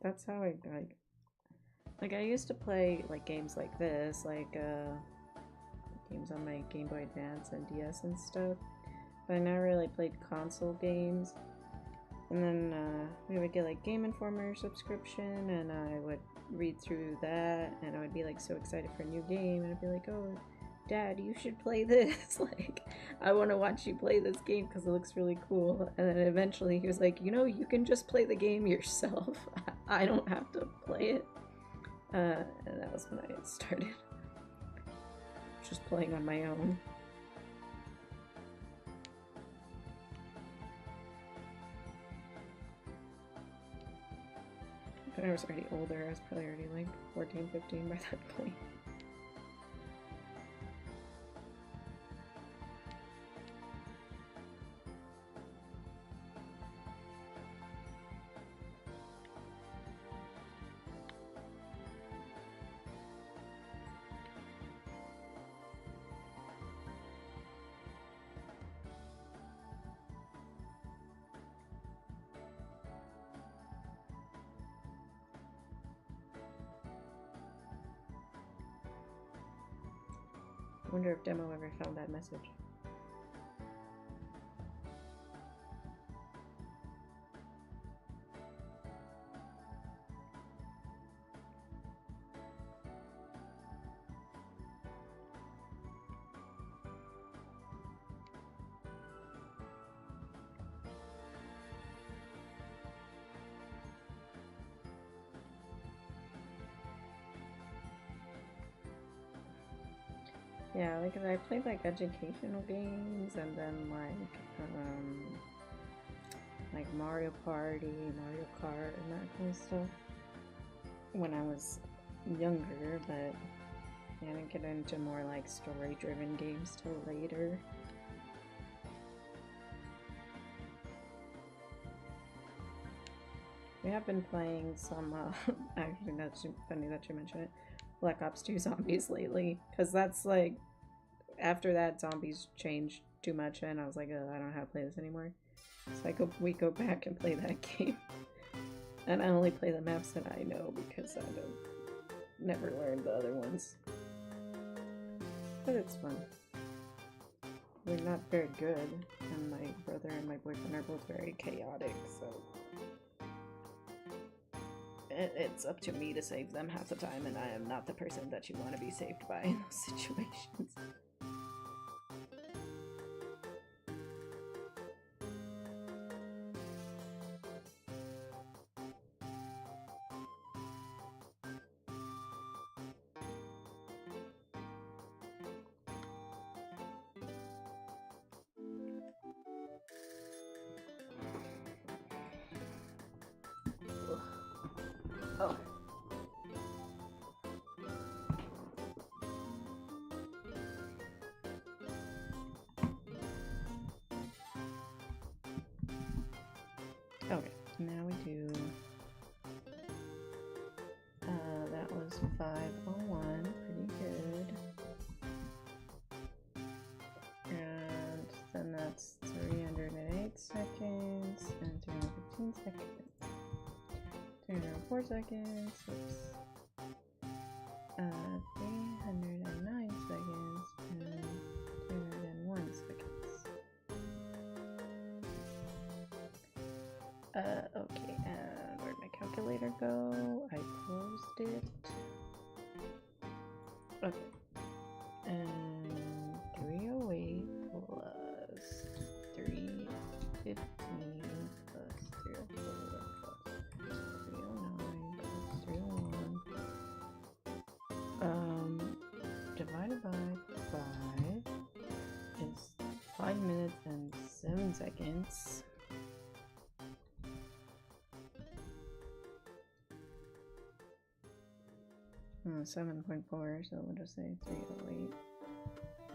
S1: That's how I like I used to play like games like this, like games on my Game Boy Advance and DS and stuff, but I never really played console games. And then we would get like Game Informer subscription, and I would read through that, and I would be like so excited for a new game, and I'd be like, oh, Dad, you should play this. Like, I want to watch you play this game because it looks really cool. And then eventually he was like, you know, you can just play the game yourself. I don't have to play it. And that was when I started just playing on my own. But I was already older. I was probably already like 14, 15 by that point. I wonder if Demo ever found that message. Yeah, like I played like educational games and then like Mario Party, Mario Kart, and that kind of stuff when I was younger, but I didn't get into more like story-driven games till later. We have been playing some, actually that's funny that you mentioned it, Black Ops 2 Zombies lately, because that's like, after that zombies changed too much and I was like, oh, I don't know how to play this anymore. So we go back and play that game. And I only play the maps that I know because I never learned the other ones. But it's fun. We're not very good, and my brother and my boyfriend are both very chaotic, so it's up to me to save them half the time, and I am not the person that you want to be saved by in those situations. Oh. Okay, now we do, that was 501, pretty good. And then that's 308 seconds, and 315 seconds. 304 seconds, oops. 309 seconds, and 301 seconds. Okay, and where'd my calculator go? I closed it. Okay. And 308 plus 315 plus 304 plus 309 plus 301. 5 minutes and 7 seconds. Oh, 7.4, so we'll just say 308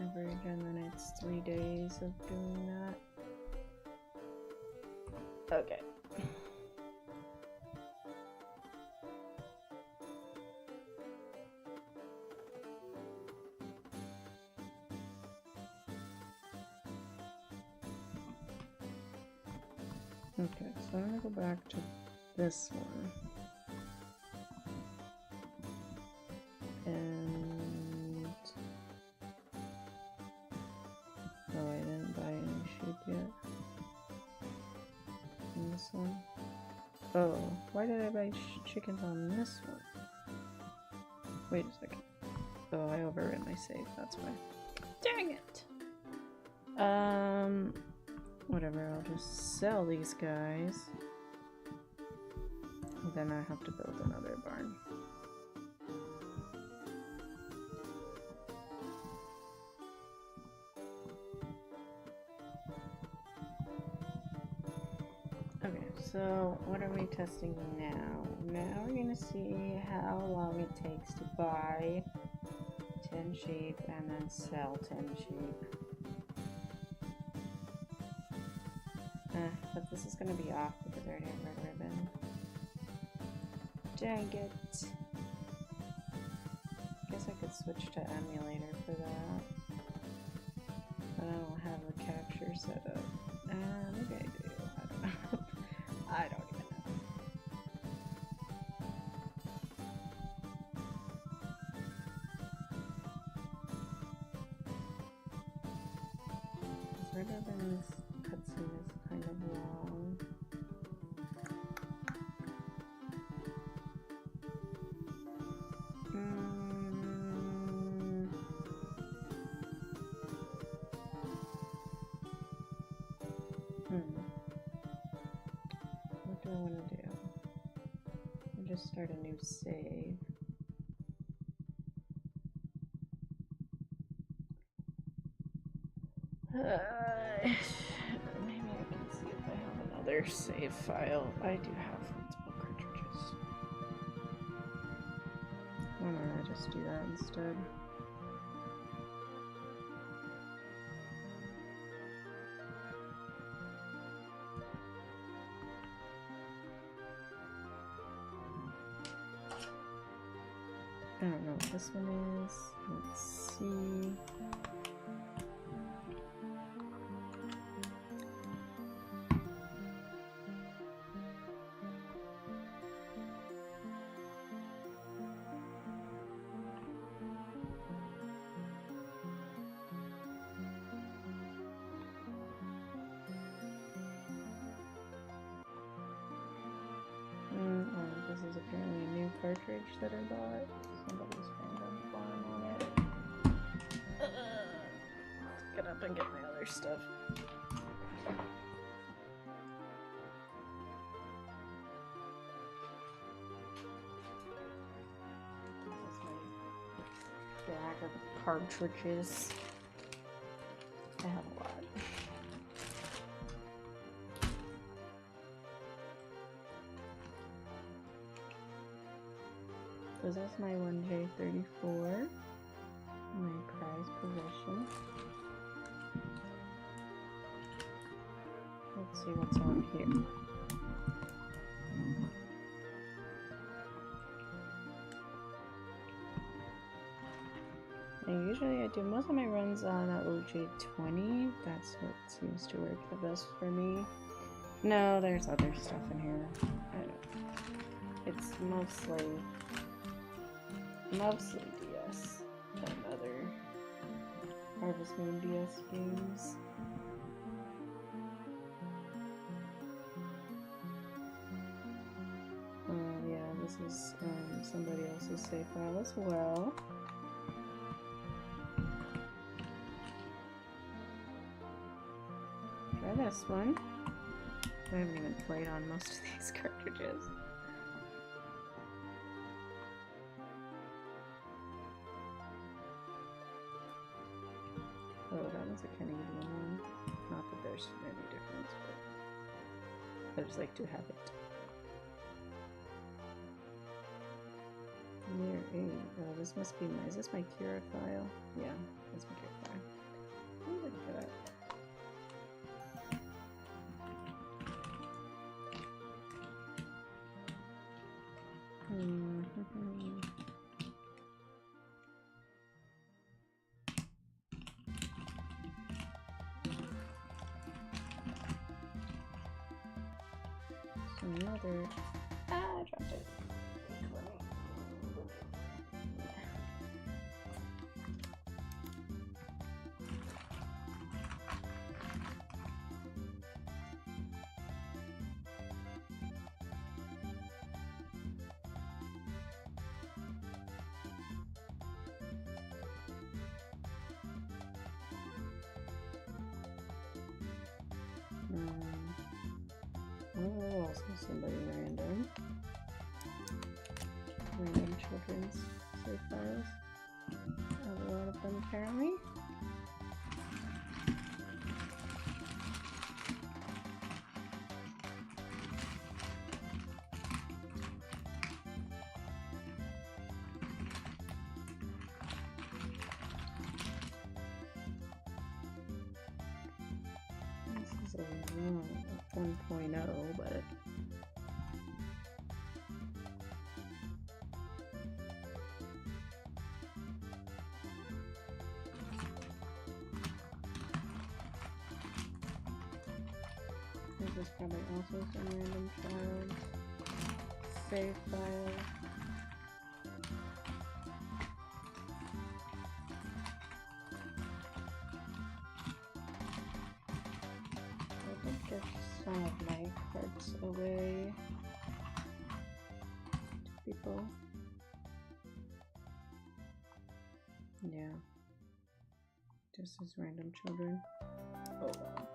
S1: average, and then it's 3 days of doing that. Okay. Okay, so I'm gonna go back to this one. And oh, I didn't buy any sheep yet. And this one. Oh, why did I buy chickens on this one? Wait a second. Oh, I overran my save, that's why. Dang it! Whatever, I'll just sell these guys. And then I have to build another barn. Okay, so what are we testing now? Now we're gonna see how long it takes to buy 10 sheep and then sell 10 sheep. But this is gonna be off because I already have red ribbon. Dang it. Guess I could switch to emulator for that. But I don't have the capture set up. Maybe I do. I don't know. I don't even know. This red ribbon's cutscene is kind of long. What do I want to do? I'll just start a new save. Maybe I can see if I have another save file. I do have multiple cartridges. I'm gonna just do that instead. I don't know what this one is. Let's see. This is apparently a new cartridge that I bought. Somebody's random farm on it. Let's get up and get my other stuff. This is my bag of cartridges. I have a lot. So that's my 1J34, my prize possession. Let's see what's on here. And usually I do most of my runs on a OJ20. That's what seems to work the best for me. No, there's other stuff in here. I don't. It's mostly DS and other Harvest Moon DS games. Yeah, this is somebody else's save file as well. Try this one. I haven't even played on most of these cartridges. Oh, that was a kind of easy one. there's any difference, but I just like to have it. Near 8. Oh, this must be my. Is this my Kira file? Yeah, that's my Kira file. Ooh, look at that. Another. Ah, I dropped it. Oh, also somebody random. Random children's save files. I have a lot of them apparently. This is a 1.0, but this is probably also some random child save file. I did give some of my cards away to people. Yeah. This is random children. Oh wow.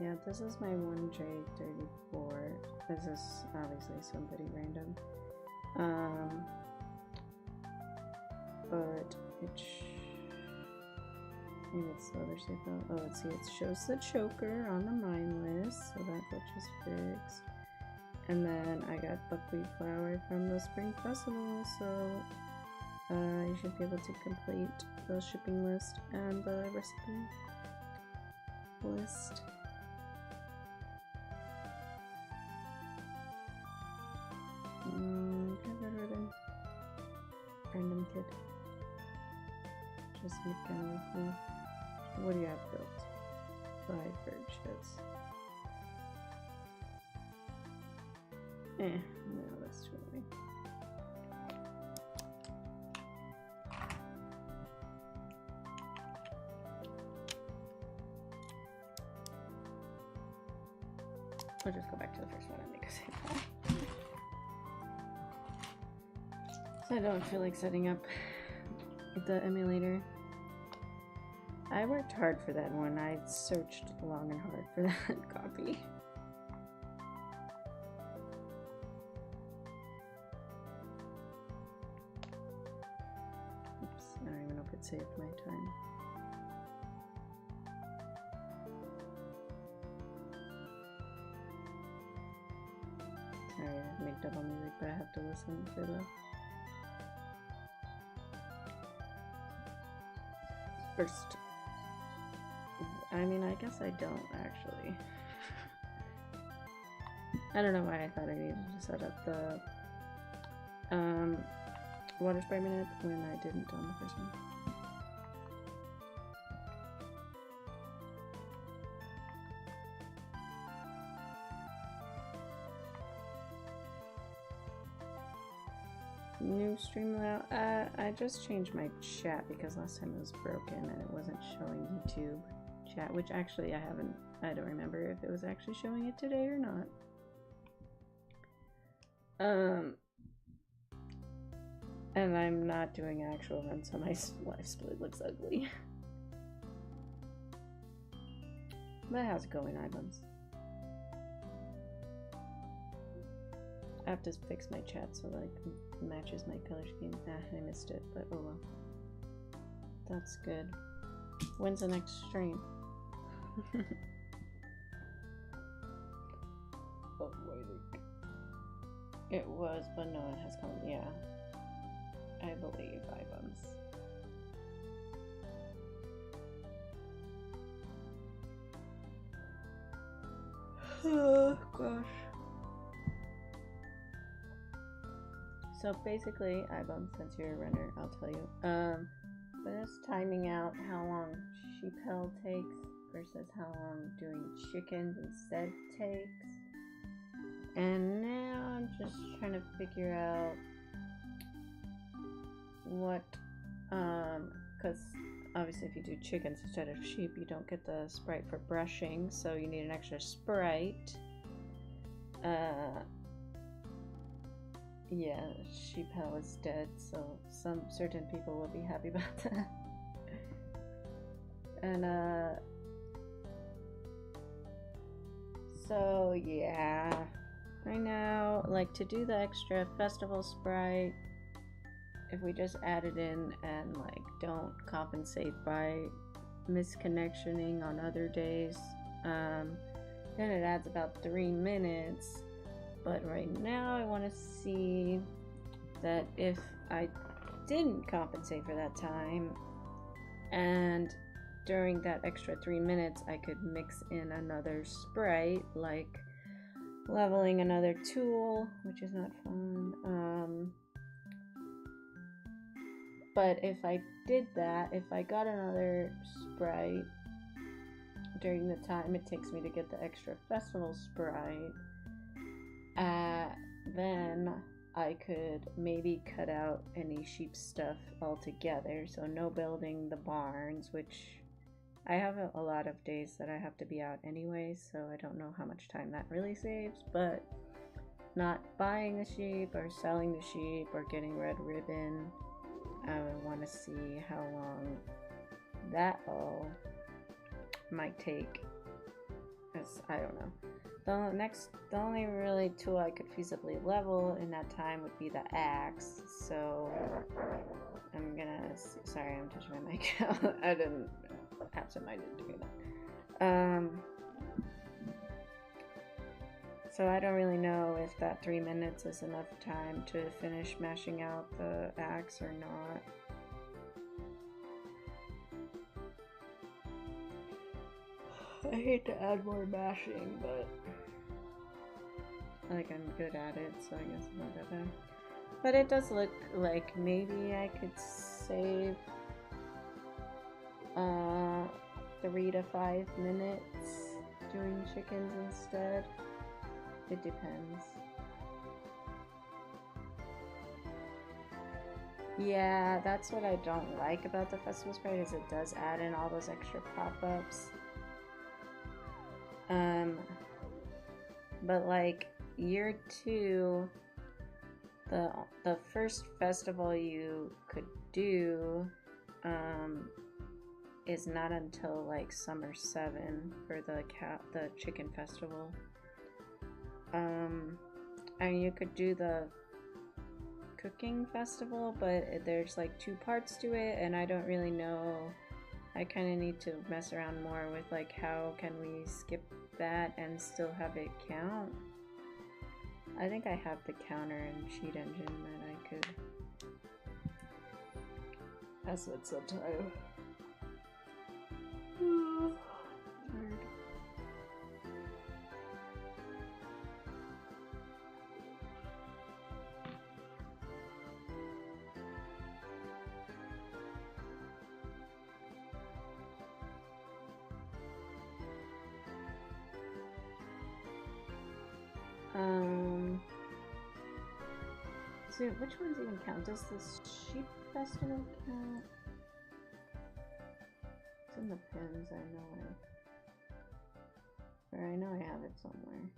S1: Yeah, this is my 1J34. This is obviously somebody random. But maybe it's the other safe file. Oh, let's see, it shows the choker on the mine list, so that glitch is fixed. And then I got buckwheat flour from the spring festival, so you should be able to complete the shipping list and the recipe list. Random kid. Just mechanical. What do you have built? 5 bird sheds. No, that's too early. I'll just go back to the first one and make a save file. So I don't feel like setting up the emulator. I worked hard for that one. I searched long and hard for that copy. Oops, I don't even know if it saved my time. Sorry, I make double music, but I have to listen for the first. I mean, I guess I don't actually. I don't know why I thought I needed to set up the water spray minute when I didn't on the first one. New stream layout. I just changed my chat because last time it was broken and it wasn't showing YouTube chat, which actually I don't remember if it was actually showing it today or not. And I'm not doing actual runs, so my life split looks ugly. But how's it going, iBums? I have to fix my chat so that it matches my color scheme. Ah, I missed it, but oh well. That's good. When's the next stream? Oh, wait. It was, but no, it has come. Yeah. I believe iBums. Oh, gosh. So basically, iBums, since you're a runner, I'll tell you. But just timing out how long sheep hell takes versus how long doing chickens instead takes. And now I'm just trying to figure out what, because obviously if you do chickens instead of sheep, you don't get the sprite for brushing, so you need an extra sprite. Yeah, sheep hell is dead, so some certain people will be happy about that. And so yeah, right now, like, to do the extra festival sprite, if we just add it in and like don't compensate by misconnectioning on other days, then it adds about 3 minutes. But right now I want to see that if I didn't compensate for that time, and during that extra 3 minutes I could mix in another sprite, like leveling another tool, which is not fun. But if I did that, if I got another sprite during the time it takes me to get the extra festival sprite, then I could maybe cut out any sheep stuff altogether, so no building the barns, which I have a lot of days that I have to be out anyway, so I don't know how much time that really saves, but not buying the sheep or selling the sheep or getting red ribbon, I want to see how long that all might take, because I don't know. The only really tool I could feasibly level in that time would be the axe, so I'm gonna, sorry, I'm touching my mic. I didn't absent-minded doing that. So I don't really know if that 3 minutes is enough time to finish mashing out the axe or not. I hate to add more mashing, but like I'm good at it, so I guess it's not that bad. But it does look like maybe I could save 3 to 5 minutes doing chickens instead. It depends. Yeah, that's what I don't like about the festival sprite, is it does add in all those extra pop-ups. But like year 2, the first festival you could do is not until like summer 7 for the chicken festival. And you could do the cooking festival, but there's like 2 parts to it, and I don't really know. I kind of need to mess around more with like how can we skip that and still have it count. I think I have the counter and cheat engine that I could. That's what's so tired. So which ones even count? Does the sheep festival count? It's in the pins, I know. Or I know I have it somewhere.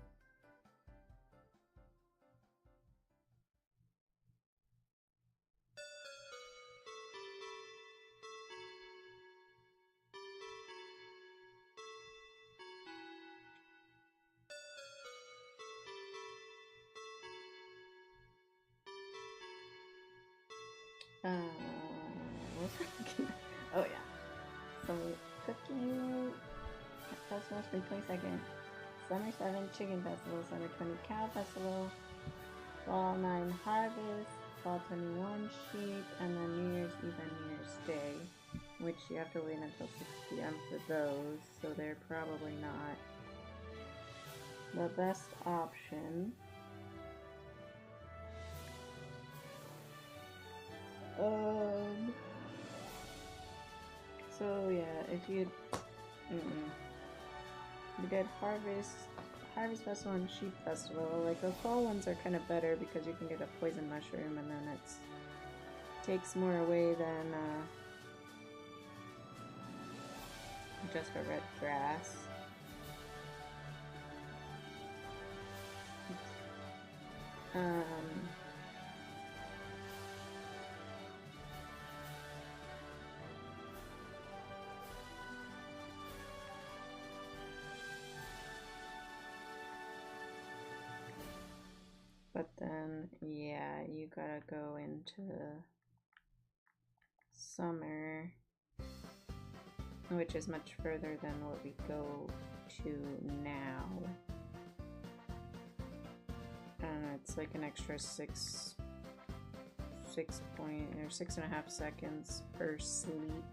S1: What was I looking at? Oh yeah. So cooking festival, spring 22nd, summer 7 chicken festival, summer 20 cow festival, fall 9 harvest, fall 21 sheep, and then New Year's Eve and New Year's Day, which you have to wait until 6 p.m. for those, so they're probably not the best option. So yeah, if you did Harvest Festival and Sheep Festival, like the fall ones are kind of better because you can get a poison mushroom and then it takes more away than just a red grass. But then, yeah, you gotta go into summer, which is much further than what we go to now. And it's like an extra 6.5 seconds per sleep.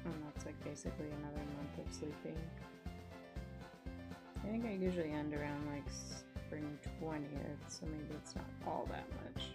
S1: And that's like basically another month of sleeping. I think I usually end around like spring 20th, so maybe it's not all that much.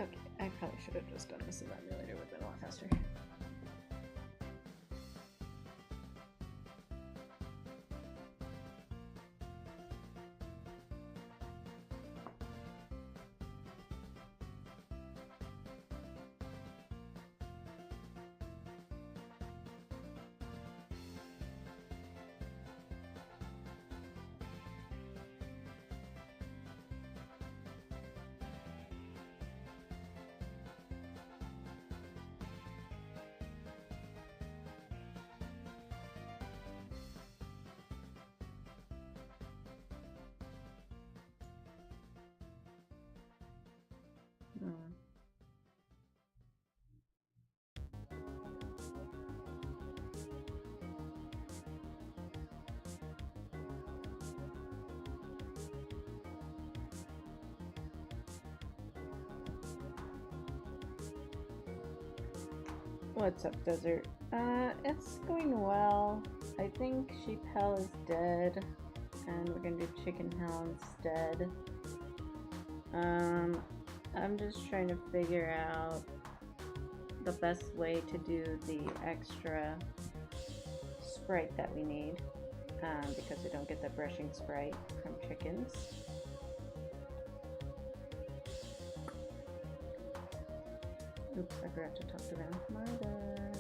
S1: Okay, I probably should have just done this in that emulator, would have been a lot faster. What's up, Desert? It's going well. I think Sheep Hell is dead, and we're gonna do Chicken Hell instead. I'm just trying to figure out the best way to do the extra sprite that we need, because we don't get the brushing sprite from chickens. Oops, I forgot to talk to them. My bad.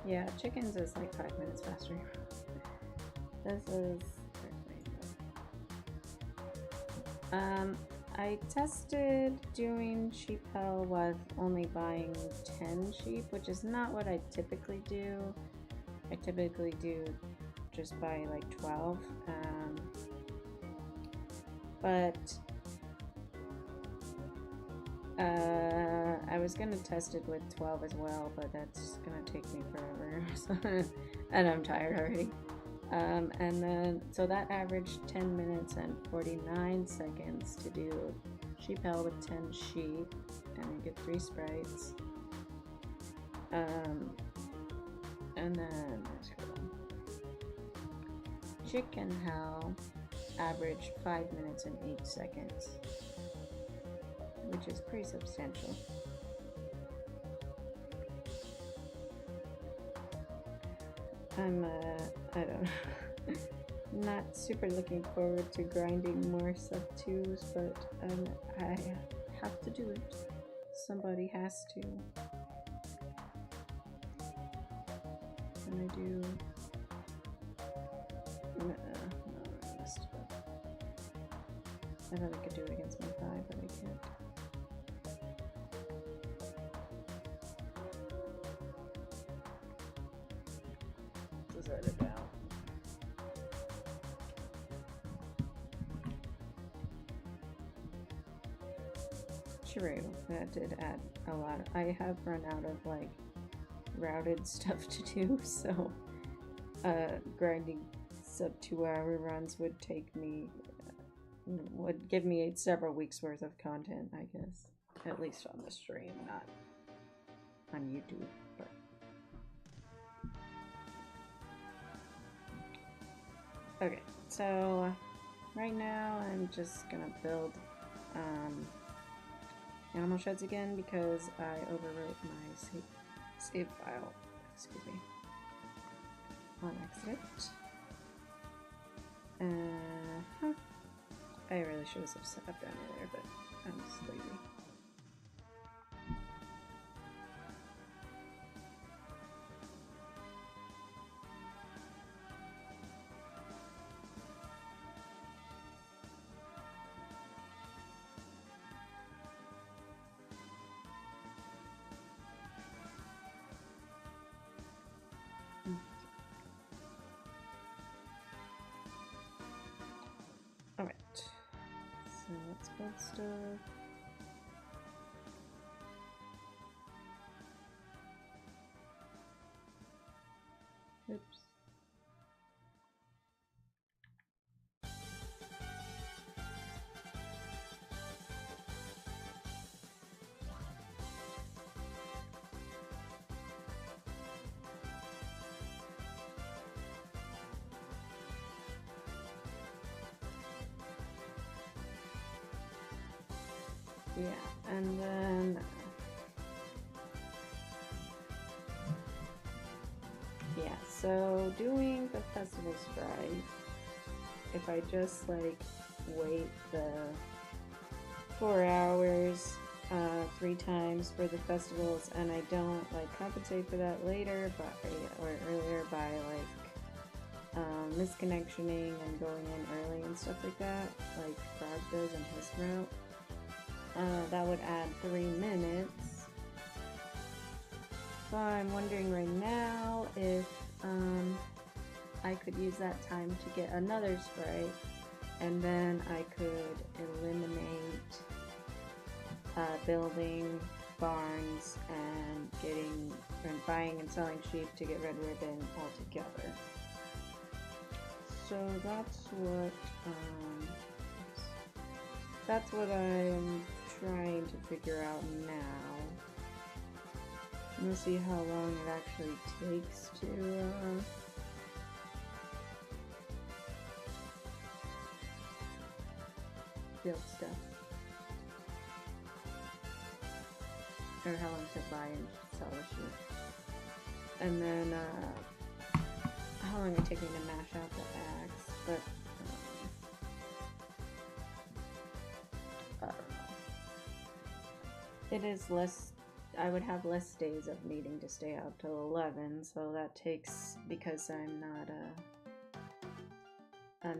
S1: Yeah, chickens is like 5 minutes faster. This is I tested doing sheep hell with only buying 10 sheep, which is not what I typically do. I typically do just buy like 12. But I was gonna test it with 12 as well, but that's gonna take me forever, so, and I'm tired already. And then, so that averaged 10 minutes and 49 seconds to do sheep hell with 10 sheep, and you get 3 sprites. And then, chicken hell averaged 5 minutes and 8 seconds, which is pretty substantial. I'm, I don't know, not super looking forward to grinding more sub 2s, but I have to do it. Somebody has to. Can I do... No, I messed it up. I thought I could do it against my 5, but I can't. Just write it down. True, that did add a lot. I have run out of like routed stuff to do, so grinding sub 2-hour runs would take me, would give me several weeks worth of content, I guess. At least on the stream, not on YouTube. But okay, so right now I'm just gonna build animal sheds again because I overwrote my save file, excuse me, on accident. I really should have set up down there, but I'm just lazy. Alright, so let's build stuff. Oops. Yeah, and then yeah, so doing the festival sprite, if I just like wait the 4 hours 3 times for the festivals and I don't like compensate for that later or earlier by like misconnectioning and going in early and stuff like that, like Frog does in his route. That would add 3 minutes. So I'm wondering right now if I could use that time to get another sprite, and then I could eliminate building barns and buying and selling sheep to get red ribbon altogether. So that's what I'm trying to figure out now. We'll see how long it actually takes to build stuff. Or how long to buy and sell the sheep. And then how long it take me to mash out the axe, but I don't know. It is less, I would have less days of needing to stay out till 11, so that takes, because I'm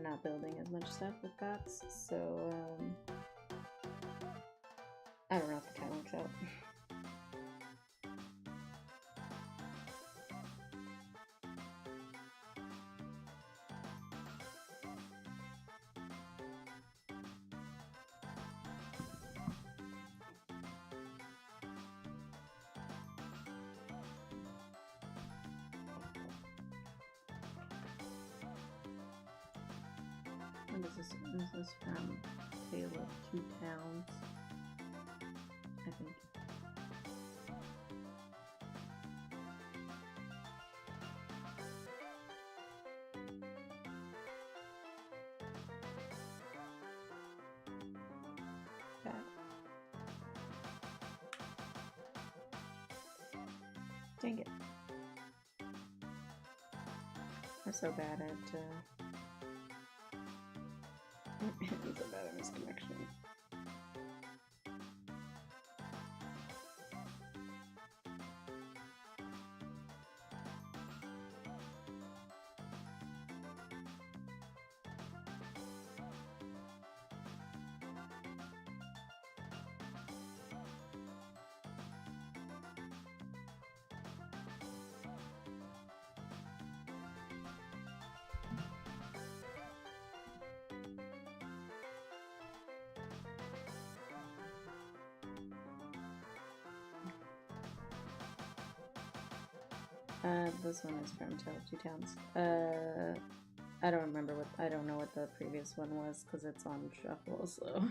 S1: not building as much stuff with bots, so I don't know if the time works out. What is this? Is this from Tale of Two Towns? I think. That. Dang it. I'm so bad at I'm so bad at misconnection. This one is from Tale of Two Towns. I don't remember I don't know what the previous one was because it's on shuffle, so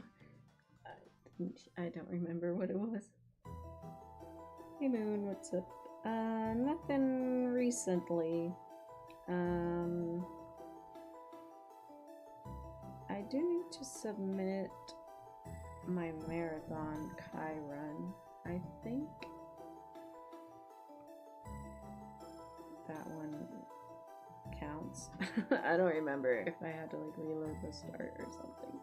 S1: I don't remember what it was. Hey Moon, what's up? Nothing recently. I do need to submit my marathon Kai run, I think. That one counts. I don't remember if I had to like reload the start or something.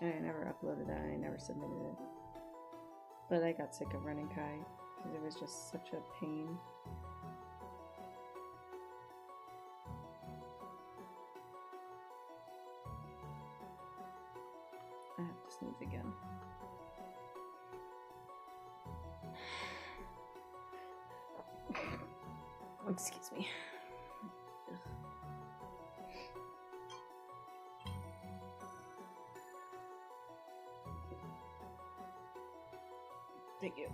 S1: And I never uploaded that and I never submitted it. But I got sick of running Kai because it was just such a pain. I have to sneeze again. Excuse me. Thank you.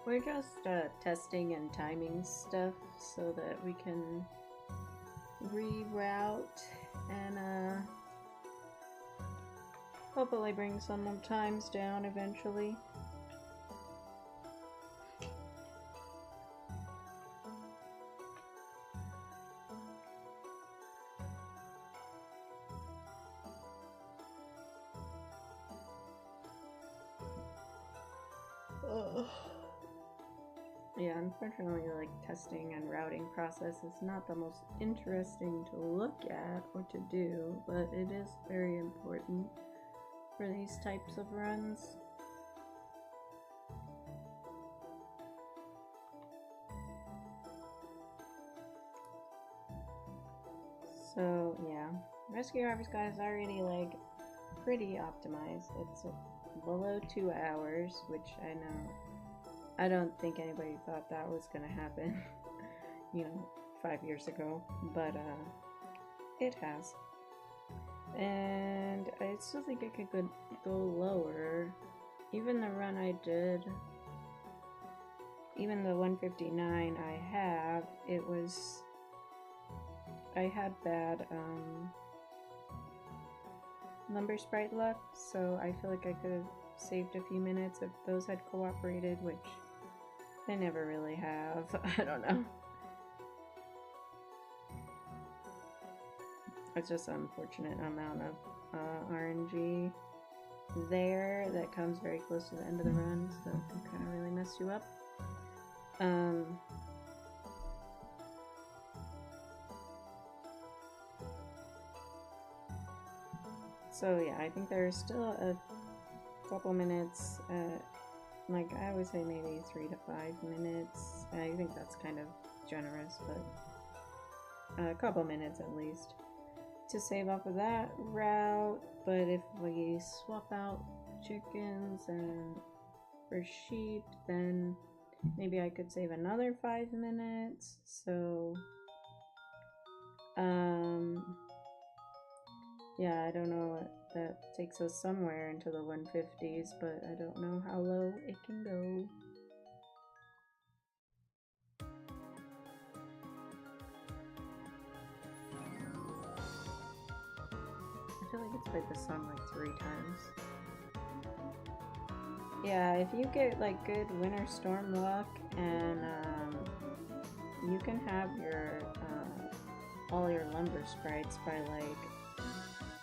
S1: We're just testing and timing stuff so that we can reroute and hopefully bring some times down eventually. Yeah, unfortunately, like, testing and routing process is not the most interesting to look at or to do, but it is very important for these types of runs. So, yeah, Rescue Harvest God is already, like, pretty optimized. It's below 2 hours, which I know. I don't think anybody thought that was gonna happen, you know, 5 years ago, but it has. And I still think it could go lower. Even the run I did, even the 159 I have, I had bad number sprite luck, so I feel like I could have saved a few minutes if those had cooperated, which they never really have. I don't know. It's just an unfortunate amount of RNG there that comes very close to the end of the run, so it can kind of really mess you up. So yeah, I think there's still a couple minutes, like I would say maybe 3 to 5 minutes. I think that's kind of generous, but a couple minutes at least to save off of that route, but if we swap out chickens and for sheep, then maybe I could save another 5 minutes. So yeah, I don't know, that takes us somewhere into the 150s, but I don't know how low it can go. I feel like it's played this song like 3 times. Yeah, if you get like good winter storm luck, and you can have your all your lumber sprites by like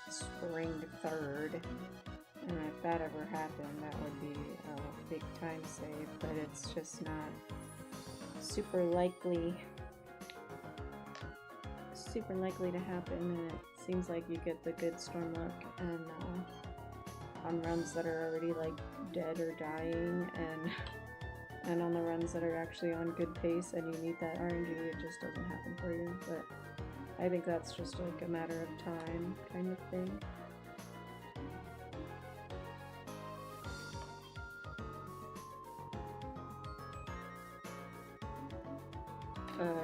S1: spring 3rd, and if that ever happened, that would be a big time save, but it's just not super likely to happen, and it seems like you get the good storm luck and on runs that are already like dead or dying, and on the runs that are actually on good pace and you need that RNG, it just doesn't happen for you. But I think that's just like a matter of time kind of thing.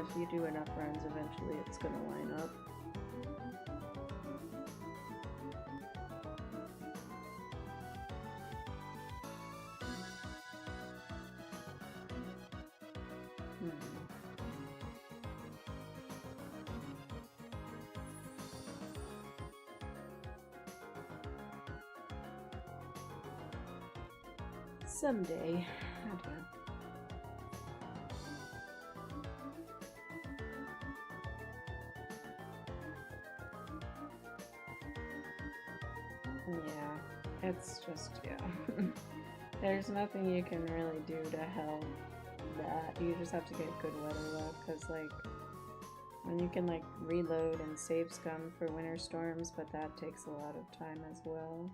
S1: If you do enough runs, eventually it's gonna line up. Someday. I don't know. Yeah, it's just, yeah. There's nothing you can really do to help that. You just have to get good weather luck, because like, when you can like reload and save scum for winter storms, but that takes a lot of time as well.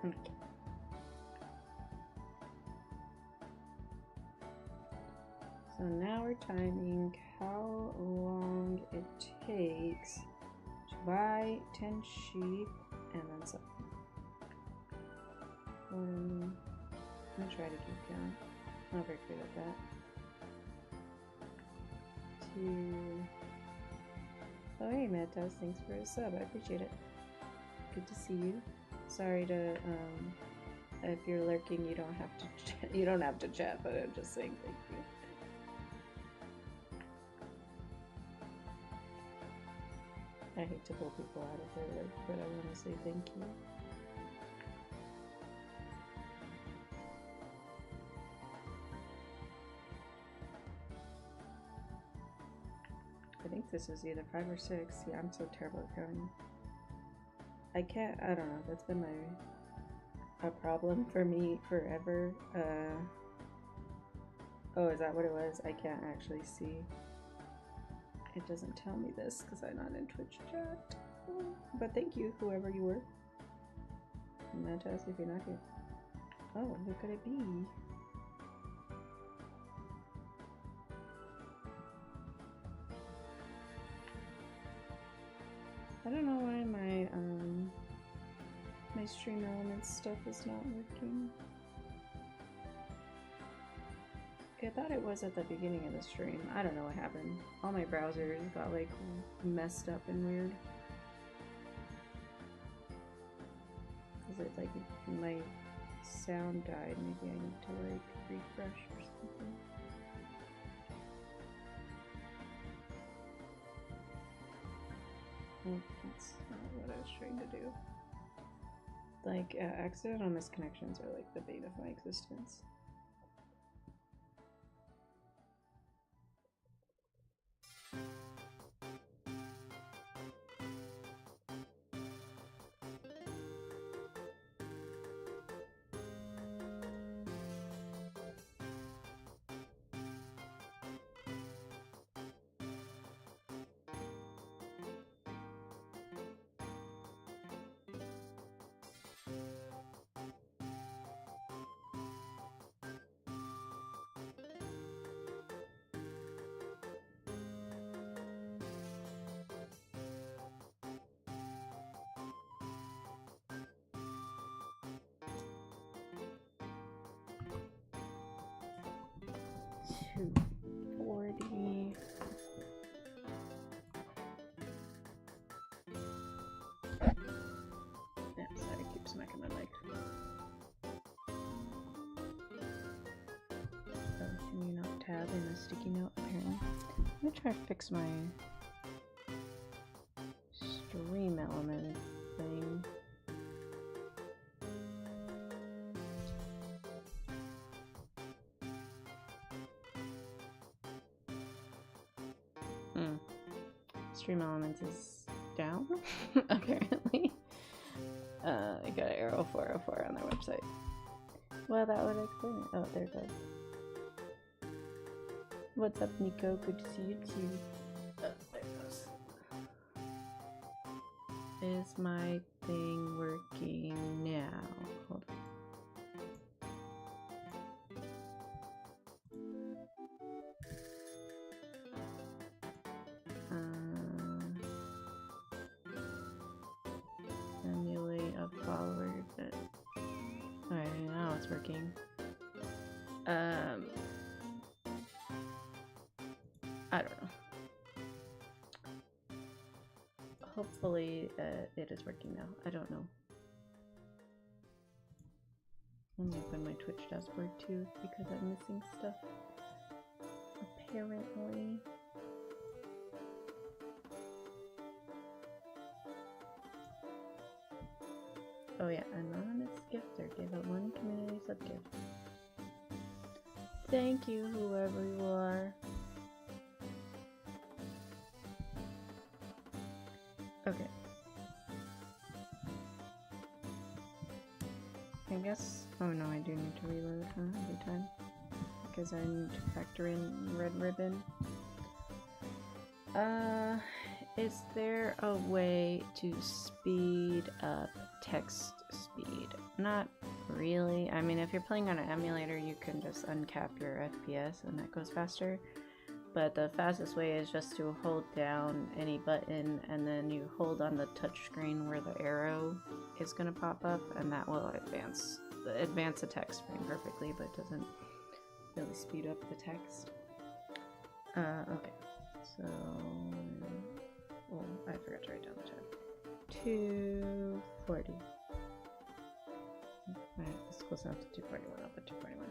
S1: Okay. So now we're timing how long it takes to buy 10 sheep and then some. I'm gonna try to keep count. I'm not very good at that. 2. Oh hey Matas, thanks for a sub. I appreciate it. Good to see you. Sorry to if you're lurking, you don't have to you don't have to chat, but I'm just saying thank you. I hate to pull people out of their lurk, but I want to say thank you. I think this is either 5 or 6. Yeah, I'm so terrible at counting. I don't know, that's been a problem for me forever. Oh, is that what it was? I can't actually see. It doesn't tell me this because I'm not in Twitch chat. But thank you, whoever you were. And that tells if you're not here. Oh, who could it be? I don't know why my my stream elements stuff is not working. I thought it was at the beginning of the stream. I don't know what happened. All my browsers got like messed up and weird. Cause it like my sound died. Maybe I need to like refresh or something. Oh, that's not what I was trying to do. Like, accidental misconnections are like the bane of my existence. 240. Yeah, sorry, I keep smacking my mic. Oh, can you not tab in a sticky note, apparently? I'm gonna try to fix my stream element thing. Stream elements is down, apparently. I got an arrow 404 on their website. Well, that would explain it. Oh, there it goes. What's up, Nico? Good to see you too. Oh, there it goes. Is my thing working now? Hold on. Emulate a follower, but alright, now it's working. I don't know. Hopefully, it is working now. I don't know. Let me open my Twitch dashboard too, because I'm missing stuff. Apparently. Oh yeah, anonymous gifter gave out 1 community sub gift. Thank you, whoever you are. Okay. I guess. Oh no, I do need to reload, huh? Every time. Because I need to factor in red ribbon. Is there a way to speed up text speed? Not really. I mean, if you're playing on an emulator, you can just uncap your FPS and that goes faster. But the fastest way is just to hold down any button and then you hold on the touch screen where the arrow is going to pop up, and that will advance the text frame perfectly, but it doesn't really speed up the text. Okay, so oh, I forgot to write down the time. 240. Alright, it's close enough to 241. I'll put 241.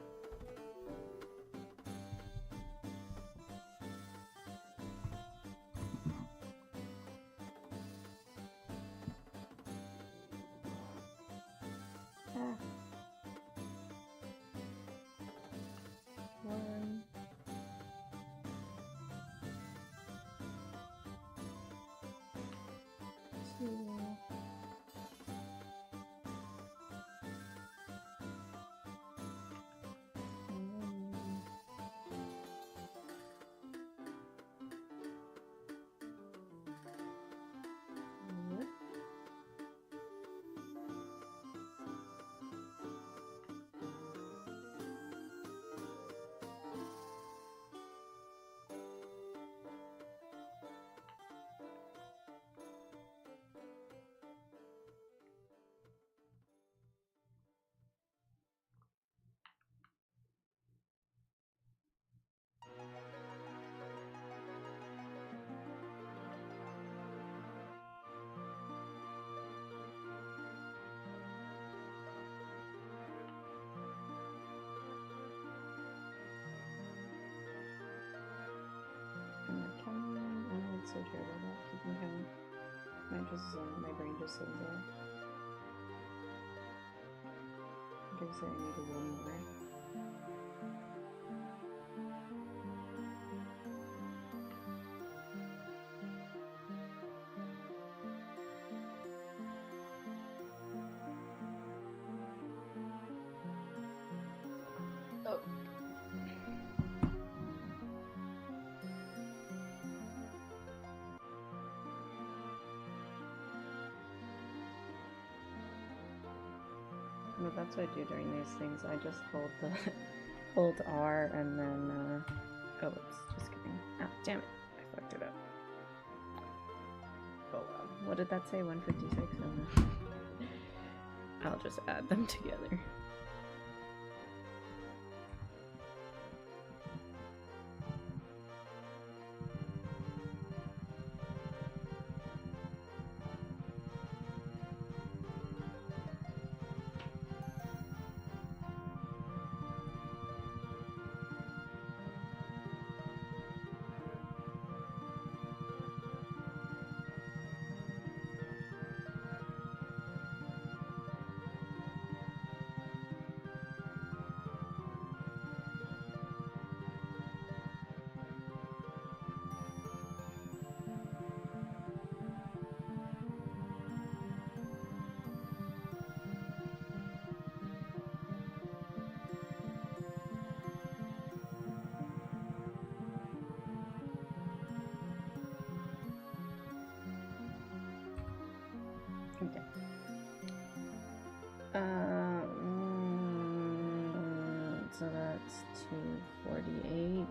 S1: So terrible about keeping count. My brain just says that. I'm gonna say I needed one more. Oh. No, that's what I do during these things. I just hold the hold R and then oh, it's just kidding. Ah, damn it! I fucked it up. Oh well. What did that say? 156. I'll just add them together. so that's 248-ish.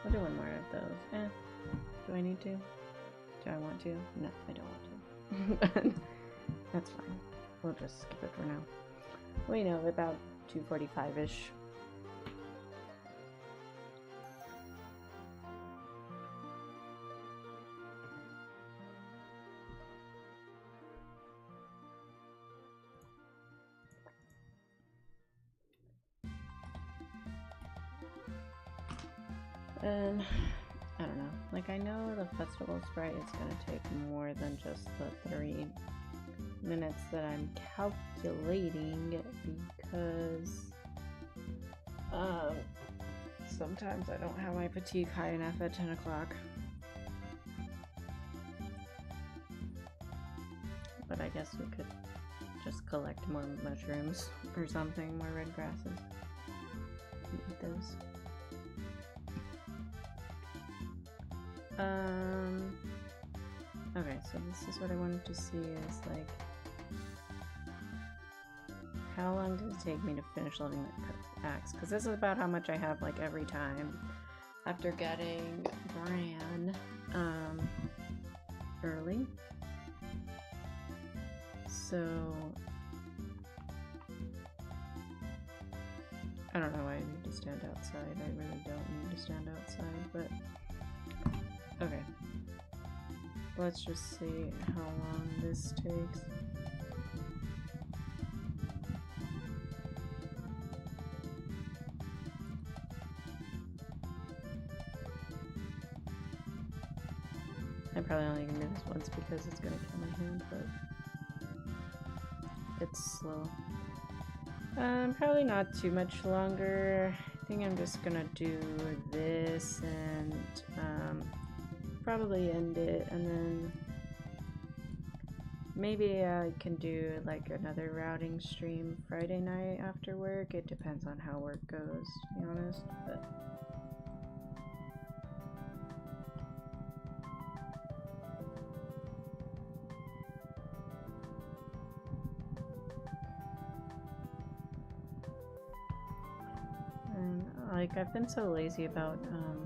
S1: I'll do one more of those. Do I need to? Do I want to? No, I don't want to. That's fine. We'll just skip it for now. We know about 245-ish. And I don't know, like I know the festival sprite is gonna take more than just the 3 minutes that I'm calculating because sometimes I don't have my fatigue high enough at 10 o'clock. But I guess we could just collect more mushrooms or something, more red grasses. Eat those. Okay, so this is what I wanted to see is like how long does it take me to finish leveling the axe? Because this is about how much I have like every time after getting Bran early. So I don't know why I need to stand outside. I really don't need to stand outside, but okay. Let's just see how long this takes. I'm probably only gonna do this once because it's gonna kill my hand, but it's slow. Probably not too much longer. I think I'm just gonna do this and probably end it, and then maybe I can do like another routing stream Friday night after work. It depends on how work goes, to be honest, but like I've been so lazy about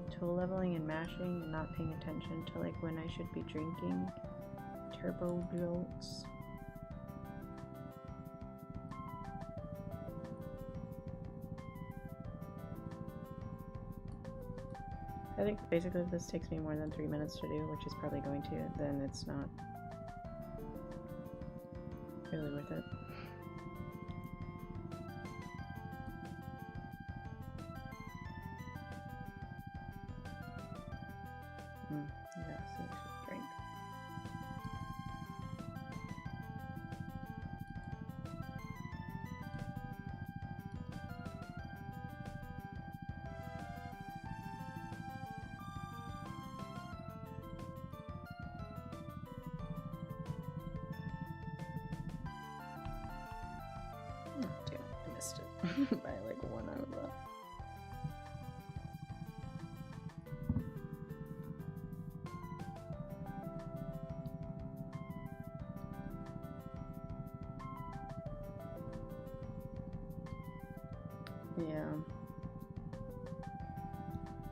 S1: tool leveling and mashing and not paying attention to like when I should be drinking turbo jolts. I think basically if this takes me more than 3 minutes to do, which is probably going to, then it's not really worth it. Yeah, so I should drink. Oh, damn, I missed it by like 1 out of the. Yeah.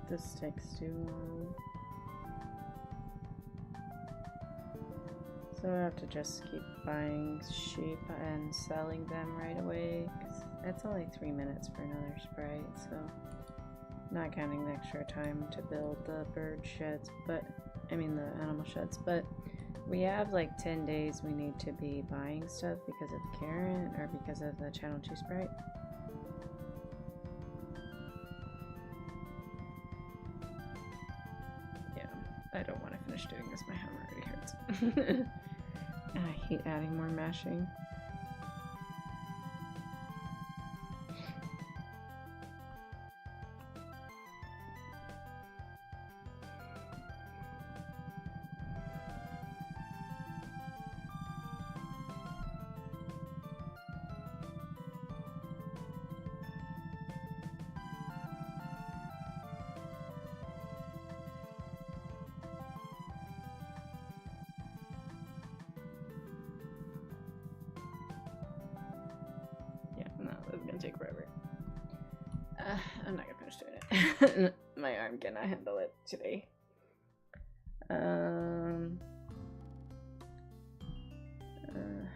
S1: This takes too long. So I have to just keep buying sheep and selling them right away, because it's only 3 minutes for another sprite, so not counting the extra time to build the bird sheds, but I mean the animal sheds, but we have like 10 days we need to be buying stuff because of Karen, or because of the channel 2 sprite. I don't want to finish doing this, my hammer already hurts. And I hate adding more mashing. I'm not gonna finish doing it. My arm cannot handle it today.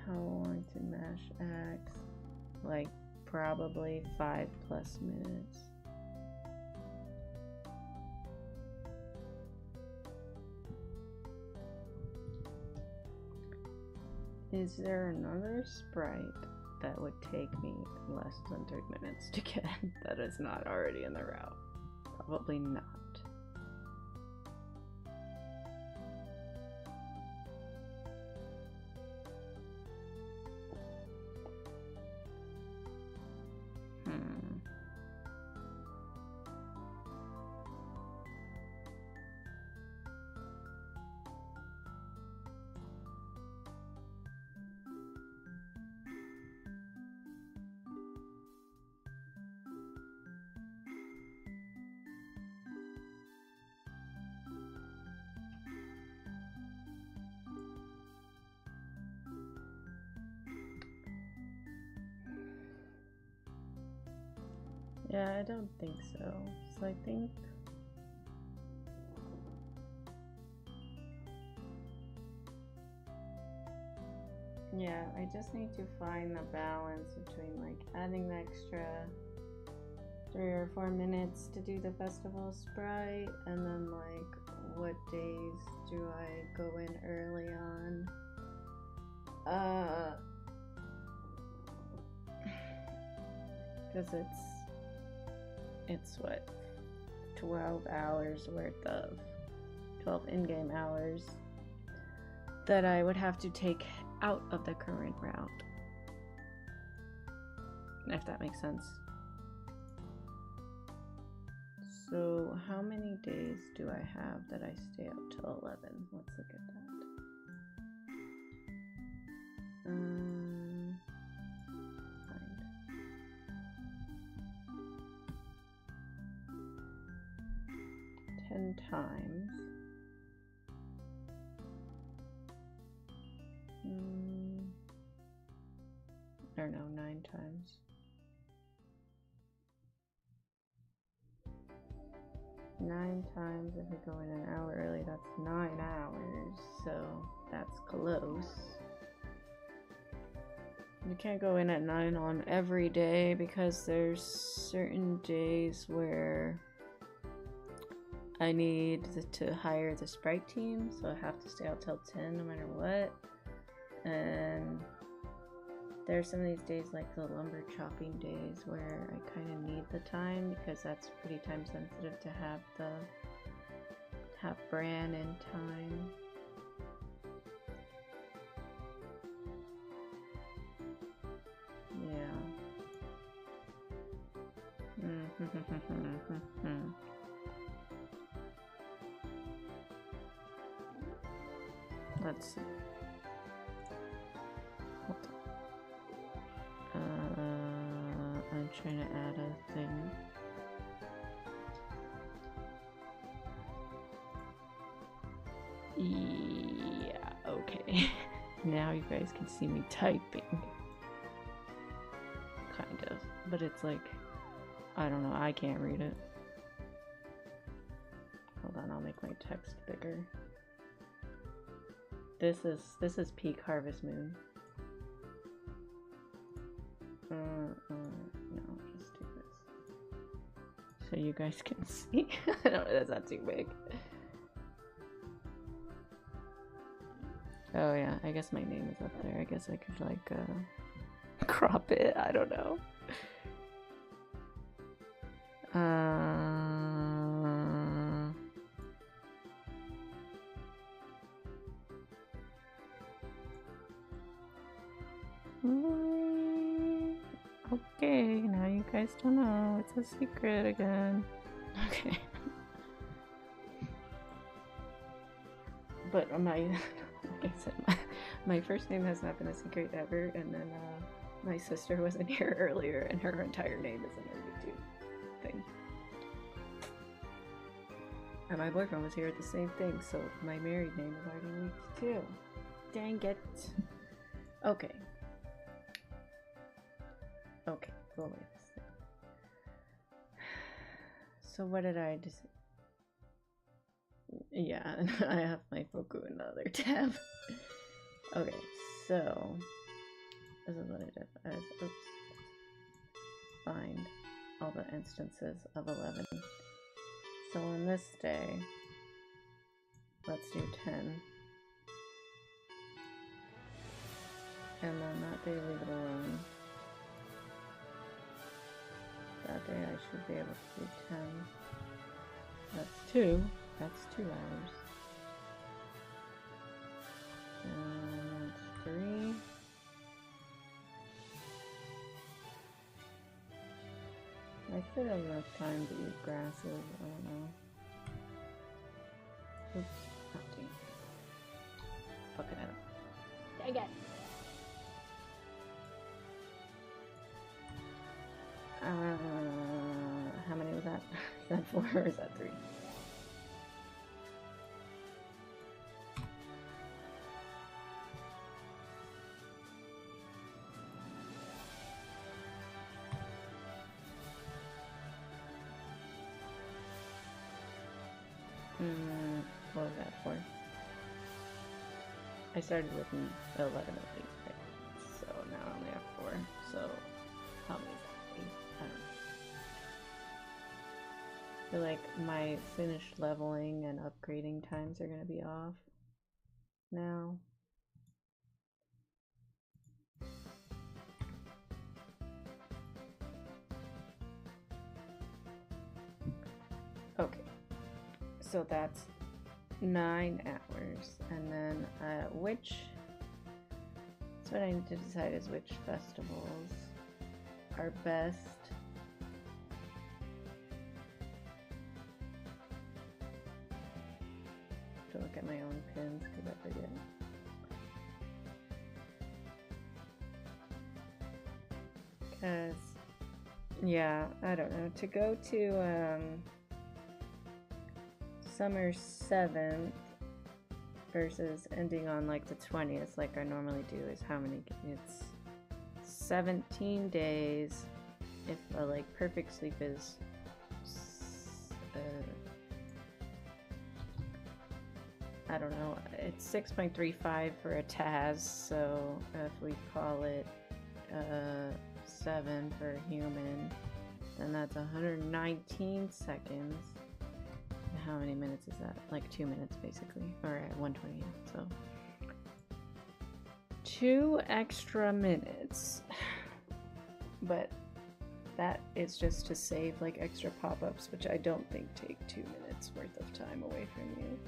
S1: How long to mash X? Like probably 5+ minutes. Is there another sprite that would take me less than 3 minutes to get that is not already in the route? Probably not. Yeah, I don't think so. So I think yeah, I just need to find the balance between like adding the extra 3 or 4 minutes to do the festival sprite, and then like what days do I go in early on? Because it's what, 12 hours worth of 12 in-game hours that I would have to take out of the current route, if that makes sense. So how many days do I have that I stay up till 11? Let's look at that. Find. 10 times. Or no, 9 times. 9 times, if we go in an hour early, that's 9 hours, so that's close. You can't go in at 9 on every day because there's certain days where I need to hire the sprite team, so I have to stay out till 10 no matter what. And there's some of these days, like the lumber chopping days, where I kind of need the time because that's pretty time sensitive to have Bran in time. Yeah. Let's see. I'm trying to add a thing. Yeah, okay. Now you guys can see me typing. Kind of. But it's like, I don't know, I can't read it. Hold on, I'll make my text bigger. This is peak Harvest Moon. No, just do this. So you guys can see. No, that's not too big. Oh yeah, I guess my name is up there. I guess I could like crop it. I don't know. Okay, now you guys don't know. It's a secret again. Okay. But like I said, my first name has not been a secret ever, and then my sister was in here earlier, and her entire name is in her YouTube thing. And my boyfriend was here at the same thing, so my married name is already leaked too. Dang it. Okay. Okay, go away this thing. So what did I just... Yeah, I have my Foku in the other tab. Okay, so this is what I did. Oops. Find all the instances of 11. So on this day, let's do 10. And then that day, leave it alone. That day I should be able to do 10. That's 2. That's 2 hours. And that's 3. I should have enough time to eat grasses. I don't know. Oops. Oh, dang. Fucking it up.
S4: I guess.
S1: How many was that? Is that 4 or is that 3? What was that for? I started with 11 at least, right? So now I only have 4. So how many is that? 8? I don't know. I feel like my finished leveling and upgrading times are going to be off now. Okay, so that's 9 hours, and then so what I need to decide is which festivals are best. To look at my own pins because I forget. Because, yeah, I don't know. To go to Summer 7th versus ending on like the 20th, like I normally do, is how many? It's 17 days. If like perfect sleep is I don't know, it's 6.35 for a Taz, so if we call it 7 for a human, then that's 119 seconds. How many minutes is that? Like 2 minutes basically, or at 120, so 2 extra minutes. But that is just to save like extra pop-ups, which I don't think take 2 minutes worth of time away from you.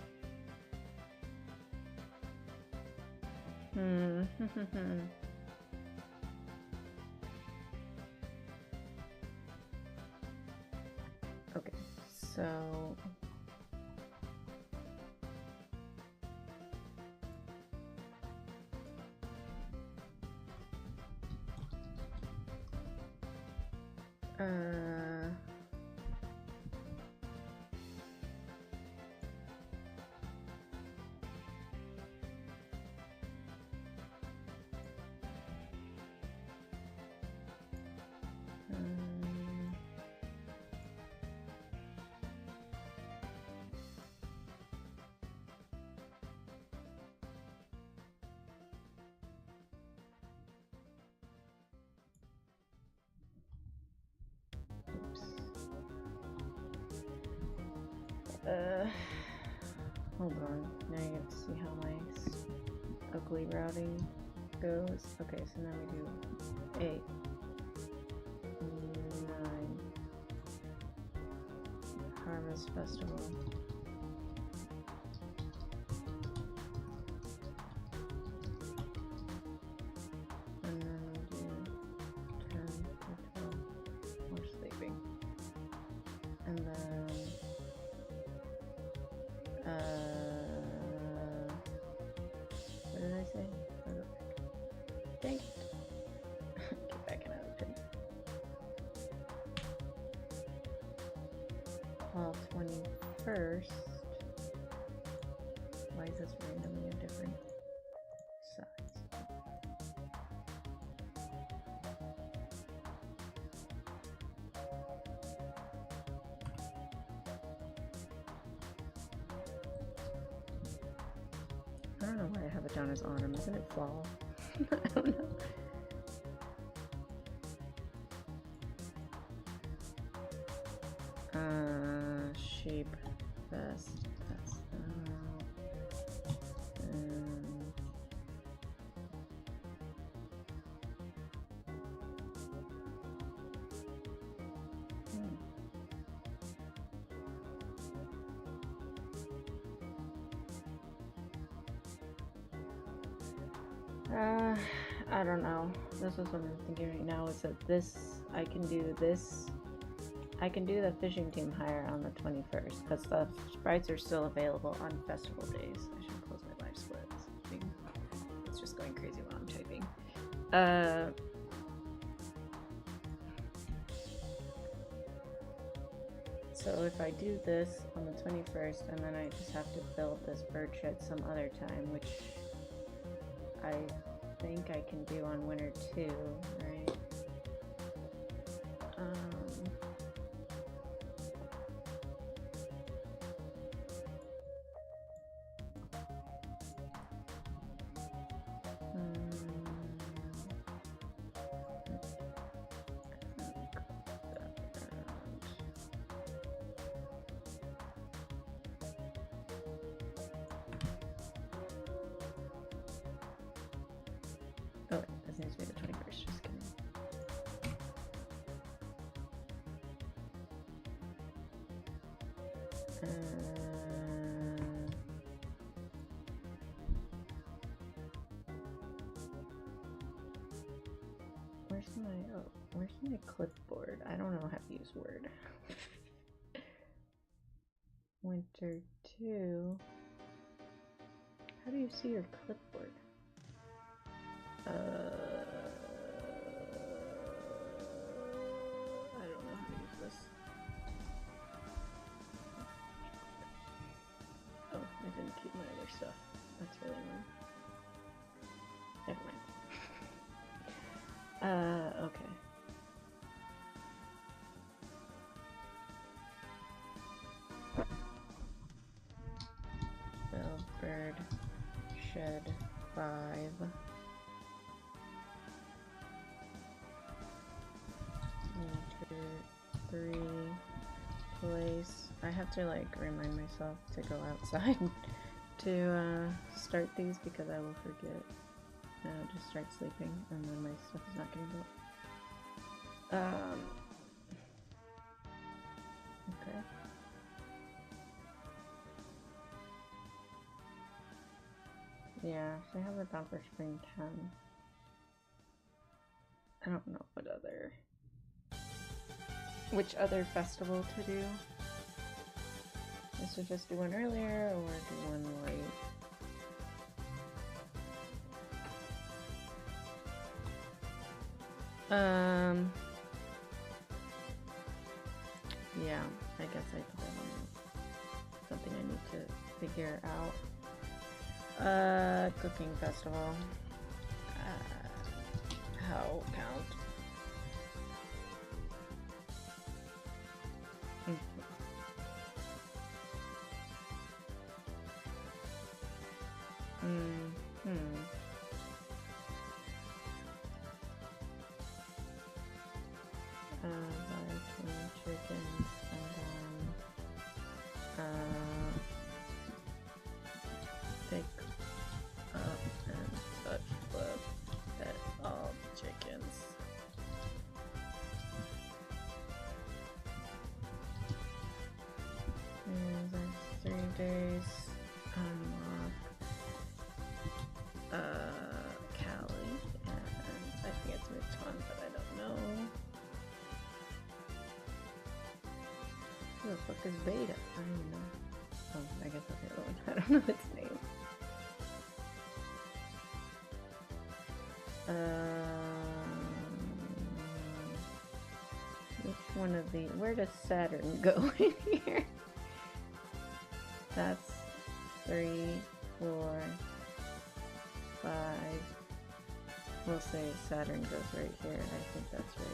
S1: Okay, so hold on. Now you get to see how my ugly routing goes. Okay, so now we do 8, 9, Harvest Festival. And then we do 10 or 12 more sleeping. And then what did I say? Dang it. Get back in other pin. Fall 21st. Why is this randomly a different size? I don't know why I have it down as autumn. Isn't it fall? I don't know. Sheep fest. That's I don't know. This is what I'm thinking right now, is that I can do the fishing team hire on the 21st, because the sprites are still available on festival days. I should close my live split. It's just going crazy while I'm typing. So if I do this on the 21st, and then I just have to build this bird shed some other time, which I think I can do on winter 2, right? Oh, wait, this needs to be the 21st, just kidding. Where's my clipboard? I don't know how to use Word. Winter 2. How do you see your clipboard? I don't know how to use this. Oh, I didn't keep my other stuff. That's really annoying. Never mind. Okay. Build bird shed 5. Winter 3 place. I have to like remind myself to go outside to start these, because I will forget. And I'll just start sleeping and then my stuff is not getting built. Okay. Yeah, so I have it down for spring 10. I don't know which other festival to do. This would just do one earlier or do one late. Yeah, I guess I put that on something I need to figure out. Cooking festival. How count? Viking chickens and then pick up and touch flip at all chickens. And that's 3 days. Unlock Cali, and I think it's Mid-Ton, but I don't know. Who the fuck is Beta? I don't even know. Oh, I guess that's the other one. I don't know its name. Which one of the... Where does Saturn go in here? That's 3, 4, 5. We'll say Saturn goes right here. I think that's right.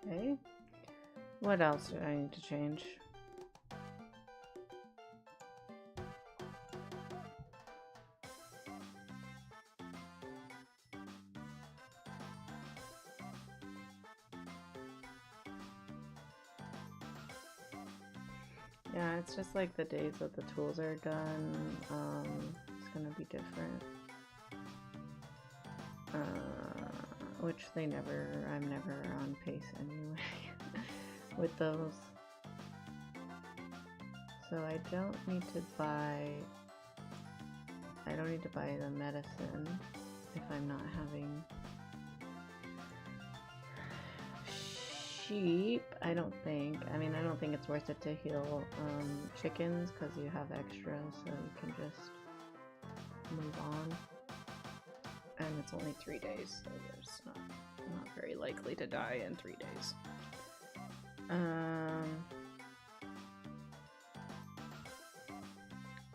S1: Okay. What else do I need to change? Yeah, it's just like the days that the tools are done. It's gonna be different. Which I'm never on pace anyway with those. So I don't need to buy the medicine if I'm not having sheep. I don't think it's worth it to heal chickens because you have extra, so you can just move on. And it's only 3 days, so there's not very likely to die in 3 days.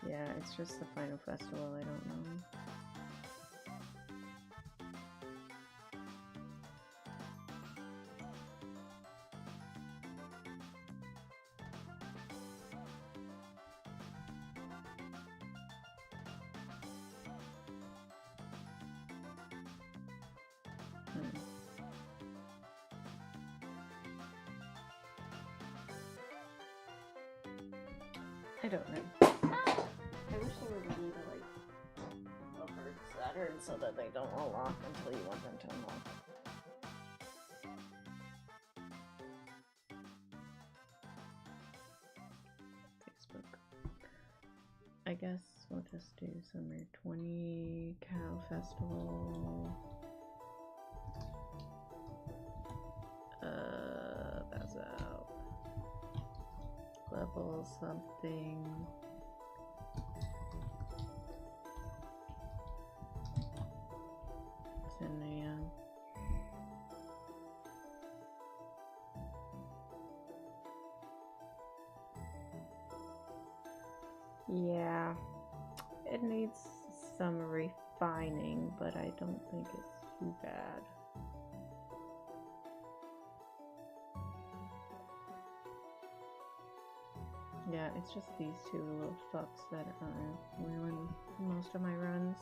S1: Yeah, it's just the final festival, I don't know. I don't know. I wish there was a way to like avert Saturn so that they don't unlock until you want them to unlock. Facebook. I guess we'll just do Summer 20 Cow Festival. That's out. Level something. Senia. Yeah, it needs some refining, but I don't think it's too bad. Yeah, it's just these two little fucks that ruin most of my runs.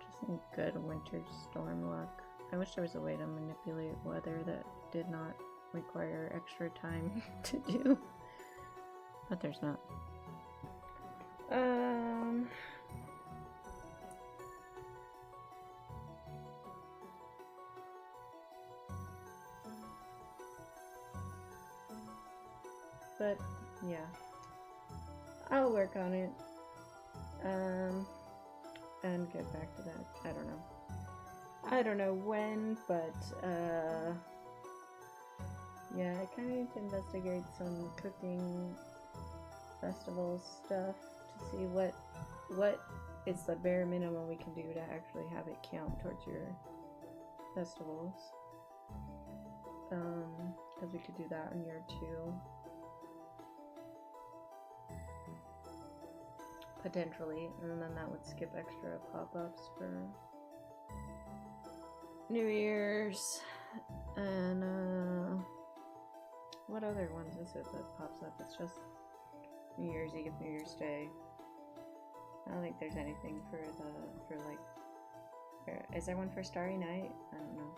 S1: Just need good winter storm luck. I wish there was a way to manipulate weather that did not require extra time to do, but there's not. But yeah, I'll work on it and get back to that. I don't know when, but yeah, I kind of need to investigate some cooking festival stuff to see what is the bare minimum we can do to actually have it count towards your festivals, because we could do that in year 2. Potentially, and then that would skip extra pop-ups for New Year's, and what other ones is it that pops up? It's just New Year's Eve, New Year's Day. I don't think there's anything for is there one for Starry Night? I don't know.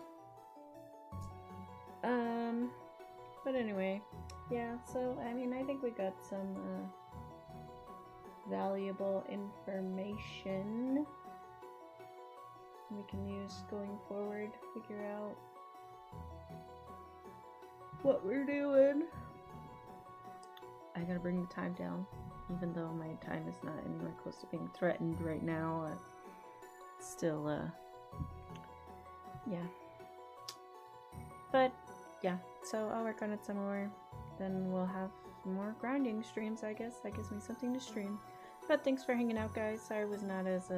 S1: But anyway, yeah, so I mean, I think we got some valuable information we can use going forward, figure out what we're doing. I gotta bring the time down, even though my time is not anywhere close to being threatened right now. Still, yeah. But, yeah, so I'll work on it some more. Then we'll have more grinding streams, I guess. That gives me something to stream. But thanks for hanging out, guys. Sorry it was not as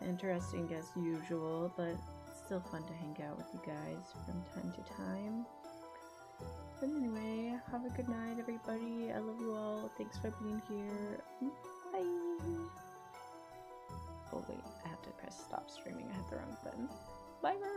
S1: interesting as usual, but it's still fun to hang out with you guys from time to time. But anyway, have a good night, everybody. I love you all. Thanks for being here. Bye. Oh wait, I have to press stop streaming. I hit the wrong button. Bye.